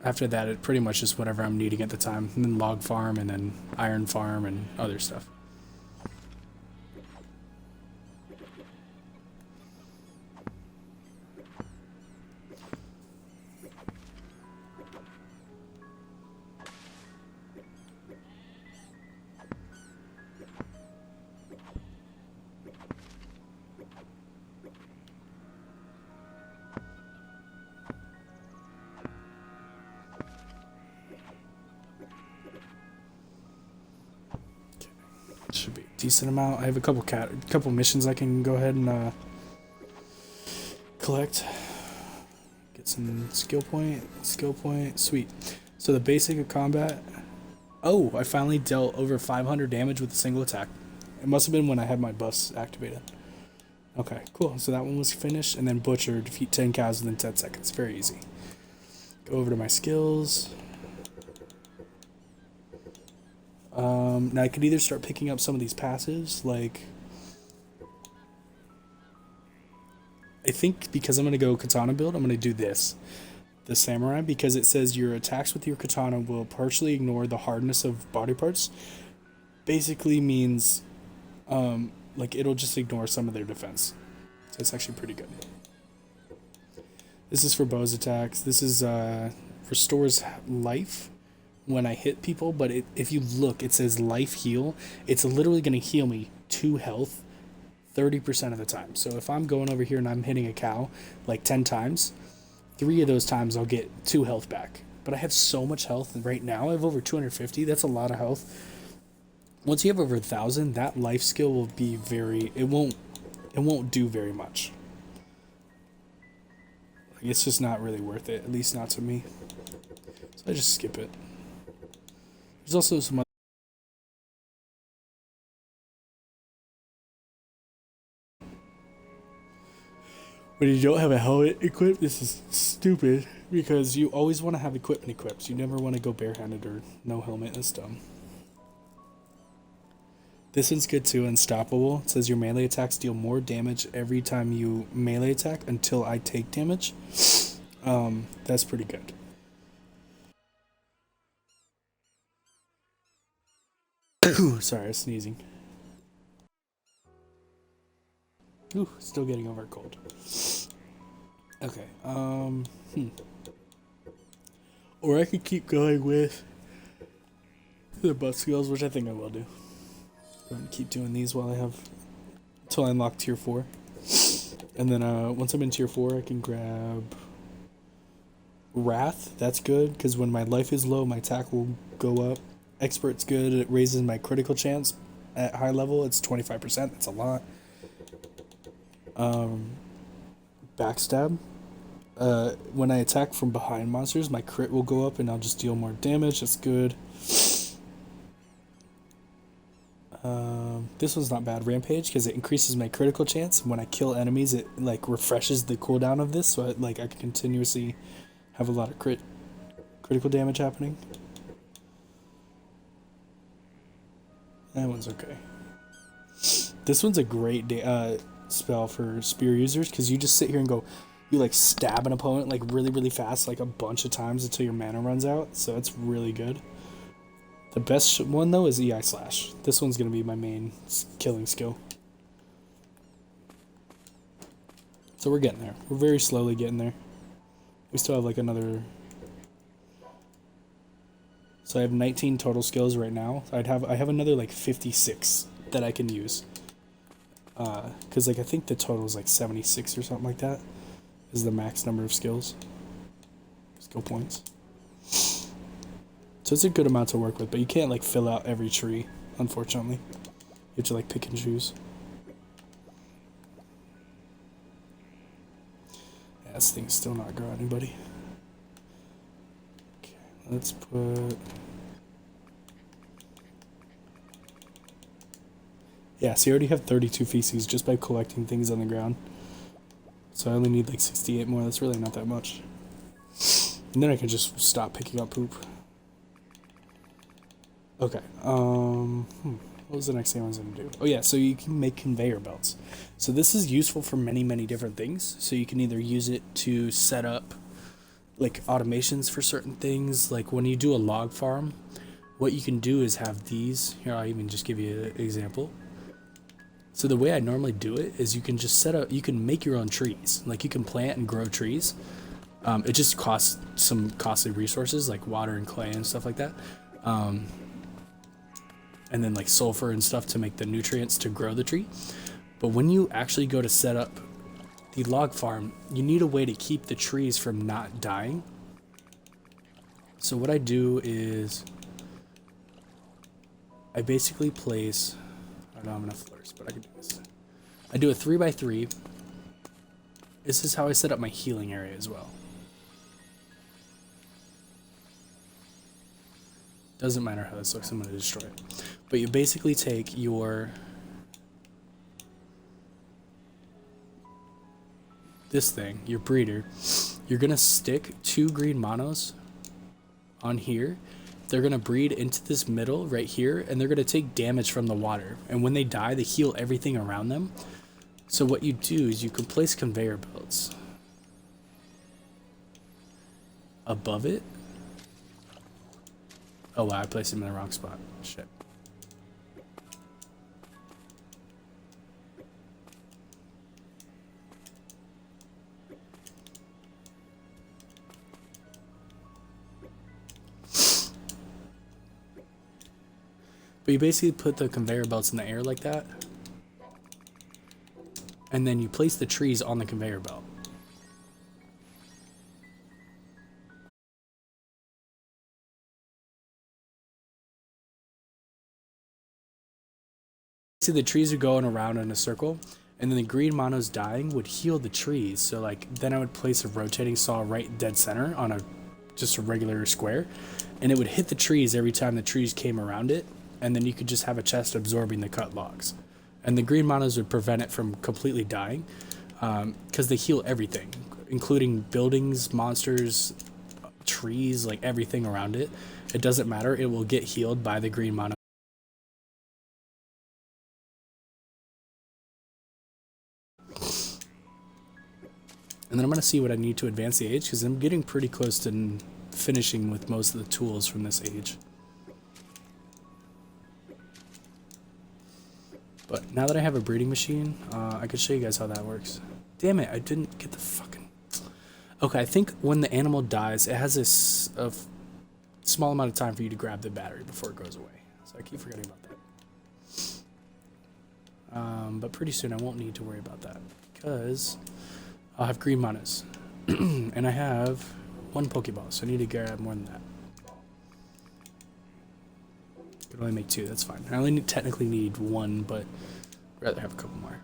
after that, it pretty much just whatever I'm needing at the time. And then log farm, and then iron farm, and other stuff. decent amount. I have a couple missions I can go ahead and collect. Get some skill point, sweet. So the basic of combat. Oh, I finally dealt over 500 damage with a single attack. It must have been when I had my buffs activated. Okay, cool. So that one was finished, and then Butcher, defeat 10 cows within 10 seconds. Very easy. Go over to my skills. Now I could either start picking up some of these passives, like... I think because I'm going to go katana build, I'm going to do this. The samurai, because it says your attacks with your katana will partially ignore the hardness of body parts. Basically means, like, it'll just ignore some of their defense. So it's actually pretty good. This is for bows attacks. This is, restores life when I hit people, but if you look, it says life heal. It's literally going to heal me 2 health 30% of the time. So if I'm going over here and I'm hitting a cow like 10 times, 3 of those times I'll get 2 health back. But I have so much health, and right now I have over 250. That's a lot of health. Once you have over 1,000, that life skill will be very... It won't do very much. Like, it's just not really worth it, at least not to me. So I just skip it. There's also some... When you don't have a helmet equipped, this is stupid, because you always want to have equipment equipped. You never want to go barehanded or no helmet. That's dumb. This one's good too, Unstoppable. It says your melee attacks deal more damage every time you melee attack until I take damage. That's pretty good. Sorry, I was sneezing. Ooh, still getting over a cold. Okay, Or I could keep going with the buff skills, which I think I will do. Keep doing these while I have... until I unlock tier 4. And then, once I'm in tier 4, I can grab... Wrath. That's good, because when my life is low, my attack will go up. Expert's good. It raises my critical chance at high level. It's 25%. That's a lot. Backstab. When I attack from behind monsters, my crit will go up and I'll just deal more damage. That's good. This one's not bad. Rampage, because it increases my critical chance. When I kill enemies, it like refreshes the cooldown of this, so I can continuously have a lot of critical damage happening. That one's okay. This one's a great spell for spear users, because you just sit here and go, you like stab an opponent like really, really fast, like a bunch of times until your mana runs out. So it's really good. The best one though is EI Slash. This one's gonna be my main killing skill. So we're getting there. We're very slowly getting there. We still have like another... So I have 19 total skills right now. I have another like 56 that I can use. Because like I think the total is like 76 or something like that. Is the max number of skill points. So it's a good amount to work with, but you can't like fill out every tree, unfortunately. You have to like pick and choose. Yeah, this thing's still not growing, buddy. Okay, let's put... Yeah, so you already have 32 feces just by collecting things on the ground. So I only need like 68 more. That's really not that much. And then I can just stop picking up poop. Okay. What was the next thing I was going to do? Oh yeah, so you can make conveyor belts. So this is useful for many, many different things. So you can either use it to set up like automations for certain things. Like when you do a log farm, what you can do is have these. Here, I'll even just give you an example. So the way I normally do it is you can just you can make your own trees. Like you can plant and grow trees. It just costs some costly resources like water and clay and stuff like that. And then like sulfur and stuff to make the nutrients to grow the tree. But when you actually go to set up the log farm, you need a way to keep the trees from not dying. So what I do is I basically place... I know I'm gonna flourish, but I can do this. I do a 3x3. This is how I set up my healing area as well. Doesn't matter how this looks, I'm gonna destroy it. But you basically take your this thing, your breeder, you're gonna stick 2 green monos on here. They're gonna breed into this middle right here, and they're gonna take damage from the water. And when they die, they heal everything around them. So what you do is you can place conveyor belts above it. Oh wow, I placed him in the wrong spot. Shit. But you basically put the conveyor belts in the air like that. And then you place the trees on the conveyor belt. See, the trees are going around in a circle, and then the green monos dying would heal the trees. So like then I would place a rotating saw right dead center on a just a regular square, and it would hit the trees every time the trees came around it, and then you could just have a chest absorbing the cut logs. And the green monos would prevent it from completely dying, because they heal everything, including buildings, monsters, trees, like everything around it. It doesn't matter, it will get healed by the green mono. And then I'm going to see what I need to advance the age, because I'm getting pretty close to finishing with most of the tools from this age. But now that I have a breeding machine, I could show you guys how that works. Damn it, I didn't get the fucking... Okay, I think when the animal dies, it has a small amount of time for you to grab the battery before it goes away. So I keep forgetting about that. But pretty soon I won't need to worry about that, because I'll have green monos. And I have 1 Pokeball, so I need to grab more than that. I can only make 2, that's fine. I only technically need 1, but I'd rather have a couple more.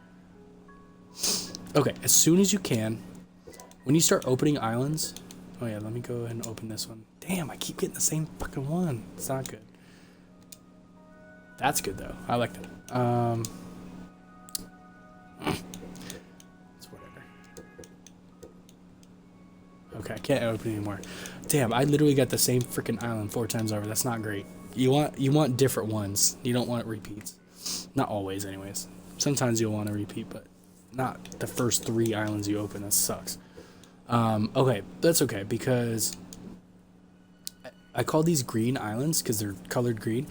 Okay, as soon as you can, when you start opening islands... Oh yeah, let me go ahead and open this one. Damn, I keep getting the same fucking one. It's not good. That's good though. I like that. It's whatever. Okay, I can't open it anymore. Damn, I literally got the same freaking island 4 times over. That's not great. You want different ones. You don't want repeats. Not always, anyways. Sometimes you'll want to repeat, but not the first 3 islands you open. That sucks. Okay, that's okay, because I call these green islands because they're colored green.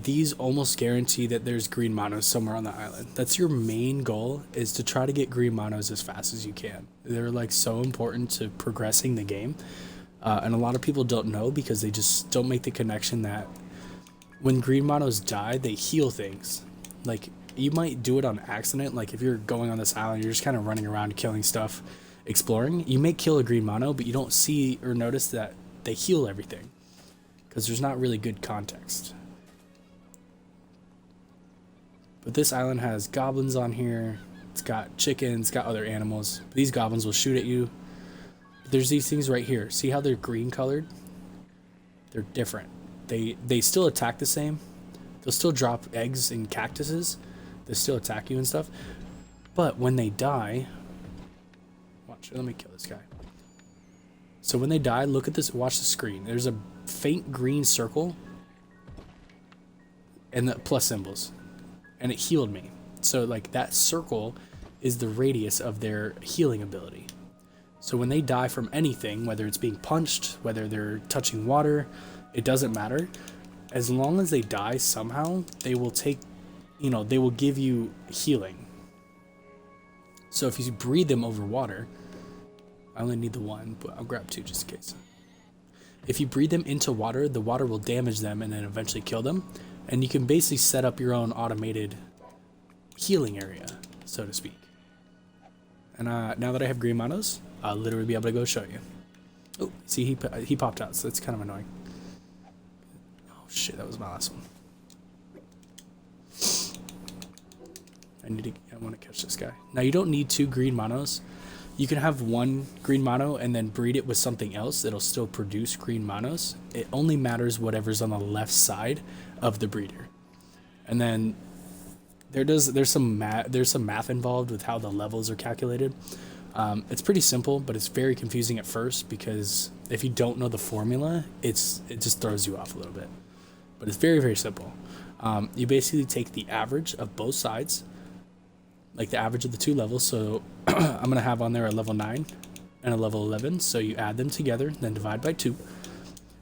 These almost guarantee that there's green monos somewhere on the island. That's your main goal, is to try to get green monos as fast as you can. They're like so important to progressing the game. And a lot of people don't know because they just don't make the connection that when green monos die, they heal things. Like, you might do it on accident. Like, if you're going on this island, you're just kind of running around killing stuff, exploring. You may kill a green mono, but you don't see or notice that they heal everything, because there's not really good context. But this island has goblins on here. It's got chickens, it's got other animals. These goblins will shoot at you. There's these things right here. See how they're green colored? They're different. They still attack the same. They'll still drop eggs and cactuses. They still attack you and stuff. But when they die... Watch, let me kill this guy. So when they die, look at this, watch the screen. There's a faint green circle and the plus symbols. And it healed me. So like that circle is the radius of their healing ability. So when they die from anything, whether it's being punched, whether they're touching water, it doesn't matter. As long as they die somehow, they will take, they will give you healing. So if you breathe them over water, I only need the 1, but I'll grab 2 just in case. If you breathe them into water, the water will damage them and then eventually kill them. And you can basically set up your own automated healing area, so to speak. And now that I have green monos, I'll literally be able to go show you. Oh, see, he popped out, so that's kind of annoying. Oh shit, that was my last one. I want to catch this guy. Now you don't need 2 green monos. You can have 1 green mono and then breed it with something else. It'll still produce green monos. It only matters whatever's on the left side of the breeder. And then there's some math involved with how the levels are calculated. It's pretty simple, but it's very confusing at first because if you don't know the formula, it just throws you off a little bit. But it's very, very simple. You basically take the average of both sides, like the average of the 2 levels. So I'm going to have on there a level 9 and a level 11. So you add them together, then divide by 2.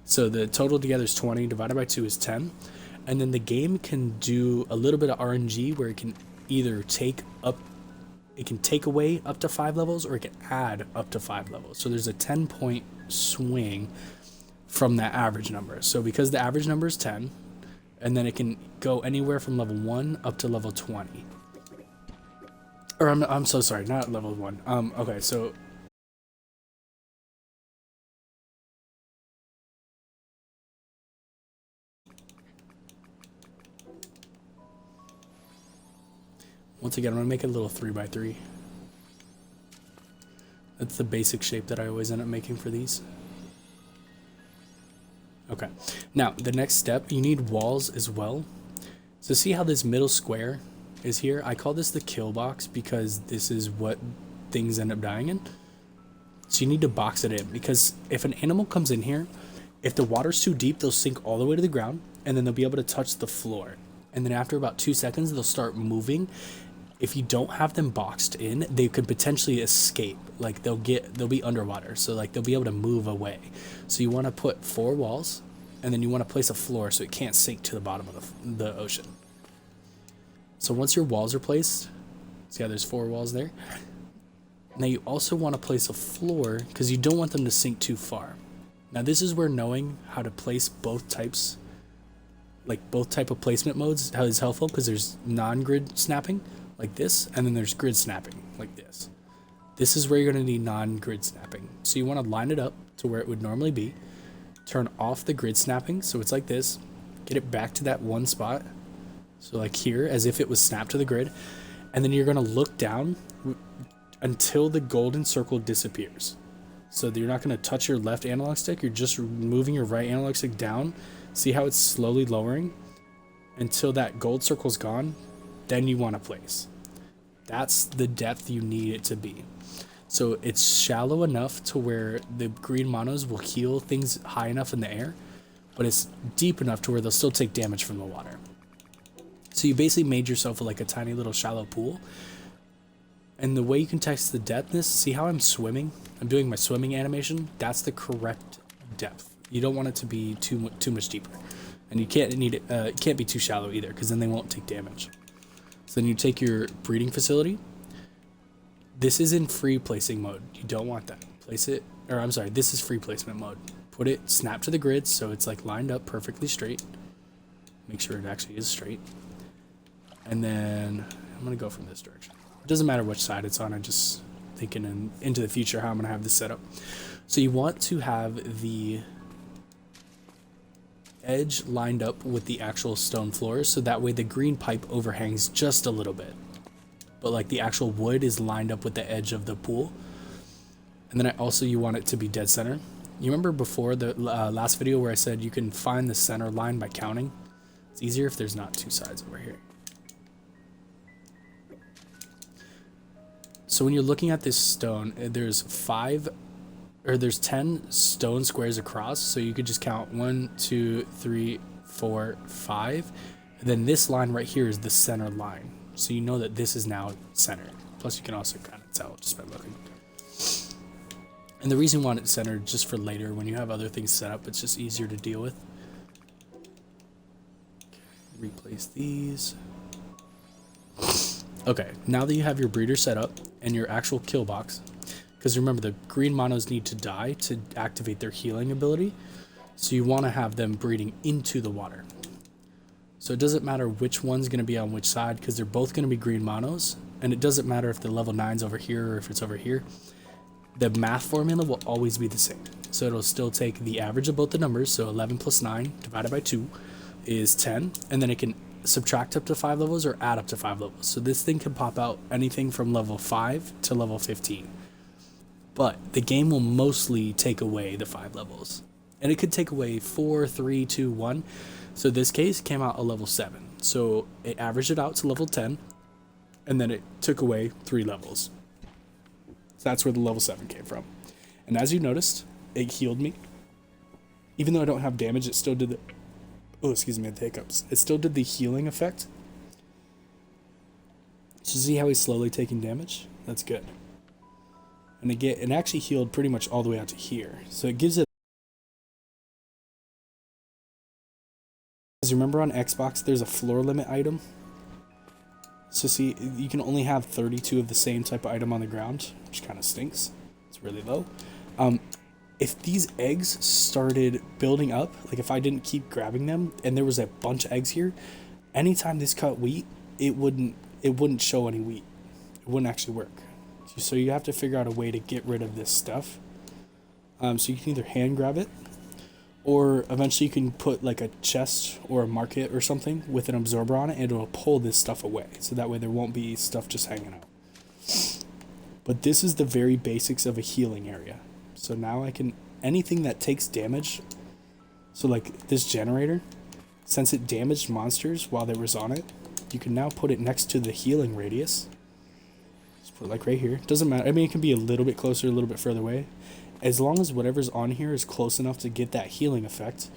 So the total together is 20, divided by 2 is 10. And then the game can do a little bit of RNG where it can either take away up to 5 levels, or it can add up to 5 levels. So there's a 10-point swing from that average number. So because the average number is 10, and then it can go anywhere from level 1 up to level 20. Or I'm so sorry, not level 1. Okay, so once again, I'm gonna make it a little 3x3. That's the basic shape that I always end up making for these. Okay, now the next step, you need walls as well. So see how this middle square is here? I call this the kill box because this is what things end up dying in. So you need to box it in, because if an animal comes in here, if the water's too deep, they'll sink all the way to the ground, and then they'll be able to touch the floor. And then after about 2 seconds, they'll start moving. If you don't have them boxed in, they could potentially escape. Like they'll be underwater, so like they'll be able to move away. So you want to put 4 walls, and then you want to place a floor so it can't sink to the bottom of the ocean. So once your walls are placed, see how there's 4 walls there? Now you also want to place a floor because you don't want them to sink too far. Now this is where knowing how to place both types, like both type of placement modes, is helpful, because there's non-grid snapping like this, and then there's grid snapping like this. This is where you're going to need non-grid snapping. So you want to line it up to where it would normally be, turn off the grid snapping so it's like this, get it back to that one spot, so like here, as if it was snapped to the grid, and then you're going to look down until the golden circle disappears. So you're not going to touch your left analog stick, you're just moving your right analog stick down. See how it's slowly lowering until that gold circle's gone? Then you want to place. That's the depth you need it to be. So it's shallow enough to where the green monos will heal things high enough in the air, but it's deep enough to where they'll still take damage from the water. So you basically made yourself like a tiny little shallow pool. And the way you can test the depthness, see how I'm swimming? I'm doing my swimming animation. That's the correct depth. You don't want it to be too much deeper. And you can't it can't be too shallow either, because then they won't take damage. So then you take your breeding facility. This is in free placing mode. You don't want that. Place it, or I'm sorry, this is free placement mode. Put it, snap to the grid so it's like lined up perfectly straight. Make sure it actually is straight. And then I'm gonna go from this direction. It doesn't matter which side it's on, I'm just thinking into the future how I'm gonna have this set up. So you want to have the edge lined up with the actual stone floors, so that way the green pipe overhangs just a little bit, but like the actual wood is lined up with the edge of the pool. And then you want it to be dead center. You remember before the last video where I said you can find the center line by counting? It's easier if there's not 2 sides over here. So when you're looking at this stone, there's 10 stone squares across, so you could just count 1, 2, 3, 4, 5. And then this line right here is the center line. So you know that this is now centered. Plus you can also kind of tell just by looking. And the reason you want it centered just for later, when you have other things set up, it's just easier to deal with. Replace these. Okay, now that you have your breeder set up and your actual kill box, because remember the green monos need to die to activate their healing ability, so you want to have them breeding into the water. So it doesn't matter which one's going to be on which side, because they're both going to be green monos, and it doesn't matter if the level 9's over here or if it's over here. The math formula will always be the same. So it'll still take the average of both the numbers, so 11 plus 9 divided by 2 is 10, and then it can subtract up to 5 levels or add up to 5 levels. So this thing can pop out anything from level 5 to level 15. But the game will mostly take away the 5 levels. And it could take away 4, 3, 2, 1. So this case came out a level 7. So it averaged it out to level 10. And then it took away 3 levels. So that's where the level 7 came from. And as you noticed, it healed me. Even though I don't have damage, it still did the... Oh, excuse me, the hiccups. It still did the healing effect. So see how he's slowly taking damage? That's good. And again, it actually healed pretty much all the way out to here. So it gives it... As you remember on Xbox, there's a floor limit item. So see, you can only have 32 of the same type of item on the ground, which kind of stinks. It's really low. If these eggs started building up, like if I didn't keep grabbing them and there was a bunch of eggs here, anytime this cut wheat, it wouldn't show any wheat. It wouldn't actually work. So you have to figure out a way to get rid of this stuff. So you can either hand grab it, or eventually you can put like a chest or a market or something with an absorber on it, and it'll pull this stuff away. So that way there won't be stuff just hanging out. But this is the very basics of a healing area. So now I can, anything that takes damage, so like this generator, since it damaged monsters while they was on it, you can now put it next to the healing radius. Just put it like right here. Doesn't matter. I mean, it can be a little bit closer, a little bit further away. As long as whatever's on here is close enough to get that healing effect,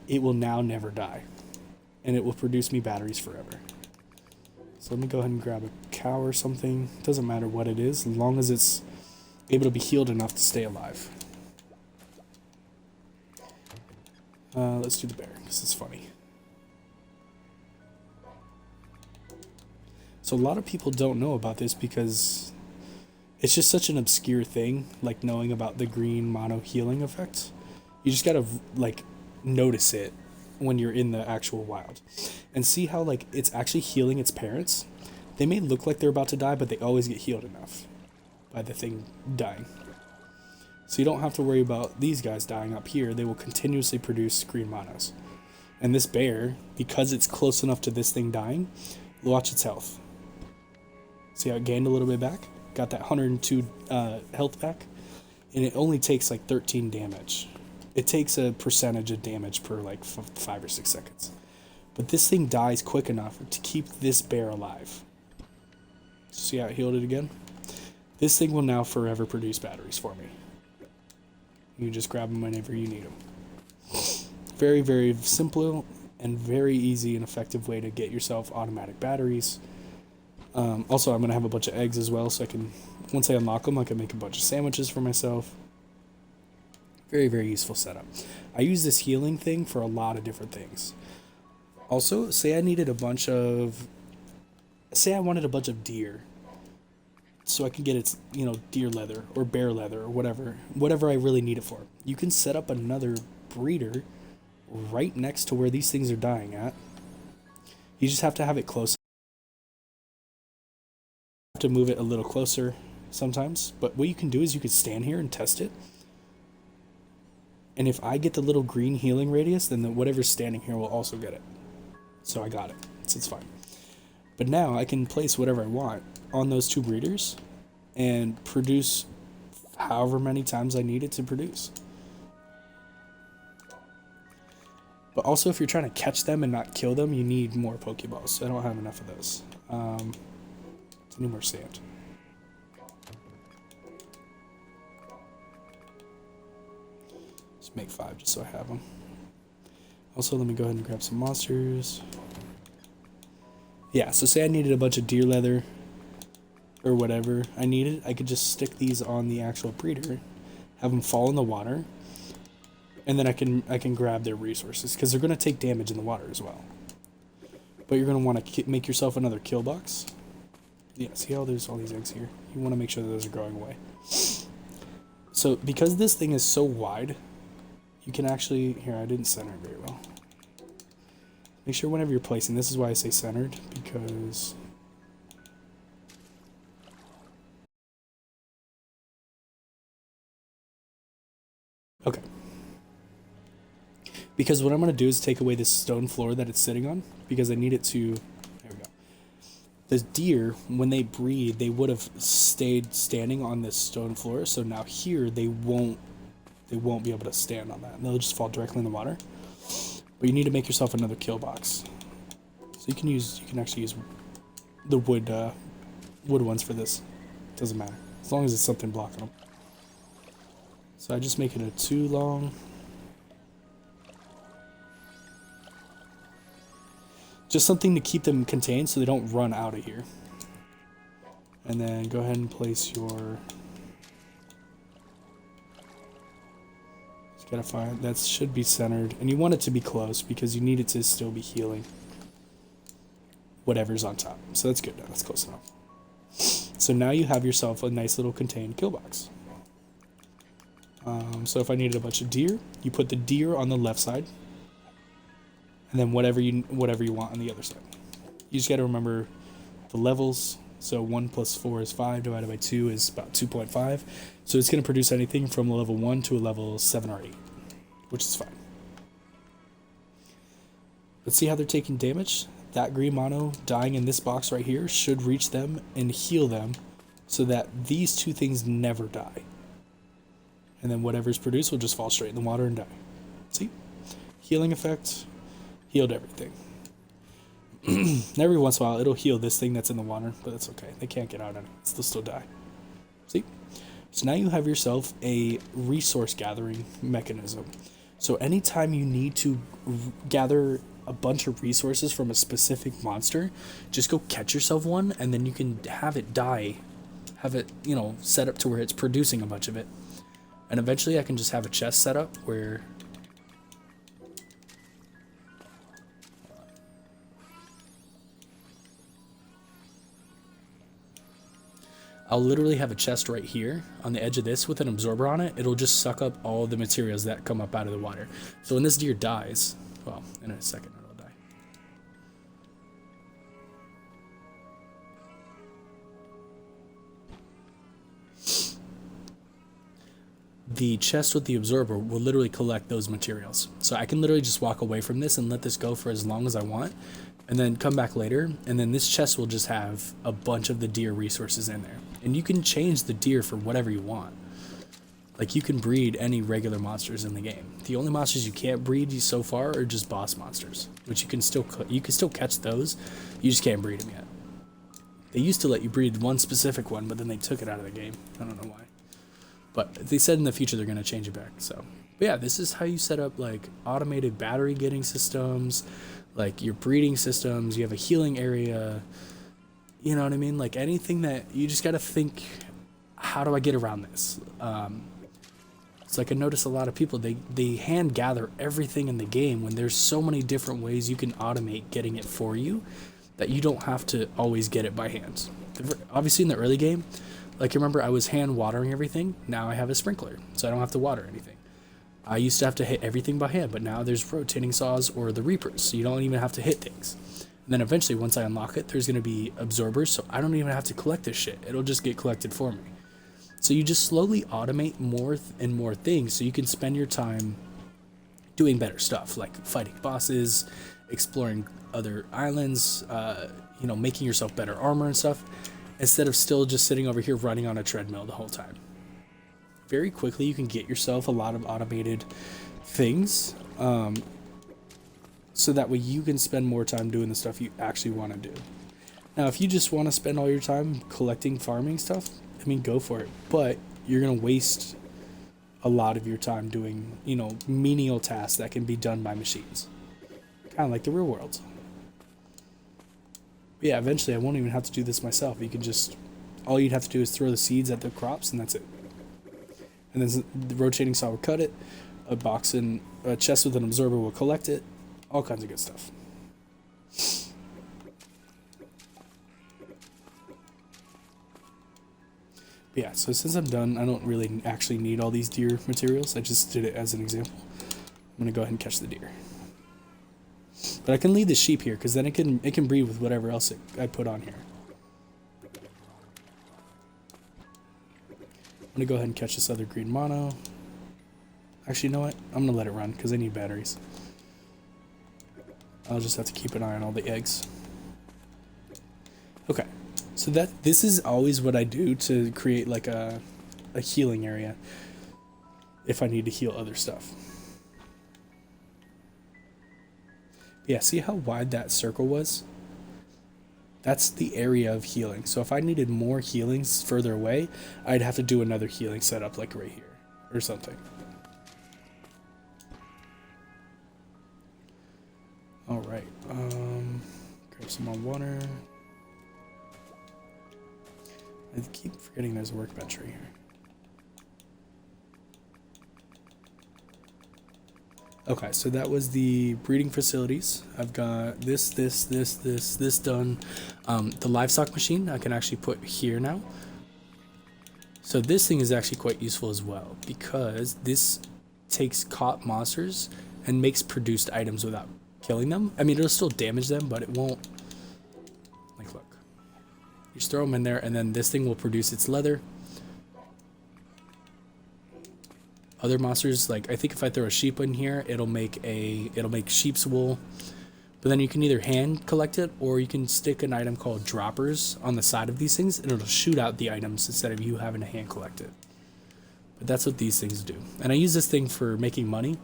it will now never die. And it will produce me batteries forever. So let me go ahead and grab a cow or something. Doesn't matter what it is, as long as it's able to be healed enough to stay alive. Let's do the bear, because it's funny. So a lot of people don't know about this because it's just such an obscure thing, like knowing about the green mono healing effect. You just gotta like notice it when you're in the actual wild. And see how like it's actually healing its parents. They may look like they're about to die, but they always get healed enough by the thing dying. So you don't have to worry about these guys dying up here. They will continuously produce green monos. And this bear, because it's close enough to this thing dying, watch its health. See how it gained a little bit back? Got that 102 health back. And it only takes like 13 damage. It takes a percentage of damage per like 5 or 6 seconds. But this thing dies quick enough to keep this bear alive. See how it healed it again? This thing will now forever produce batteries for me. You can just grab them whenever you need them. Very, very simple and very easy and effective way to get yourself automatic batteries. Also, I'm going to have a bunch of eggs as well, so I can, once I unlock them, I can make a bunch of sandwiches for myself. Very, very useful setup. I use this healing thing for a lot of different things. Also, say I wanted a bunch of deer, so I can get its, deer leather or bear leather or whatever I really need it for. You can set up another breeder right next to where these things are dying at. You just have to have it close. You have to move it a little closer sometimes, but what you can do is you can stand here and test it. And if I get the little green healing radius, then whatever's standing here will also get it. So I got it, so it's fine. But now I can place whatever I want on those 2 breeders and produce however many times I need it to produce. But also, if you're trying to catch them and not kill them, you need more Pokeballs. I don't have enough of those. I need more sand. Let's make 5 just so I have them. Also, let me go ahead and grab some monsters. Yeah, so say I needed a bunch of deer leather or whatever I needed, I could just stick these on the actual breeder, have them fall in the water, and then I can grab their resources, because they're going to take damage in the water as well. But you're going to want to make yourself another kill box. Yeah, see how there's all these eggs here? You want to make sure that those are growing away. So because this thing is so wide, you can actually... Here, I didn't center it very well. Make sure whenever you're placing, this is why I say centered, because... Okay. Because what I'm going to do is take away this stone floor that it's sitting on, because I need it to, there we go. The deer, when they breed, they would have stayed standing on this stone floor, so now here they won't be able to stand on that, and they'll just fall directly in the water. But you need to make yourself another kill box. So you can actually use the wood ones for this. Doesn't matter, as long as it's something blocking them. So I just make it a 2 long. Just something to keep them contained so they don't run out of here. And then go ahead and place your... Just gotta find... That should be centered. And you want it to be close because you need it to still be healing whatever's on top. So that's good. That's close enough. So now you have yourself a nice little contained kill box. So if I needed a bunch of deer, you put the deer on the left side. And then whatever you want on the other side. You just got to remember the levels. So 1 plus 4 is 5, divided by 2 is about 2.5. So it's going to produce anything from a level 1 to a level 7 or 8, which is fine. Let's see how they're taking damage. That green mono dying in this box right here should reach them and heal them so that these two things never die. And then whatever's produced will just fall straight in the water and die. See? Healing effect. Healed everything. Every once in a while, it'll heal this thing that's in the water, but that's okay. They can't get out of it. They'll still die. See? So now you have yourself a resource gathering mechanism. So anytime you need to gather a bunch of resources from a specific monster, just go catch yourself one, and then you can have it die. Have it, set up to where it's producing a bunch of it. And eventually I can just have a chest set up where... I'll literally have a chest right here on the edge of this with an absorber on it. It'll just suck up all the materials that come up out of the water. So when this deer dies, well, in a second it'll die. The chest with the absorber will literally collect those materials. So I can literally just walk away from this and let this go for as long as I want, and then come back later, and then this chest will just have a bunch of the deer resources in there. And you can change the deer for whatever you want. Like, you can breed any regular monsters in the game. The only monsters you can't breed so far are just boss monsters, which you can still catch those. You just can't breed them yet. They used to let you breed one specific one, but then they took it out of the game. I don't know why. But they said in the future they're going to change it back. So, but yeah, this is how you set up like automated battery getting systems, like your breeding systems. You have a healing area. You know what I mean? Like anything that you just got to think, how do I get around this? It's like I notice a lot of people, they hand gather everything in the game when there's so many different ways you can automate getting it for you that you don't have to always get it by hand. Obviously in the early game, like remember I was hand watering everything. Now I have a sprinkler, so I don't have to water anything. I used to have to hit everything by hand, but now there's rotating saws or the reapers, so you don't even have to hit things. And then eventually, once I unlock it, there's going to be absorbers, so I don't even have to collect this shit. It'll just get collected for me. So you just slowly automate more and more things so you can spend your time doing better stuff, like fighting bosses, exploring other islands, making yourself better armor and stuff, instead of still just sitting over here running on a treadmill the whole time. Very quickly, you can get yourself a lot of automated things, so that way you can spend more time doing the stuff you actually want to do. Now, if you just want to spend all your time collecting farming stuff, I mean, go for it. But you're going to waste a lot of your time doing, menial tasks that can be done by machines. Kind of like the real world. But yeah, eventually I won't even have to do this myself. You can just, all you'd have to do is throw the seeds at the crops and that's it. And then the rotating saw will cut it. A chest with an absorber will collect it. All kinds of good stuff. But yeah, so since I'm done, I don't really actually need all these deer materials. I just did it as an example. I'm going to go ahead and catch the deer. But I can leave the sheep here, because then it can breed with whatever else I put on here. I'm going to go ahead and catch this other green mono. Actually, you know what? I'm going to let it run, because I need batteries. I'll just have to keep an eye on all the eggs. Okay, so this is always what I do to create like a healing area if I need to heal other stuff. Yeah, see how wide that circle was? That's the area of healing. So if I needed more healings further away, I'd have to do another healing setup like right here or something. All right, grab some more water. I keep forgetting there's a workbench right here. Okay, so that was the breeding facilities. I've got this done. The livestock machine I can actually put here now. So this thing is actually quite useful as well because this takes caught monsters and makes produced items without killing them. I mean, it'll still damage them, but it won't. Like, look. You just throw them in there, and then this thing will produce its leather. Other monsters, like I think if I throw a sheep in here, it'll make sheep's wool. But then you can either hand collect it, or you can stick an item called droppers on the side of these things, and it'll shoot out the items instead of you having to hand collect it. But that's what these things do. And I use this thing for making money.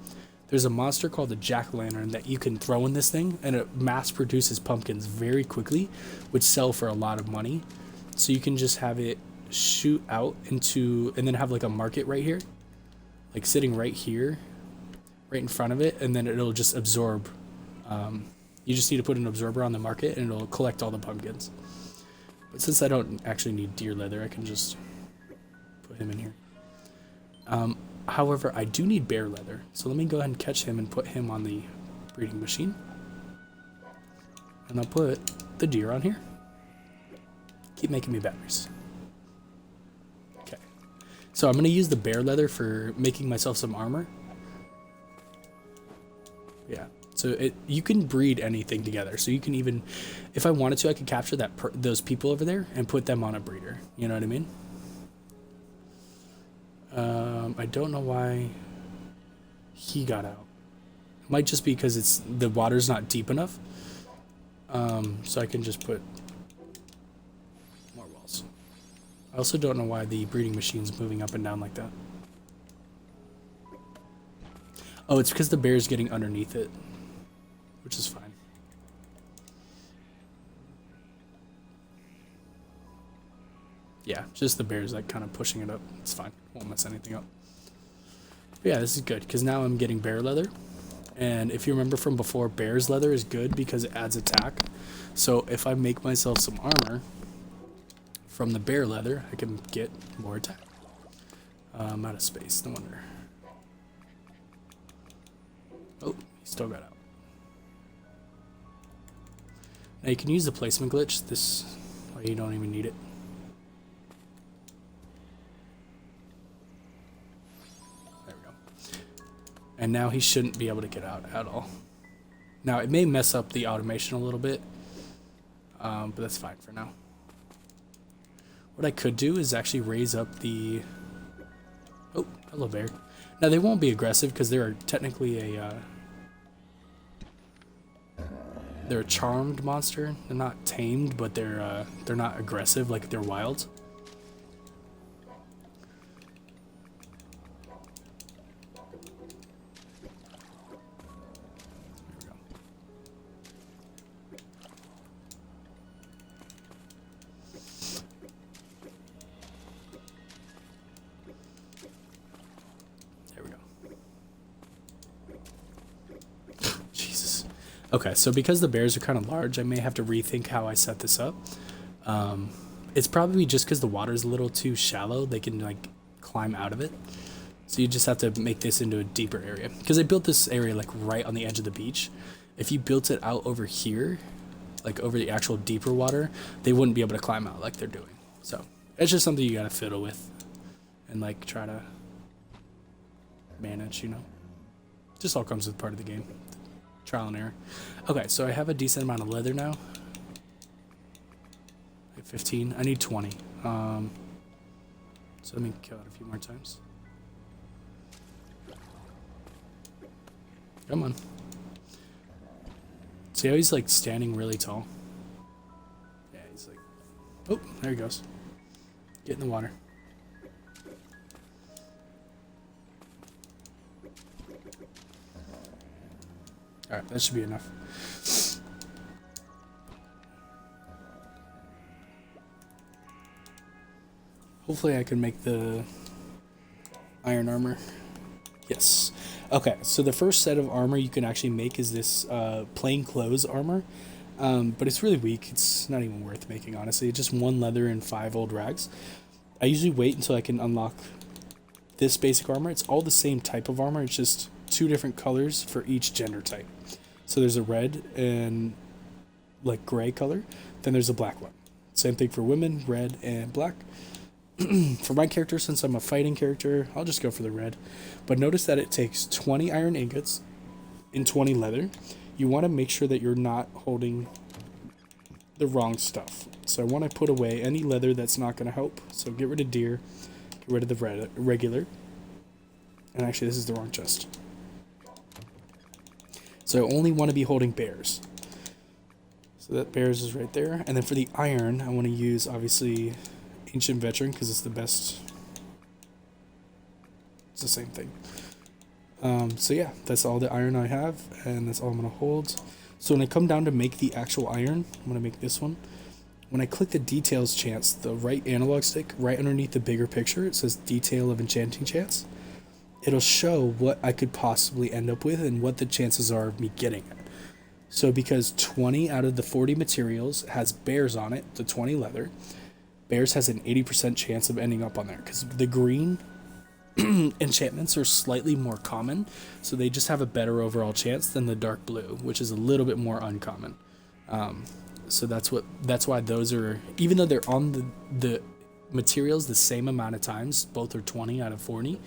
There's a monster called the jack-o'-lantern that you can throw in this thing, and it mass produces pumpkins very quickly, which sell for a lot of money. So you can just have it shoot out into, and then have like a market right here. Like sitting right here, right in front of it, and then it'll just absorb. You just need to put an absorber on the market, and it'll collect all the pumpkins. But since I don't actually need deer leather, I can just put him in here. However, I do need bear leather, so let me go ahead and catch him and put him on the breeding machine. And I'll put the deer on here. Keep making me batteries. So I'm going to use the bear leather for making myself some armor. Yeah, so you can breed anything together. So you can even, if I wanted to, I could capture those people over there and put them on a breeder. You know what I mean? I don't know why he got out. It might just be because the water's not deep enough. So I can just put more walls. I also don't know why the breeding machine's moving up and down like that. Oh, it's because the bear's getting underneath it, which is fine. Yeah, just the bear's like kind of pushing it up. It's fine. Won't mess anything up. But yeah, this is good because now I'm getting bear leather. And if you remember from before, bear's leather is good because it adds attack. So if I make myself some armor from the bear leather, I can get more attack. I'm out of space, no wonder. Oh, he still got out. Now you can use the placement glitch. This way you don't even need it. There we go. And now he shouldn't be able to get out at all. Now it may mess up the automation a little bit, but that's fine for now. What I could do is actually raise up the... Oh, hello bear. Now they won't be aggressive because they're technically they're a charmed monster. They're not tamed, but they're not aggressive like they're wild. Okay, so because the bears are kind of large, I may have to rethink how I set this up. It's probably just because the water's a little too shallow, they can like climb out of it. So you just have to make this into a deeper area. Because I built this area like right on the edge of the beach. If you built it out over here, like over the actual deeper water, they wouldn't be able to climb out like they're doing. So it's just something you gotta fiddle with and like try to manage, you know. Just all comes with part of the game. Trial and error. Okay, so I have a decent amount of leather now. I have 15. I need 20. So let me kill it a few more times. Come on. See how he's like standing really tall? Yeah, he's like, oh, there he goes. Get in the water. Alright, that should be enough. Hopefully I can make the iron armor. Yes. Okay, so the first set of armor you can actually make is this plain clothes armor. But it's really weak. It's not even worth making, honestly. It's just 1 leather and 5 old rags. I usually wait until I can unlock this basic armor. It's all the same type of armor. It's just 2 different colors for each gender type. So there's a red and like gray color. Then there's a black one. Same thing for women, red and black. For my character, since I'm a fighting character, I'll just go for the red. But notice that it takes 20 iron ingots and 20 leather. You want to make sure that you're not holding the wrong stuff. So I want to put away any leather that's not going to help. So get rid of deer, get rid of the regular. And actually, this is the wrong chest. So I only want to be holding bears. So that bears is right there. And then for the iron, I want to use, obviously, Ancient Veteran, because it's the best. It's the same thing. So yeah, that's all the iron I have, and that's all I'm going to hold. So when I come down to make the actual iron, I'm going to make this one. When I click the details chance, the right analog stick, right underneath the bigger picture, it says detail of enchanting chance. It'll show what I could possibly end up with and what the chances are of me getting it. So because 20 out of the 40 materials has bears on it, the 20 leather, bears has an 80% chance of ending up on there, because the green enchantments are slightly more common, so they just have a better overall chance than the dark blue, which is a little bit more uncommon. So that's why those are, even though they're on the materials the same amount of times, both are 20 out of 40,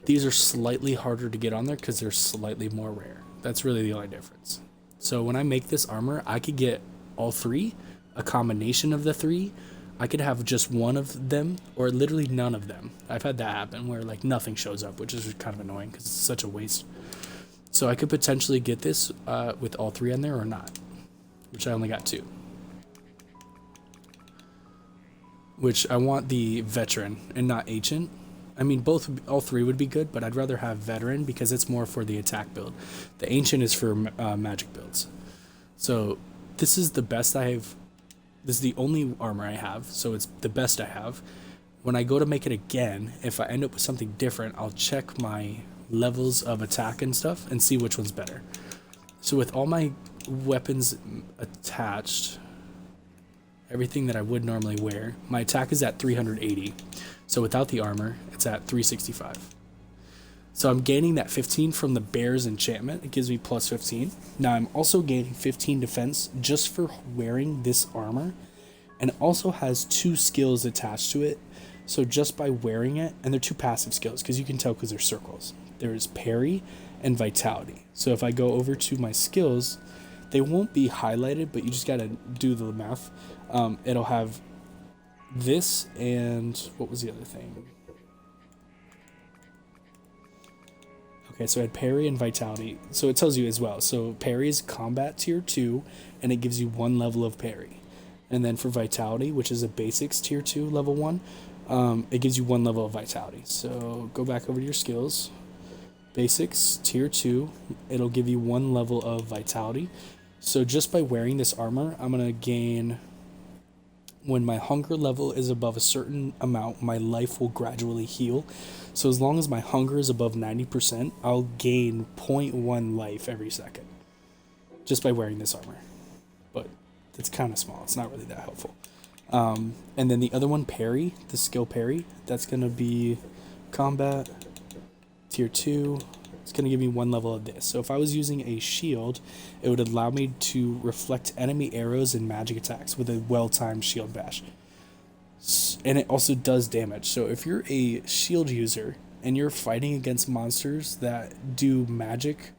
these are slightly harder to get on there because they're slightly more rare. That's really the only difference. So when I make this armor, I could get all 3, a combination of the 3. I could have just one of them, or literally none of them. I've had that happen where like nothing shows up, which is kind of annoying because it's such a waste. So I could potentially get this with all 3 on there or not, which I only got 2. Which I want the veteran and not ancient. I mean, all 3 would be good, but I'd rather have veteran because it's more for the attack build. The ancient is for magic builds. So this is the best I have. This is the only armor I have, so it's the best I have. When I go to make it again, if I end up with something different, I'll check my levels of attack and stuff and see which one's better. So with all my weapons attached, everything that I would normally wear, my attack is at 380. So without the armor, it's at 365. So I'm gaining that 15 from the bear's enchantment. It gives me plus 15. Now I'm also gaining 15 defense just for wearing this armor. And it also has 2 skills attached to it. So just by wearing it, and they're 2 passive skills, because you can tell because they're circles. There's parry and vitality. So if I go over to my skills, they won't be highlighted, but you just gotta do the math. It'll have this and what was the other thing? Okay, so I had parry and vitality. So it tells you as well. So parry is combat tier 2, and it gives you 1 level of parry. And then for vitality, which is a basics tier 2 level 1, it gives you 1 level of vitality. So go back over to your skills. Basics tier 2, it'll give you 1 level of vitality. So just by wearing this armor, I'm gonna gain. When my hunger level is above a certain amount, my life will gradually heal. So as long as my hunger is above 90%, I'll gain 0.1 life every second. Just by wearing this armor. But it's kind of small. It's not really that helpful. And then the other one, parry, the skill parry, that's going to be combat, tier 2. It's going to give me 1 level of this. So if I was using a shield, it would allow me to reflect enemy arrows and magic attacks with a well-timed shield bash. And it also does damage. So if you're a shield user and you're fighting against monsters that do magic,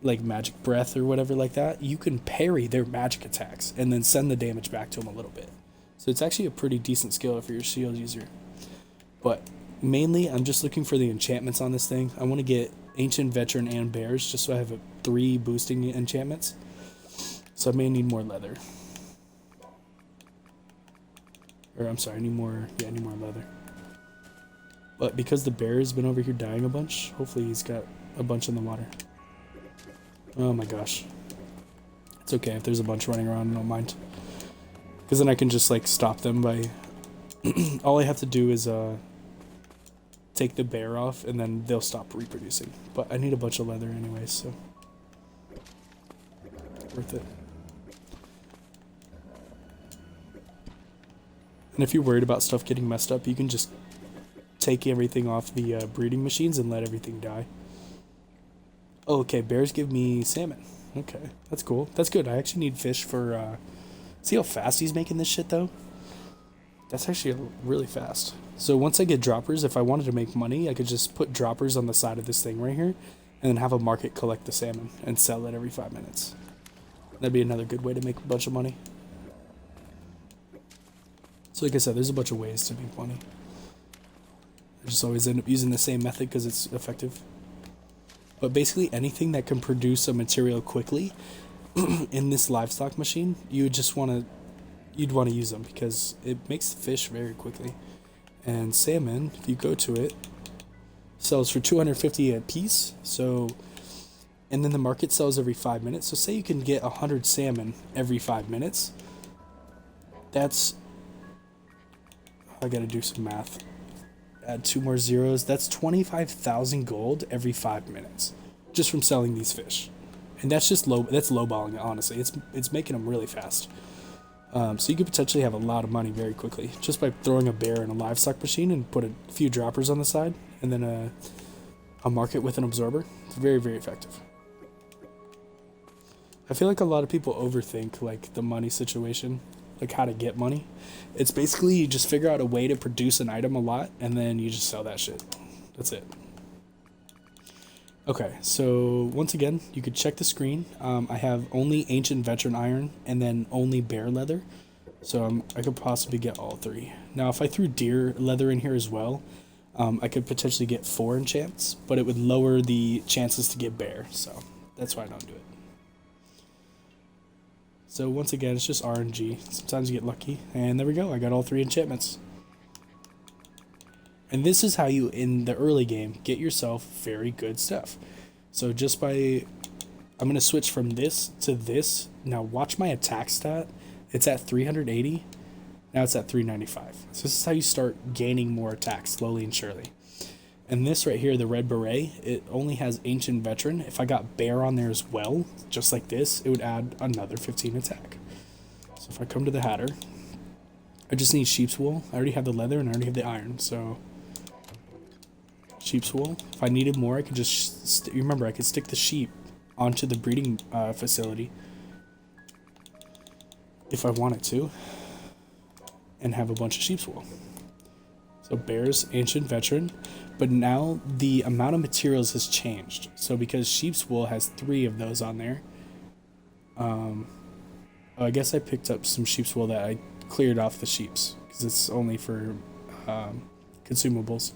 like magic breath or whatever like that, you can parry their magic attacks and then send the damage back to them a little bit. So it's actually a pretty decent skill if you're a shield user. But mainly, I'm just looking for the enchantments on this thing. I want to get Ancient, Veteran, and Bears, just so I have 3 boosting enchantments. So I may need more leather. Or I'm sorry, I need more, yeah, I need more leather. But because the bear has been over here dying a bunch, hopefully he's got a bunch in the water. Oh my gosh. It's okay if there's a bunch running around, I don't mind. Because then I can just like stop them by... all I have to do is take the bear off and then they'll stop reproducing. But I need a bunch of leather anyway, so... worth it. And if you're worried about stuff getting messed up, you can just take everything off the breeding machines and let everything die. Oh, okay, bears give me salmon. Okay, that's cool. That's good. I actually need fish for... see how fast he's making this shit, though? That's actually really fast. So once I get droppers, if I wanted to make money, I could just put droppers on the side of this thing right here, and then have a market collect the salmon and sell it every 5 minutes. That'd be another good way to make a bunch of money. So like I said, there's a bunch of ways to make money. I just always end up using the same method because it's effective. But basically anything that can produce a material quickly in this livestock machine, you'd want to use them because it makes fish very quickly. And salmon, if you go to it, sells for 250 a piece. So, and then the market sells every 5 minutes. So say you can get 100 salmon every 5 minutes. That's, I gotta do some math. Add 2 more zeros. That's 25,000 gold every 5 minutes, just from selling these fish. And that's just that's lowballing it, honestly. It's making them really fast. So you could potentially have a lot of money very quickly just by throwing a bear in a livestock machine and put a few droppers on the side, and then a market with an absorber. It's very, very effective. I feel like a lot of people overthink like the money situation, like how to get money. It's basically you just figure out a way to produce an item a lot, and then you just sell that shit. That's it. Okay, so once again, you could check the screen. I have only ancient veteran iron and then only bear leather. So I could possibly get all 3. Now, if I threw deer leather in here as well, I could potentially get 4 enchants, but it would lower the chances to get bear. So that's why I don't do it. So once again, it's just RNG. Sometimes you get lucky. And there we go. I got all 3 enchantments. And this is how you, in the early game, get yourself very good stuff. So just by... I'm going to switch from this to this. Now watch my attack stat. It's at 380. Now it's at 395. So this is how you start gaining more attacks, slowly and surely. And this right here, the red beret, it only has ancient veteran. If I got bear on there as well, just like this, it would add another 15 attack. So if I come to the Hatter, I just need sheep's wool. I already have the leather and I already have the iron, so... sheep's wool. If I needed more, I could just remember I could stick the sheep onto the breeding facility if I wanted to, and have a bunch of sheep's wool. So bears, ancient veteran, but now the amount of materials has changed. So because sheep's wool has 3 of those on there, I guess I picked up some sheep's wool that I cleared off the sheeps because it's only for consumables.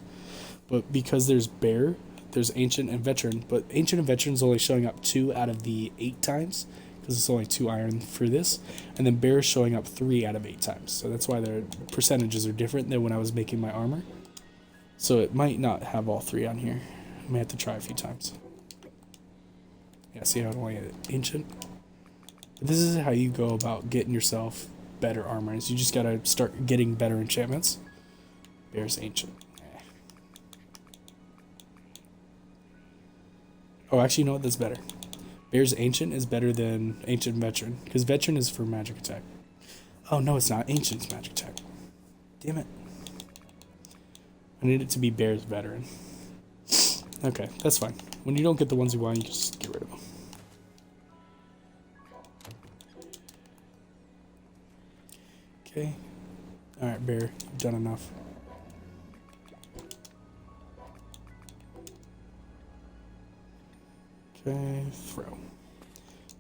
But because there's bear, there's ancient and veteran, but ancient and veteran is only showing up 2 out of the 8 times because it's only 2 iron for this, and then bear is showing up 3 out of 8 times. So that's why their percentages are different than when I was making my armor. So it might not have all 3 on here. I may have to try a few times. Yeah, see how it only ancient? But this is how you go about getting yourself better armor. Is you just gotta start getting better enchantments. Bear's ancient. Oh, actually, you know what? That's better. Bear's ancient is better than ancient veteran, because veteran is for magic attack. Oh, no, it's not. Ancient's magic attack. Damn it. I need it to be bear's veteran. Okay, that's fine. When you don't get the ones you want, you can just get rid of them. Okay. Alright, bear. You've done enough. Okay, throw.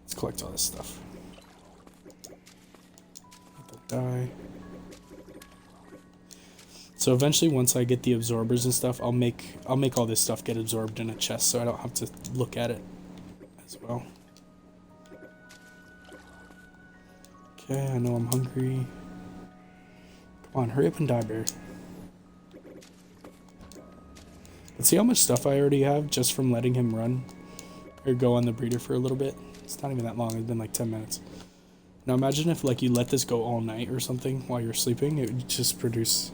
Let's collect all this stuff. Let that die. So eventually, once I get the absorbers and stuff, I'll make all this stuff get absorbed in a chest, so I don't have to look at it as well. Okay, I know I'm hungry. Come on, hurry up and die, bear. Let's see how much stuff I already have just from letting him run or go on the breeder for a little bit. It's not even that long. It's been like 10 minutes. Now imagine if like you let this go all night or something while you're sleeping. It would just produce...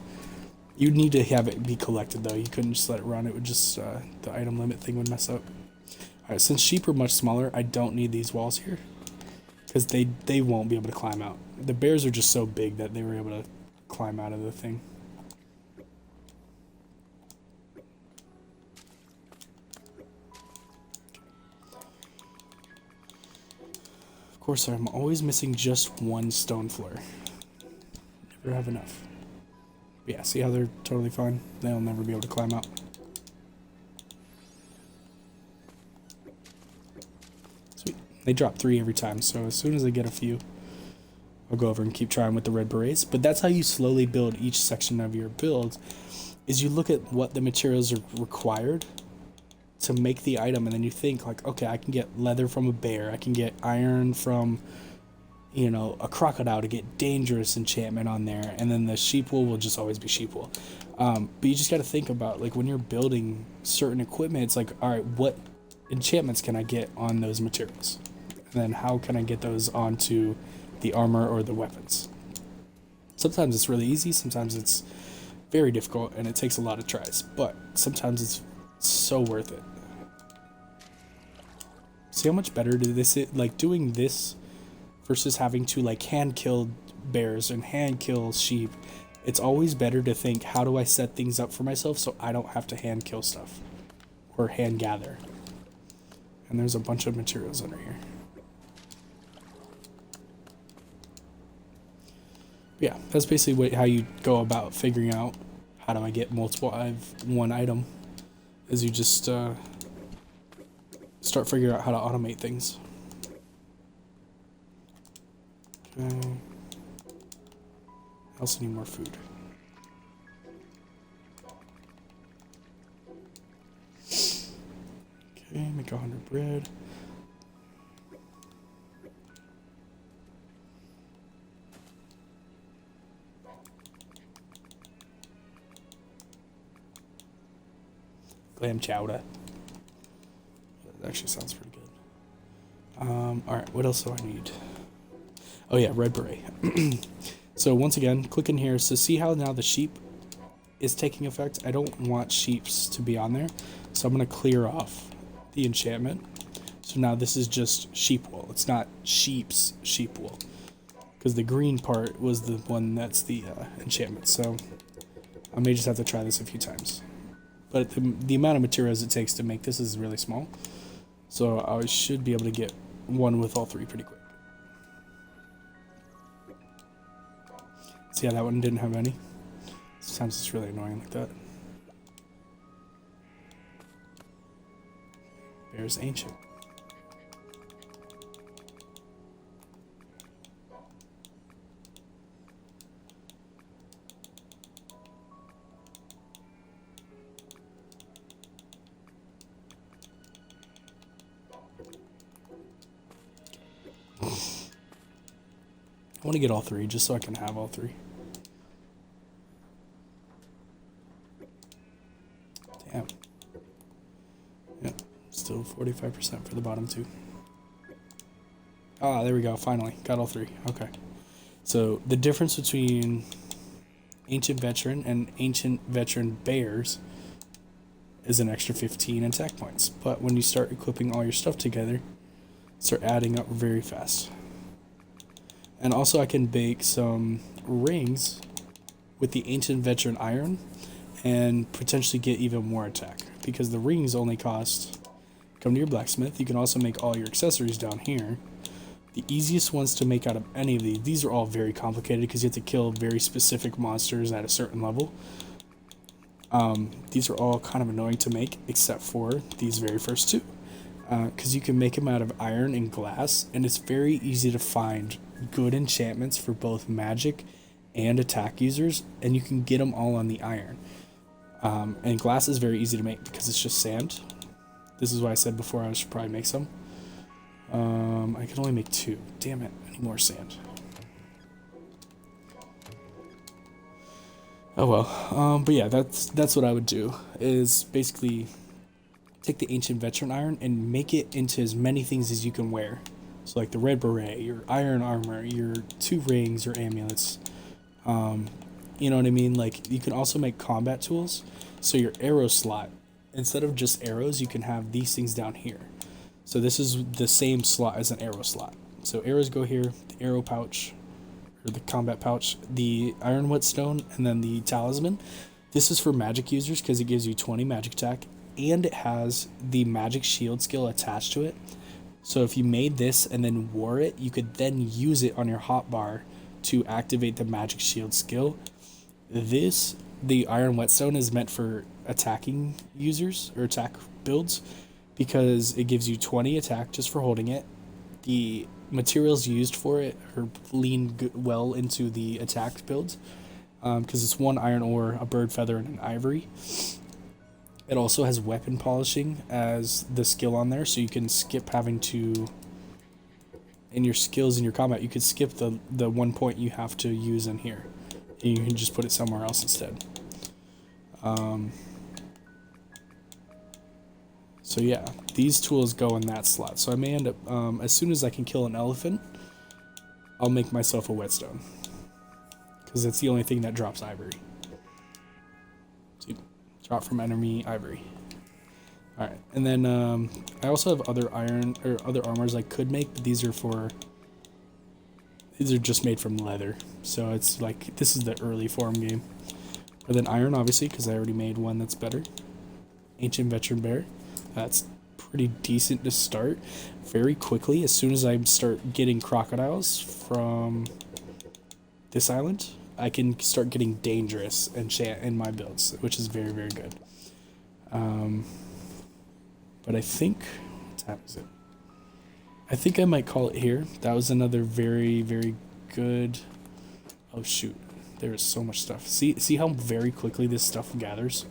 You'd need to have it be collected though. You couldn't just let it run. It would just... the item limit thing would mess up. Alright, since sheep are much smaller, I don't need these walls here. Because they won't be able to climb out. The bears are just so big that they were able to climb out of the thing. Of course, I'm always missing just one stone floor. Never have enough. But yeah, see how they're totally fine? They'll never be able to climb out. Sweet. They drop 3 every time, so as soon as I get a few, I'll go over and keep trying with the red berets. But that's how you slowly build each section of your build, is you look at what the materials are required to make the item, and then you think like, okay, I can get leather from a bear, I can get iron from, you know, a crocodile to get dangerous enchantment on there, and then the sheep wool will just always be sheep wool. But you just got to think about, like, when you're building certain equipment, it's like, all right, what enchantments can I get on those materials, and then how can I get those onto the armor or the weapons. Sometimes it's really easy, sometimes it's very difficult and it takes a lot of tries, but sometimes it's so worth it. See how much better this is, like doing this versus having to like hand kill bears and hand kill sheep. It's always better to think, how do I set things up for myself so I don't have to hand kill stuff or hand gather. And there's a bunch of materials under here. Yeah, that's basically how you go about figuring out how do I get multiple out of one item, is you just start figuring out how to automate things. Okay. I also need more food. Okay, make 100 bread. Clam chowder. That actually sounds pretty good. Alright, what else do I need? Oh yeah, red beret. So once again, click in here. So see how now the sheep is taking effect? I don't want sheeps to be on there. So I'm going to clear off the enchantment. So now this is just sheep wool. It's not sheep's sheep wool. Because the green part was the one that's the enchantment. So I may just have to try this a few times. But the amount of materials it takes to make this is really small. So I should be able to get one with all 3 pretty quick. See how that one didn't have any? Sometimes it's really annoying like that. There's ancient. I want to get all 3 just so I can have all 3. Damn. Yep, still 45% for the bottom 2. Ah, there we go, finally. Got all 3. Okay. So, the difference between Ancient Veteran and Ancient Veteran Bears is an extra 15 attack points. But when you start equipping all your stuff together, start adding up very fast. And also I can bake some rings with the Ancient Veteran Iron and potentially get even more attack. Because the rings only cost... Come to your blacksmith. You can also make all your accessories down here. The easiest ones to make out of any of these are all very complicated because you have to kill very specific monsters at a certain level. These are all kind of annoying to make except for these very first 2. Because you can make them out of iron and glass, and it's very easy to find good enchantments for both magic and attack users, and you can get them all on the iron. And glass is very easy to make because it's just sand. This is why I said before I should probably make some. I can only make 2. Damn it, I need more sand. Oh well. But yeah, that's what I would do. Is basically take the ancient veteran iron and make it into as many things as you can wear. So like the red beret, your iron armor, your two rings, your amulets. Um, you know what I mean? Like you can also make combat tools. So your arrow slot, instead of just arrows, you can have these things down here. So this is the same slot as an arrow slot. So arrows go here, the arrow pouch, or the combat pouch, the iron whetstone, and then the talisman. This is for magic users because it gives you 20 magic attack, and it has the magic shield skill attached to it. So if you made this and then wore it, you could then use it on your hotbar to activate the magic shield skill. This, the iron whetstone, is meant for attacking users or attack builds because it gives you 20 attack just for holding it. The materials used for it are lean well into the attack builds because it's one iron ore, a bird feather, and an ivory. It also has weapon polishing as the skill on there, so you can skip having to, in your skills in your combat, you could skip the 1 point you have to use in here. And you can just put it somewhere else instead. So yeah, these tools go in that slot. So I may end up, as soon as I can kill an elephant, I'll make myself a whetstone. Because that's the only thing that drops ivory. So drop from enemy ivory. Alright, and then I also have other iron, or other armors I could make, but these are just made from leather. So it's like, this is the early form game. But then iron, obviously, because I already made one that's better. Ancient veteran bear. That's pretty decent to start. Very quickly, as soon as I start getting crocodiles from this island, I can start getting dangerous enchant in my builds, which is very, very good. But I think, what time is it? I think I might call it here. That was another very, very good. Oh shoot, there is so much stuff. See how very quickly this stuff gathers?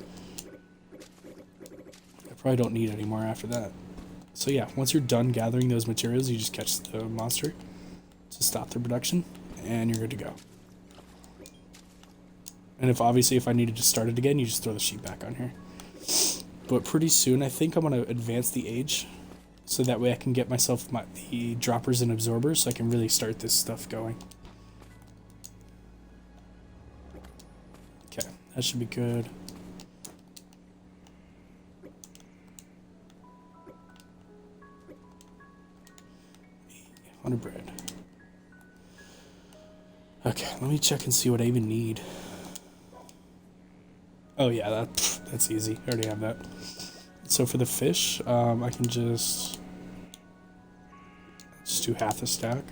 I probably don't need any more after that. So yeah, once you're done gathering those materials, you just catch the monster to stop the production, and you're good to go. And if I needed to start it again, you just throw the sheep back on here. But pretty soon, I think I'm going to advance the age, so that way I can get myself the droppers and absorbers, so I can really start this stuff going. Okay, that should be good. On bread. Okay, let me check and see what I even need. Oh yeah, that's easy. I already have that. So for the fish, I can just do half a stack.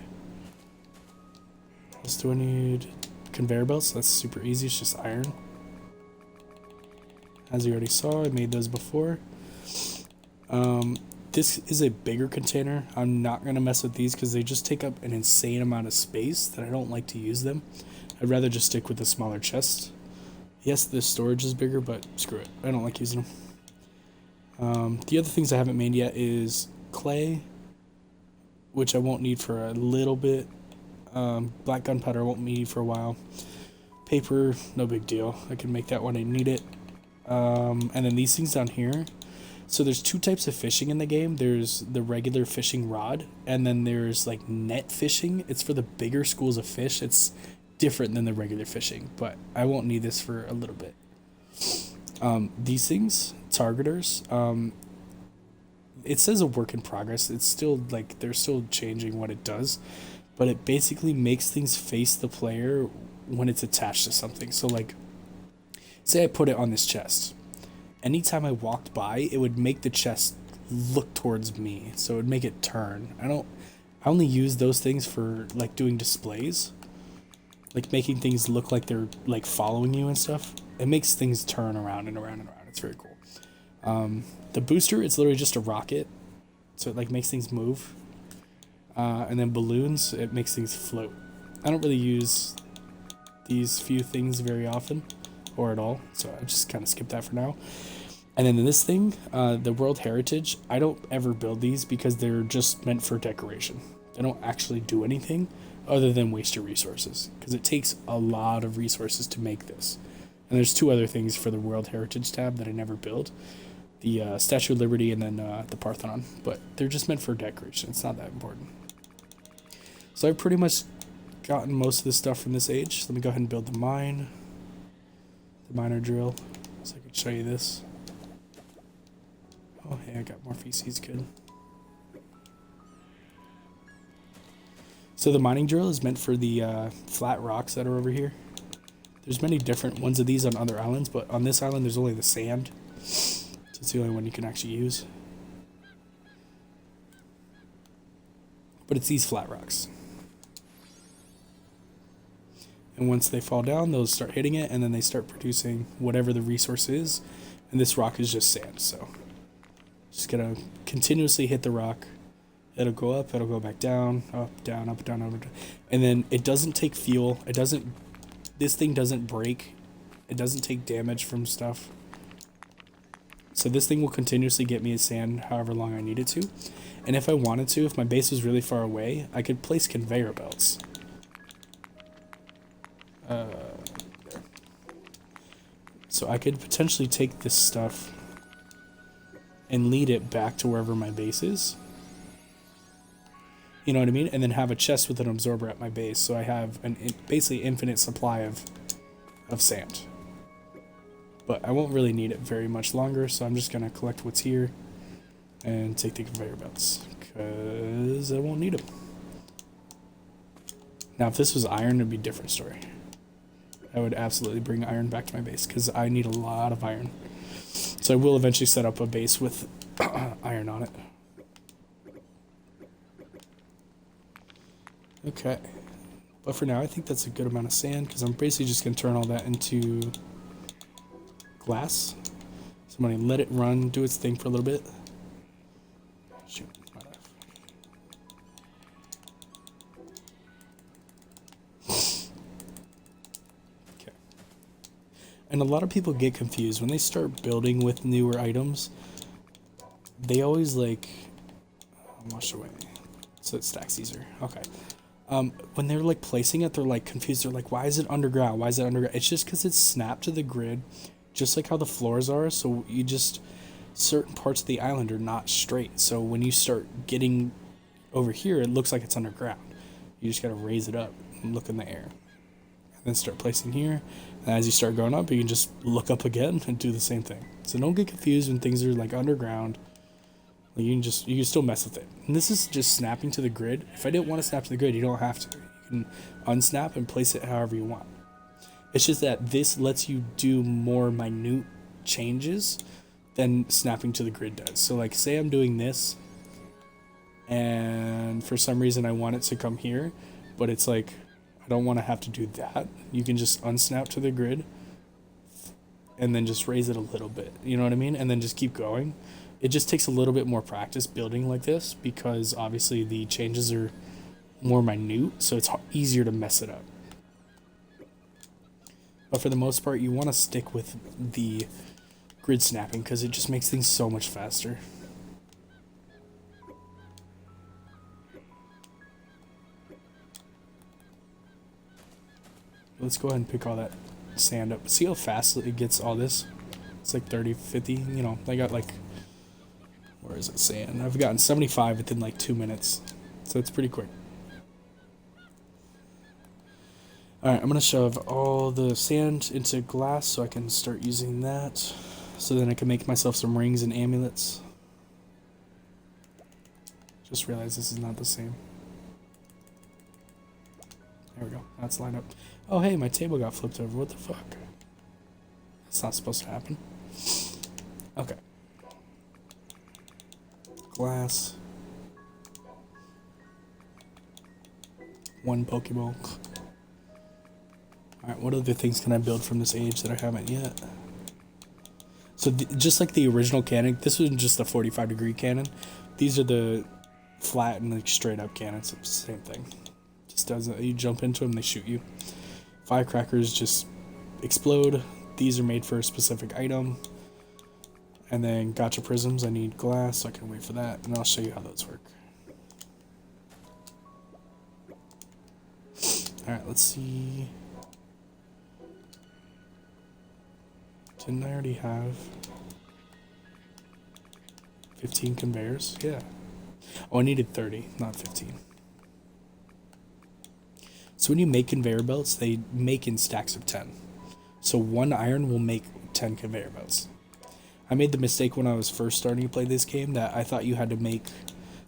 What else do I need? Conveyor belts. That's super easy. It's just iron. As you already saw, I made those before. This is a bigger container. I'm not going to mess with these because they just take up an insane amount of space that I don't like to use them. I'd rather just stick with the smaller chest. Yes, the storage is bigger, but screw it. I don't like using them. The other things I haven't made yet is clay, which I won't need for a little bit. Black gunpowder I won't need for a while. Paper, no big deal. I can make that when I need it. And then these things down here. So there's two types of fishing in the game. There's the regular fishing rod, and then there's like net fishing. It's for the bigger schools of fish. It's different than the regular fishing, but I won't need this for a little bit. These things, targeters, it says a work in progress. It's still like they're still changing what it does, but it basically makes things face the player when it's attached to something. So like, say I put it on this chest. Anytime I walked by, it would make the chest look towards me, so it would make it turn. I only use those things for like doing displays. Like making things look like they're like following you and stuff. It makes things turn around and around and around. It's very cool. The booster, it's literally just a rocket. So it like makes things move. And then balloons, it makes things float. I don't really use these few things very often or at all. So I just kind of skip that for now. And then this thing, the World Heritage, I don't ever build these because they're just meant for decoration. They don't actually do anything other than waste your resources, because it takes a lot of resources to make this. And there's two other things for the World Heritage tab that I never built. The Statue of Liberty and then the Parthenon. But they're just meant for decoration. It's not that important. So I've pretty much gotten most of the stuff from this age. Let me go ahead and build the mine. The miner drill. So I can show you this. Oh, hey, I got more feces. Good. So the mining drill is meant for the flat rocks that are over here. There's many different ones of these on other islands, but on this island there's only the sand. So it's the only one you can actually use. But it's these flat rocks. And once they fall down, they'll start hitting it, and then they start producing whatever the resource is. And this rock is just sand, so just gonna continuously hit the rock. It'll go up, it'll go back down, up, down, up, down, up, down. And then it doesn't take fuel. It doesn't, this thing doesn't break. It doesn't take damage from stuff. So this thing will continuously get me sand however long I need it to. And if I wanted to, if my base was really far away, I could place conveyor belts. There. So I could potentially take this stuff and lead it back to wherever my base is. You know what I mean? And then have a chest with an absorber at my base, so I have an basically infinite supply of sand. But I won't really need it very much longer, so I'm just gonna collect what's here and take the conveyor belts, because I won't need them. Now, if this was iron, it'd be a different story. I would absolutely bring iron back to my base, because I need a lot of iron. So I will eventually set up a base with iron on it. Okay, but for now I think that's a good amount of sand, because I'm basically just going to turn all that into glass. So I'm going to let it run, do its thing for a little bit. Shoot, my knife. Okay. And a lot of people get confused when they start building with newer items. They always like, wash away, so it stacks easier. Okay. When they're like placing it, they're like confused. They're like, why is it underground? Why is it underground? It's just because it's snapped to the grid, just like how the floors are. So you just, certain parts of the island are not straight. So when you start getting over here, it looks like it's underground. You just got to raise it up and look in the air. And then start placing here. And as you start going up, you can just look up again and do the same thing. So don't get confused when things are like underground. You can still mess with it. And this is just snapping to the grid. If I didn't want to snap to the grid, you don't have to. You can unsnap and place it however you want. It's just that this lets you do more minute changes than snapping to the grid does. So like, say I'm doing this, and for some reason I want it to come here, but it's like, I don't want to have to do that. You can just unsnap to the grid, and then just raise it a little bit. You know what I mean? And then just keep going. It just takes a little bit more practice building like this, because obviously the changes are more minute, so it's easier to mess it up. But for the most part, you want to stick with the grid snapping, because it just makes things so much faster. Let's go ahead and pick all that sand up. See how fast it gets all this? It's like 30, 50, you know, I got like, where is it sand? I've gotten 75 within like 2 minutes. So it's pretty quick. Alright, I'm going to shove all the sand into glass so I can start using that. So then I can make myself some rings and amulets. Just realized this is not the same. There we go. That's lined up. Oh hey, my table got flipped over. What the fuck? That's not supposed to happen. Okay. Glass. One Pokeball. Alright, what other things can I build from this age that I haven't yet? So just like the original cannon, this was just a 45-degree cannon. These are the flat and like straight up cannons. It's the same thing. Just does it. You jump into them, they shoot you. Firecrackers just explode. These are made for a specific item. And then gotcha prisms, I need glass, so I can wait for that, and I'll show you how those work. Alright, let's see. Didn't I already have 15 conveyors? Yeah. Oh, I needed 30, not 15. So when you make conveyor belts, they make in stacks of 10. So 1 iron will make 10 conveyor belts. I made the mistake when I was first starting to play this game that I thought you had to make,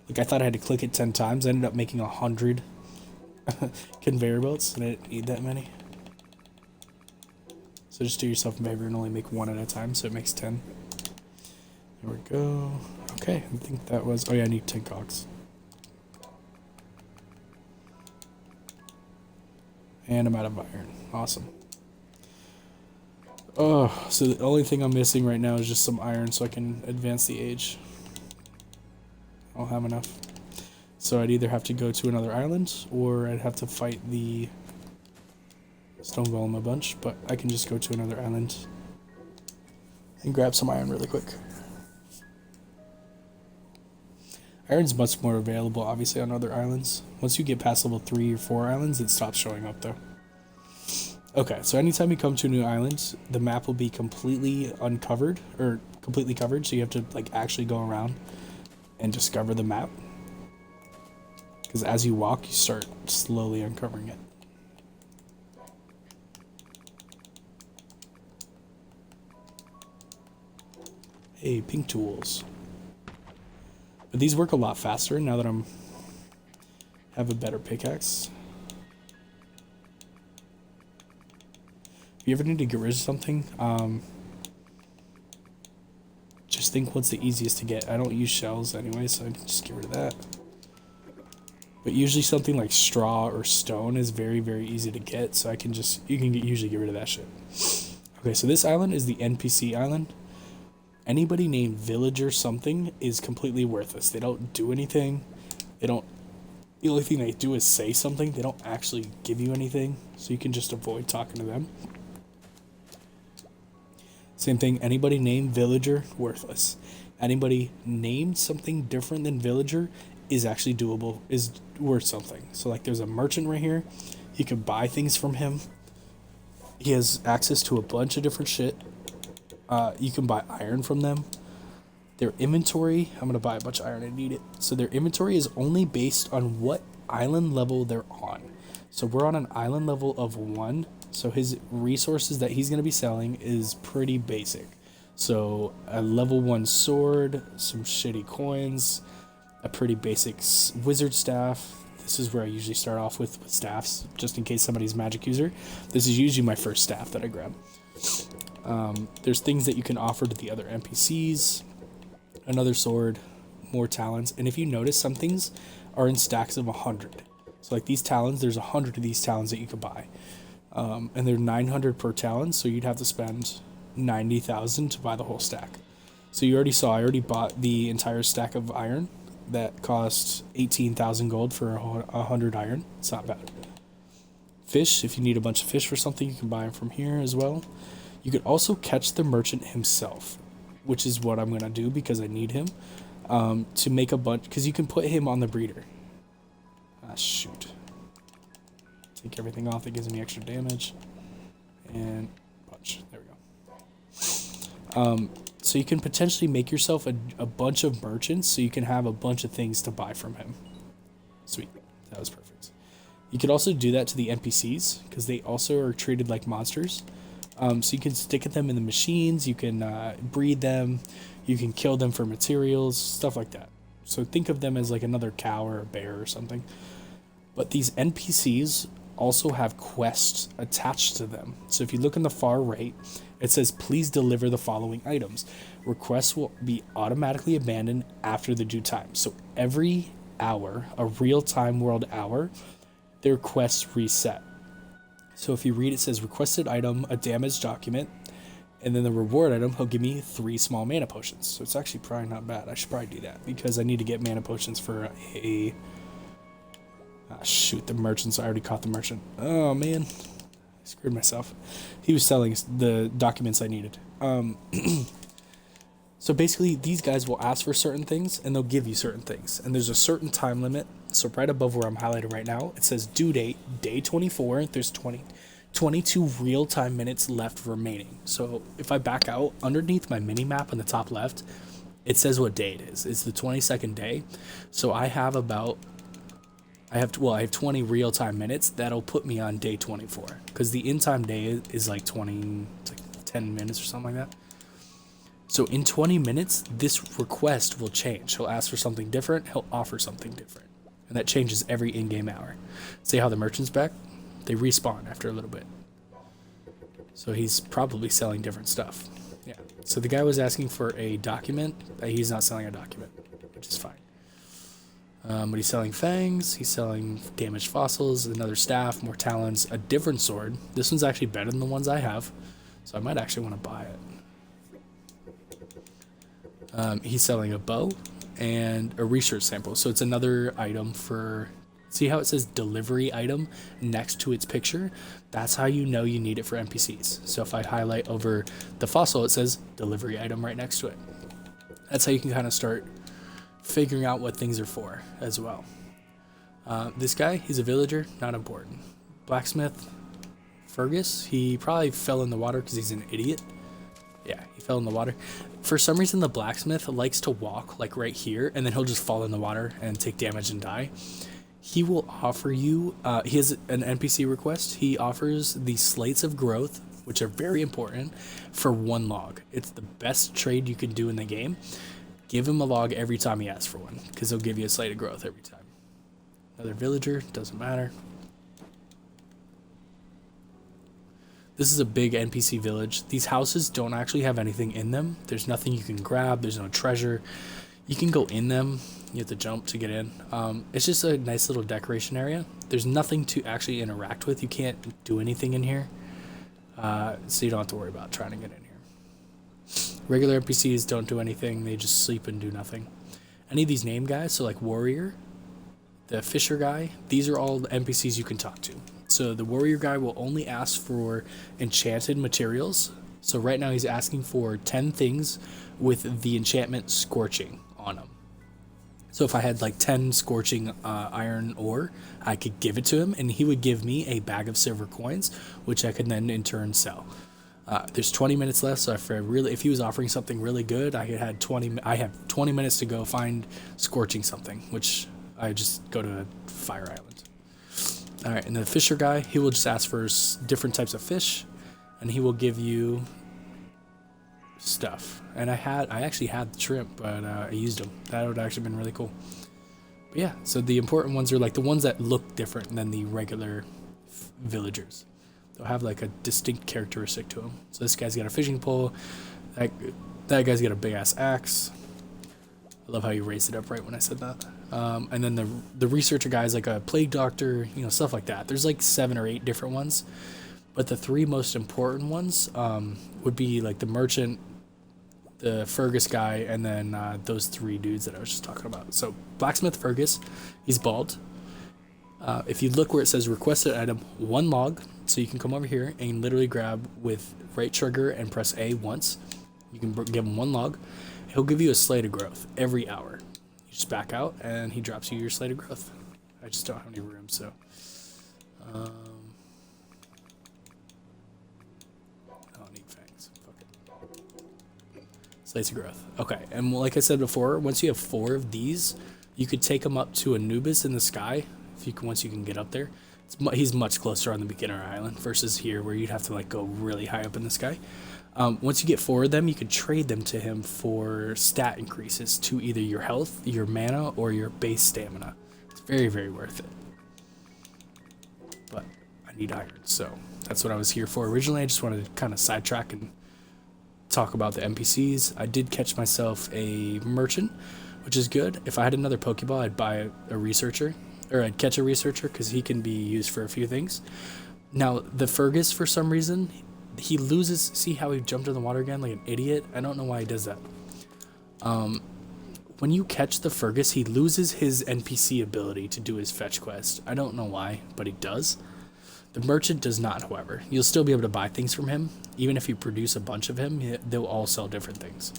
like I thought I had to click it 10 times. I ended up making 100 conveyor belts, and I didn't need that many. So just do yourself a favor and only make 1 at a time, so it makes 10. There we go. Okay, I think that was, oh yeah, I need 10 cogs. And I'm out of iron. Awesome. Oh, so the only thing I'm missing right now is just some iron so I can advance the age. I don't have enough. So I'd either have to go to another island, or I'd have to fight the stone golem a bunch, but I can just go to another island and grab some iron really quick. Iron's much more available, obviously, on other islands. Once you get past level 3 or 4 islands, it stops showing up, though. Okay, so anytime you come to a new island, the map will be completely uncovered, or completely covered, so you have to, like, actually go around and discover the map. Because as you walk, you start slowly uncovering it. Hey, pink tools. But these work a lot faster now that have a better pickaxe. If you ever need to get rid of something, just think what's the easiest to get. I don't use shells anyway, so I just get rid of that. But usually something like straw or stone is very, very easy to get, so you can usually get rid of that shit. Okay, so this island is the NPC island. Anybody named villager something is completely worthless. They don't do anything. The only thing they do is say something. They don't actually give you anything, so you can just avoid talking to them. Same thing, anybody named villager, worthless. Anybody named something different than villager is actually doable, is worth something. So like there's a merchant right here. You can buy things from him. He has access to a bunch of different shit. You can buy iron from them. Their inventory, I'm going to buy a bunch of iron, I need it. So their inventory is only based on what island level they're on. So we're on an island level of 1. So his resources that he's going to be selling is pretty basic. So a level 1 sword, some shitty coins, a pretty basic wizard staff. This is where I usually start off with staffs, just in case somebody's magic user. This is usually my first staff that I grab. There's things that you can offer to the other NPCs, another sword, more talons, and if you notice, some things are in stacks of 100. So like these talons, there's 100 of these talons that you could buy, and they're 900 per talon, so you'd have to spend 90,000 to buy the whole stack. So you already saw, I already bought the entire stack of iron that cost 18,000 gold for 100 iron. It's not bad. Fish, if you need a bunch of fish for something, you can buy them from here as well. You could also catch the merchant himself, which is what I'm going to do because I need him to make a bunch, because you can put him on the breeder. Ah, shoot. Take everything off that gives me extra damage. And punch. There we go. So you can potentially make yourself a bunch of merchants so you can have a bunch of things to buy from him. Sweet. That was perfect. You could also do that to the NPCs because they also are treated like monsters. So you can stick them in the machines, you can breed them, you can kill them for materials, stuff like that. So think of them as like another cow or a bear or something. But these NPCs also have quests attached to them. So if you look in the far right, it says, please deliver the following items. Requests will be automatically abandoned after the due time. So every hour, a real-time world hour, their quests reset. So if you read, it says requested item, a damaged document, and then the reward item, he'll give me 3 small mana potions. So it's actually probably not bad. I should probably do that because I need to get mana potions for a... shoot, the merchants. I already caught the merchant. Oh, man. I screwed myself. He was selling the documents I needed. So basically, these guys will ask for certain things, and they'll give you certain things. And there's a certain time limit. So right above where I'm highlighted right now, it says due date, day 24. There's 22 real-time minutes left remaining. So if I back out, underneath my mini map on the top left, it says what day it is. It's the 22nd day. So I have about I have 20 real-time minutes. That'll put me on day 24 because the in-time day is like 20, it's like 10 minutes or something like that. So in 20 minutes, this request will change. He'll ask for something different. He'll offer something different, and that changes every in-game hour. See how the merchant's back? They respawn after a little bit. So he's probably selling different stuff. Yeah. So the guy was asking for a document. He's not selling a document, which is fine. But he's selling fangs, he's selling damaged fossils, another staff, more talons, a different sword. This one's actually better than the ones I have, so I might actually want to buy it. He's selling a bow and a research sample, so it's another item for... See how it says delivery item next to its picture? That's how you know you need it for NPCs. So if I highlight over the fossil, it says delivery item right next to it. That's how you can kind of start figuring out what things are for as well. This guy, he's a villager, not important. Blacksmith, Fergus, he probably fell in the water because he's an idiot. Yeah, he fell in the water. For some reason, the blacksmith likes to walk like right here, and then he'll just fall in the water and take damage and die. He will offer you, he has an NPC request. He offers the slates of growth, which are very important, for 1 log. It's the best trade you can do in the game. Give him a log every time he asks for one, because he'll give you a slate of growth every time. Another villager, doesn't matter. This is a big NPC village. These houses don't actually have anything in them. There's nothing you can grab. There's no treasure. You can go in them. You have to jump to get in. It's just a nice little decoration area. There's nothing to actually interact with. You can't do anything in here. So you don't have to worry about trying to get in here. Regular NPCs don't do anything. They just sleep and do nothing. Any of these name guys, so like Warrior, the Fisher guy, these are all the NPCs you can talk to. So the Warrior guy will only ask for enchanted materials. So right now he's asking for 10 things with the enchantment Scorching on them. So if I had like 10 Scorching iron ore, I could give it to him, and he would give me a bag of silver coins, which I could then in turn sell. There's 20 minutes left, so if he was offering something really good, I have 20 minutes to go find Scorching something, which I just go to a fire island. All right, and the Fisher guy, he will just ask for different types of fish, and he will give you stuff. And I actually had the shrimp, but I used them. That would actually been really cool. But yeah, so the important ones are like the ones that look different than the regular villagers. They'll have like a distinct characteristic to them. So this guy's got a fishing pole. That guy's got a big ass axe. I love how you raised it up right when I said that. And then the researcher guy's like a plague doctor, stuff like that. There's like 7 or 8 different ones, but the 3 most important ones would be like the merchant, the Fergus guy, and then those 3 dudes that I was just talking about. So blacksmith Fergus, he's bald. If you look where it says requested item, 1 log, so you can come over here and literally grab with right trigger and press A once. You can give him 1 log. He'll give you a slate of growth every hour. You just back out and he drops you your slate of growth. I just don't have any room, so I don't need fangs. Fuck it. Slates of growth. Okay, and like I said before, once you have 4 of these, you could take them up to Anubis in the sky. Once you can get up there, he's much closer on the beginner island versus here where you'd have to like go really high up in the sky. Once you get 4 of them, you could trade them to him for stat increases to either your health, your mana, or your base stamina. It's very, very worth it. But I need iron, so that's what I was here for originally. I just wanted to kind of sidetrack and talk about the NPCs. I did catch myself a merchant, which is good. If I had another Pokeball, I'd buy a researcher. Or I'd catch a researcher because he can be used for a few things. Now, the Fergus, for some reason, he loses... See how he jumped in the water again like an idiot? I don't know why he does that. When you catch the Fergus, he loses his NPC ability to do his fetch quest. I don't know why, but he does. The merchant does not, however. You'll still be able to buy things from him. Even if you produce a bunch of him, they'll all sell different things.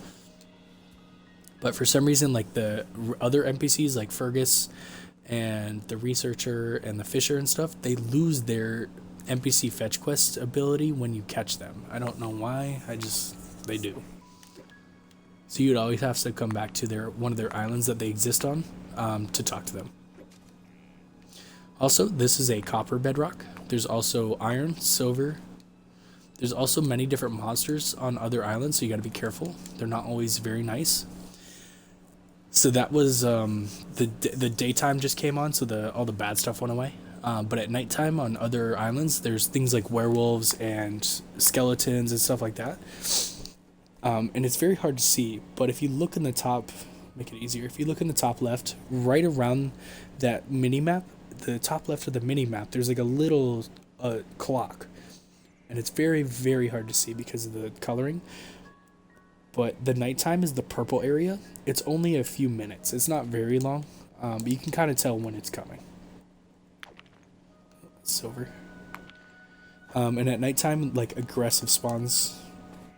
But for some reason, like the other NPCs, like Fergus... and the researcher and the fisher and stuff, they lose their NPC fetch quest ability when you catch them. I don't know why, they do. So you'd always have to come back to one of their islands that they exist on to talk to them. Also, this is a copper bedrock. There's also iron, silver. There's also many different monsters on other islands, so you gotta be careful. They're not always very nice. So that was, the daytime just came on, so all the bad stuff went away. But at nighttime on other islands, there's things like werewolves and skeletons and stuff like that. And it's very hard to see, but if you look in the top, make it easier, if you look in the top left, right around that mini-map, the top left of the mini-map, there's like a little clock. And it's very, very hard to see because of the coloring. But the nighttime is the purple area. It's only a few minutes. It's not very long, but you can kind of tell when it's coming. Silver. And at nighttime, like, aggressive spawns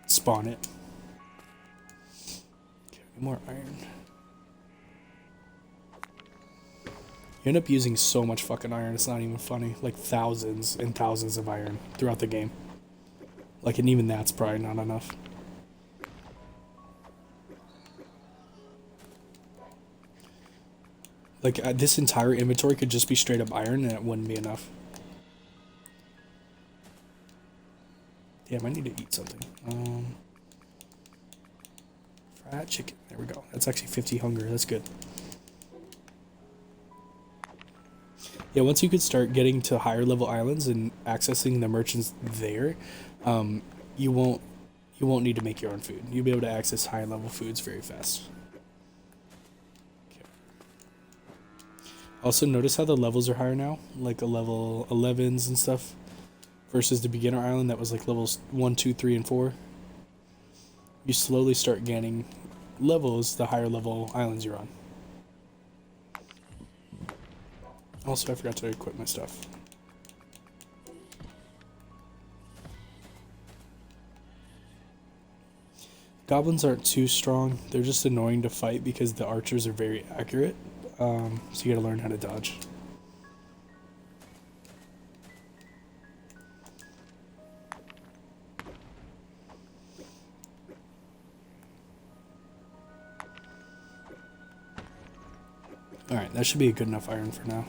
spawn it. Okay, more iron. You end up using so much fucking iron, it's not even funny. Like, thousands and thousands of iron throughout the game. Like, and even that's probably not enough. Like, this entire inventory could just be straight up iron and it wouldn't be enough. Damn, I need to eat something. Fried chicken. There we go. That's actually 50 hunger. That's good. Yeah, once you could start getting to higher level islands and accessing the merchants there, you won't need to make your own food. You'll be able to access higher level foods very fast. Also, notice how the levels are higher now, like a level 11s and stuff, versus the beginner island that was like levels 1, 2, 3, and 4. You slowly start gaining levels the higher level islands you're on. Also, I forgot to equip my stuff. Goblins aren't too strong. They're just annoying to fight because the archers are very accurate. So you gotta learn how to dodge. Alright, that should be a good enough iron for now.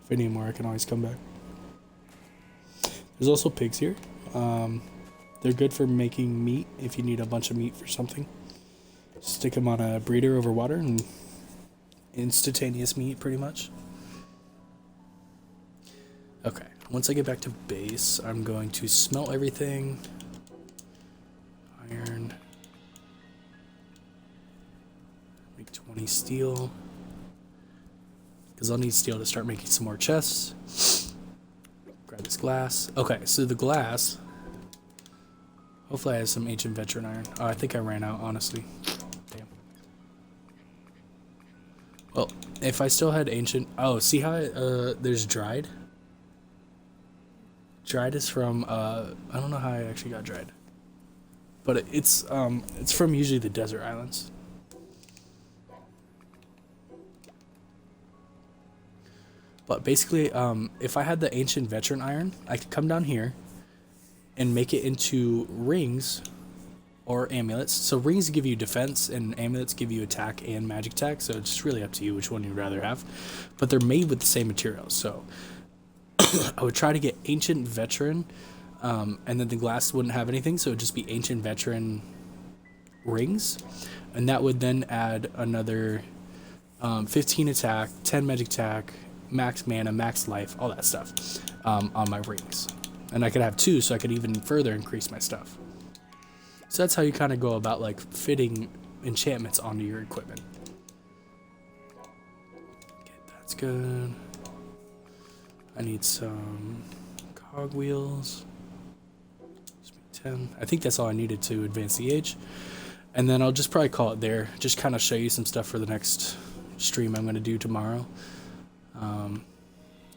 If I need more, I can always come back. There's also pigs here. They're good for making meat if you need a bunch of meat for something. Stick them on a breeder over water and instantaneous meat, pretty much. Okay, once I get back to base, I'm going to smelt everything. Iron. Make 20 steel. Because I'll need steel to start making some more chests. Grab this glass. Okay, so the glass. Hopefully I have some ancient veteran iron. Oh, I think I ran out, honestly. Damn. Well, if I still had ancient... Oh, see how there's dried? Dried is from... I don't know how I actually got dried. But it's from usually the desert islands. But basically, if I had the ancient veteran iron, I could come down here and make it into rings or amulets. So rings give you defense and amulets give you attack and magic attack, so it's just really up to you which one you'd rather have. But they're made with the same materials, so I would try to get ancient veteran, and then the glass wouldn't have anything, so it would just be ancient veteran rings, and that would then add another 15 attack, 10 magic attack, max mana, max life, all that stuff on my rings. And I could have 2, so I could even further increase my stuff. So that's how you kind of go about like fitting enchantments onto your equipment. Okay, that's good. I need some cogwheels. 10. I think that's all I needed to advance the age. And then I'll just probably call it there. Just kind of show you some stuff for the next stream I'm going to do tomorrow.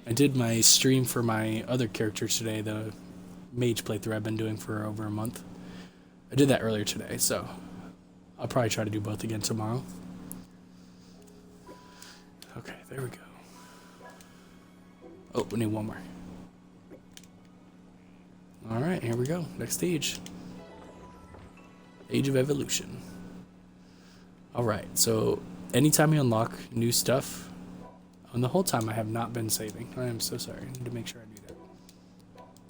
I did my stream for my other characters today, the mage playthrough I've been doing for over a month. I did that earlier today, so I'll probably try to do both again tomorrow. Okay, there we go. Oh, we need one more. Alright, here we go. Next stage. Age of Evolution. Alright, so anytime you unlock new stuff, and the whole time I have not been saving. I am so sorry. I need to make sure I do that.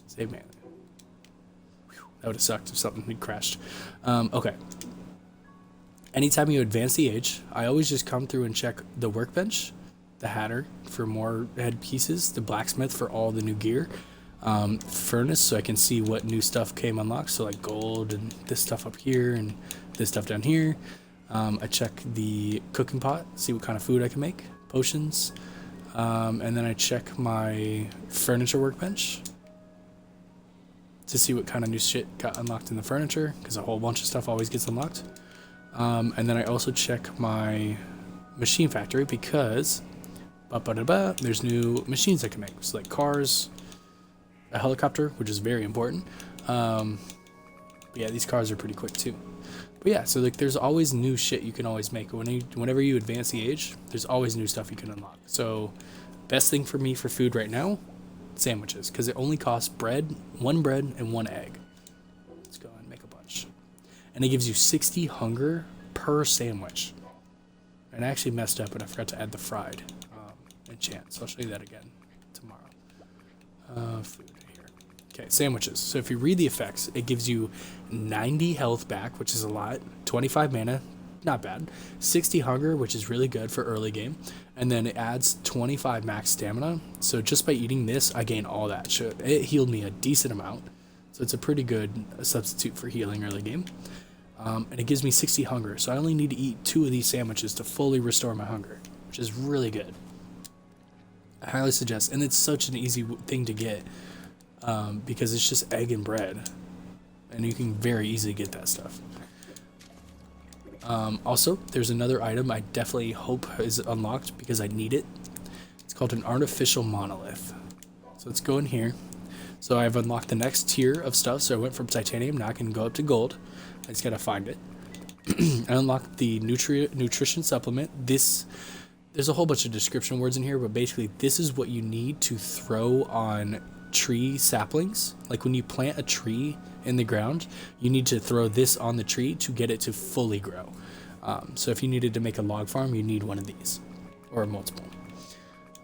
Save man. That would have sucked if something had crashed. Okay. Anytime you advance the age, I always just come through and check the workbench, the hatter for more head pieces, the blacksmith for all the new gear, furnace so I can see what new stuff came unlocked, so like gold and this stuff up here and this stuff down here. I check the cooking pot, see what kind of food I can make, potions, and then I check my furniture workbench to see what kind of new shit got unlocked in the furniture, because a whole bunch of stuff always gets unlocked. And then I also check my machine factory because there's new machines I can make. So like cars, a helicopter, which is very important. Yeah, these cars are pretty quick too. But yeah, so like there's always new shit you can always make. Whenever you advance the age, there's always new stuff you can unlock. So best thing for me for food right now, sandwiches, because it only costs one bread and one egg. Let's go and make a bunch. And it gives you 60 hunger per sandwich. And I actually messed up and I forgot to add the fried enchant. So I'll show you that again tomorrow. Food here. Okay, sandwiches. So if you read the effects, it gives you 90 health back, which is a lot. 25 mana, not bad. 60 hunger, which is really good for early game. And then it adds 25 max stamina. So just by eating this, I gain all that. So it healed me a decent amount. So it's a pretty good substitute for healing early game. And it gives me 60 hunger. So I only need to eat 2 of these sandwiches to fully restore my hunger, which is really good. I highly suggest. And it's such an easy thing to get because it's just egg and bread. And you can very easily get that stuff. Also, there's another item I definitely hope is unlocked because I need it. It's called an artificial monolith. So let's go in here. So I've unlocked the next tier of stuff. So I went from titanium, now I can go up to gold. I just gotta find it. I unlocked the nutrition supplement. There's a whole bunch of description words in here, but basically this is what you need to throw on tree saplings. Like when you plant a tree in the ground, you need to throw this on the tree to get it to fully grow. So if you needed to make a log farm, you need one of these or multiple.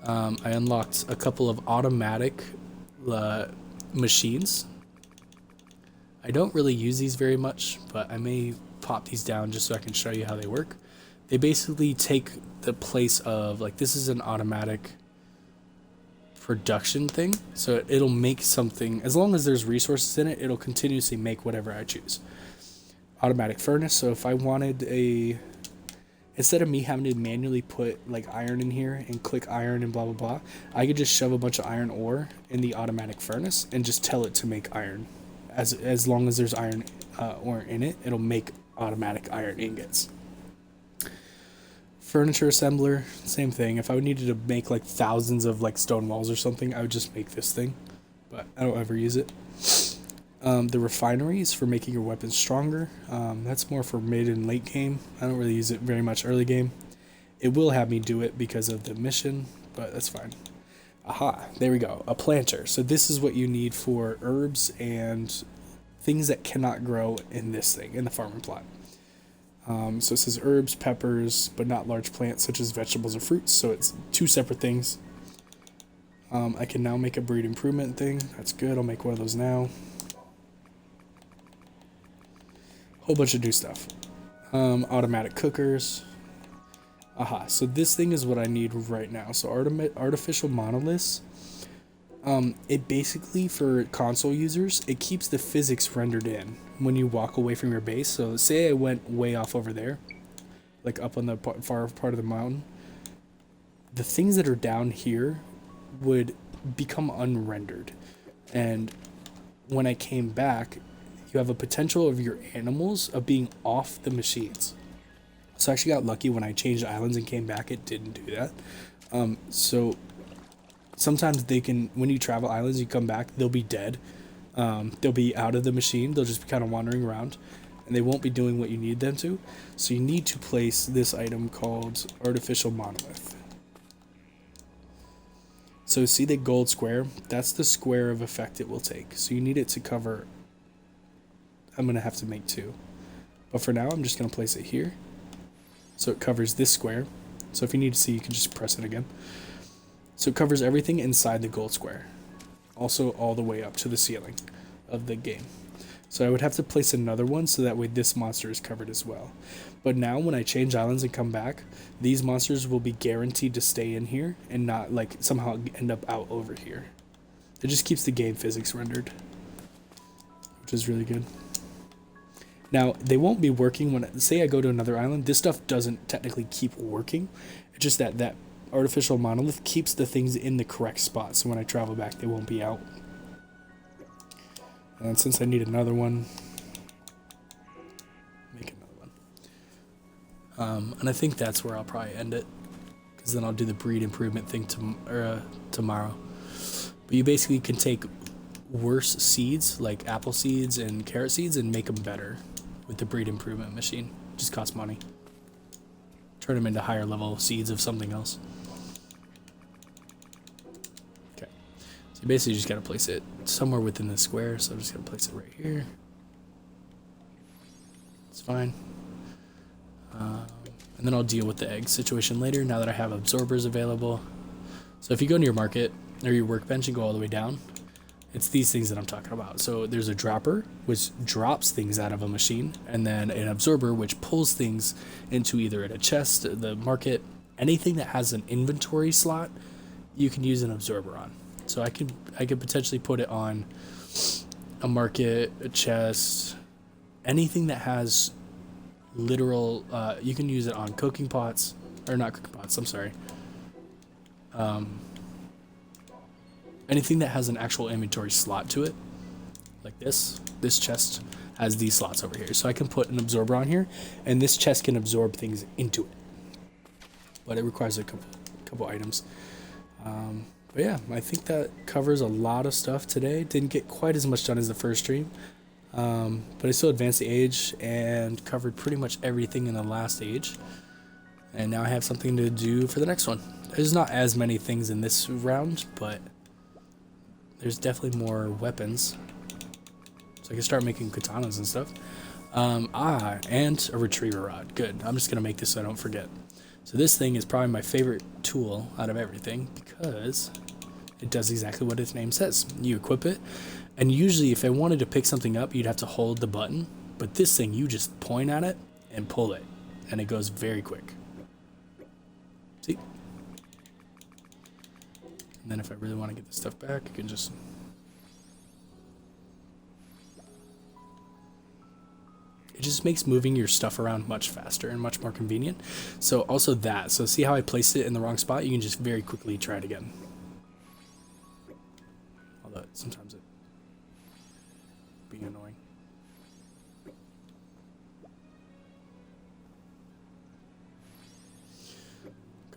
I unlocked a couple of automatic machines. I don't really use these very much, but I may pop these down just so I can show you how they work. They basically take the place of, like, this is an automatic production thing, so it'll make something, as long as there's resources in it, it'll continuously make whatever I choose. Automatic furnace, so if I wanted instead of me having to manually put like iron in here and click iron and blah blah blah, I could just shove a bunch of iron ore in the automatic furnace and just tell it to make iron. As long as there's iron ore in it, it'll make automatic iron ingots. Furniture assembler, same thing. If I needed to make like thousands of like stone walls or something, I would just make this thing, but I don't ever use it. The refinery is for making your weapons stronger. That's more for mid and late game. I don't really use it very much early game. It will have me do it because of the mission, but that's fine. Aha, there we go. A planter. So this is what you need for herbs and things that cannot grow in this thing, in the farming plot. So it says herbs, peppers, but not large plants such as vegetables or fruits. So it's 2 separate things. I can now make a breed improvement thing. That's good. I'll make one of those now. Whole bunch of new stuff. Automatic cookers. Aha, so this thing is what I need right now. So artificial monoliths. It basically, for console users, it keeps the physics rendered in when you walk away from your base. So say I went way off over there, like up on the far part of the mountain. The things that are down here would become unrendered. And when I came back, you have a potential of your animals of being off the machines. So I actually got lucky when I changed islands and came back, it didn't do that. So sometimes they can, when you travel islands, you come back, they'll be dead. They'll be out of the machine. They'll just be kind of wandering around and they won't be doing what you need them to. So you need to place this item called artificial monolith. So see the gold square? That's the square of effect it will take. So you need it to cover. I'm going to have to make 2. But for now, I'm just going to place it here. So it covers this square. So if you need to see, you can just press it again. So it covers everything inside the gold square. Also all the way up to the ceiling of the game. So I would have to place another one so that way this monster is covered as well. But now when I change islands and come back, these monsters will be guaranteed to stay in here and not like somehow end up out over here. It just keeps the game physics rendered, which is really good. Now, they won't be working when, say I go to another island, this stuff doesn't technically keep working. It's just that that artificial monolith keeps the things in the correct spot, so when I travel back, they won't be out. And since I need another one, make another one. And I think that's where I'll probably end it, because then I'll do the breed improvement thing tomorrow. But you basically can take worse seeds, like apple seeds and carrot seeds, and make them better with the breed improvement machine. It just costs money. Turn them into higher level seeds of something else. Okay. So you basically just gotta place it somewhere within the square, so I'm just gonna place it right here. It's fine. And then I'll deal with the egg situation later, now that I have absorbers available. So if you go to your market, or your workbench, and go all the way down, it's these things that I'm talking about. So there's a dropper, which drops things out of a machine, and then an absorber, which pulls things into either a chest, the market, anything that has an inventory slot, you can use an absorber on. So I could potentially put it on a market, a chest, anything that has literal, you can use it on cooking pots, or not cooking pots, I'm sorry. Anything that has an actual inventory slot to it, like this chest has these slots over here. So I can put an absorber on here, and this chest can absorb things into it. But it requires a couple items. But yeah, I think that covers a lot of stuff today. Didn't get quite as much done as the first stream. But I still advanced the age and covered pretty much everything in the last age. And now I have something to do for the next one. There's not as many things in this round, but there's definitely more weapons. So I can start making katanas and stuff. And a retriever rod. Good. I'm just going to make this so I don't forget. So this thing is probably my favorite tool out of everything because it does exactly what its name says. You equip it, and usually if I wanted to pick something up, you'd have to hold the button. But this thing, you just point at it and pull it, and it goes very quick. See? And then if I really want to get this stuff back, I can just... It just makes moving your stuff around much faster and much more convenient. So also that. So see how I placed it in the wrong spot? You can just very quickly try it again. Although sometimes it being annoying.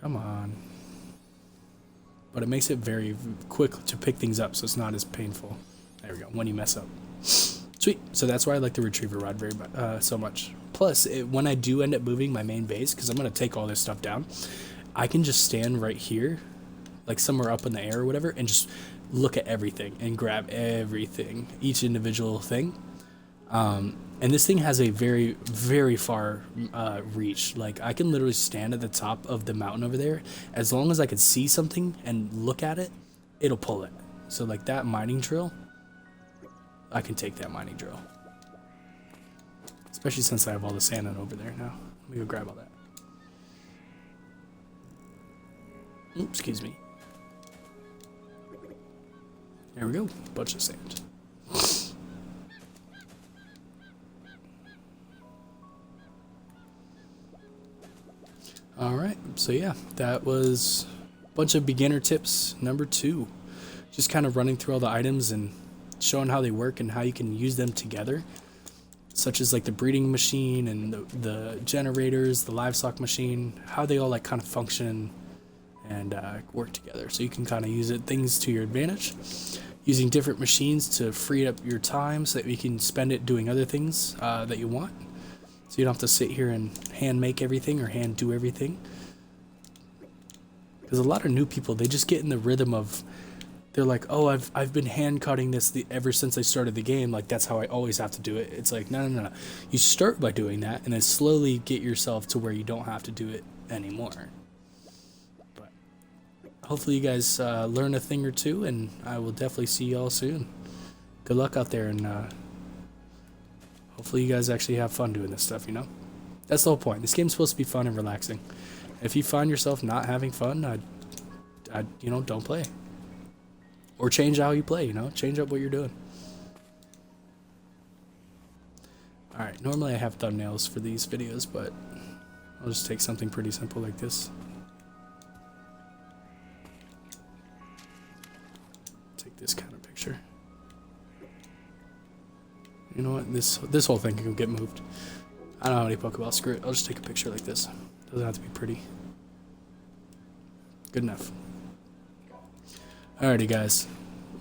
Come on. But it makes it very quick to pick things up, so it's not as painful. There we go, when you mess up. Sweet. So that's why I like the retriever rod very so much. Plus, when I do end up moving my main base, because I'm going to take all this stuff down, I can just stand right here, like somewhere up in the air or whatever, and just look at everything and grab everything, each individual thing. And this thing has a very, very far reach. Like, I can literally stand at the top of the mountain over there. As long as I can see something and look at it, it'll pull it. So, like, that mining drill, I can take that mining drill. Especially since I have all the sand over there now. Let me go grab all that. Oops, excuse me. There we go. Bunch of sand. Alright, so yeah, that was a bunch of beginner tips number 2. Just kind of running through all the items and showing how they work and how you can use them together. Such as like the breeding machine and the generators, the livestock machine, how they all like kind of function and work together. So you can kind of use things to your advantage. Using different machines to free up your time so that you can spend it doing other things that you want. So you don't have to sit here and hand make everything or hand do everything. Because a lot of new people, they just get in the rhythm of, they're like, oh, I've been hand cutting this ever since I started the game. Like, that's how I always have to do it. It's like, no, no, no. You start by doing that, and then slowly get yourself to where you don't have to do it anymore. But hopefully you guys learn a thing or two, and I will definitely see y'all soon. Good luck out there, and hopefully you guys actually have fun doing this stuff, you know? That's the whole point. This game's supposed to be fun and relaxing. If you find yourself not having fun, you know, don't play. Or change how you play, you know? Change up what you're doing. Alright, normally I have thumbnails for these videos, but I'll just take something pretty simple like this. Take this kind of picture. You know what? This whole thing can get moved. I don't know how many Pokeballs. Screw it. I'll just take a picture like this. Doesn't have to be pretty. Good enough. Alrighty, guys.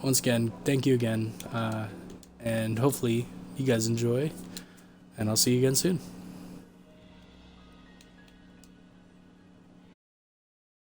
Once again, thank you again. And hopefully you guys enjoy. And I'll see you again soon.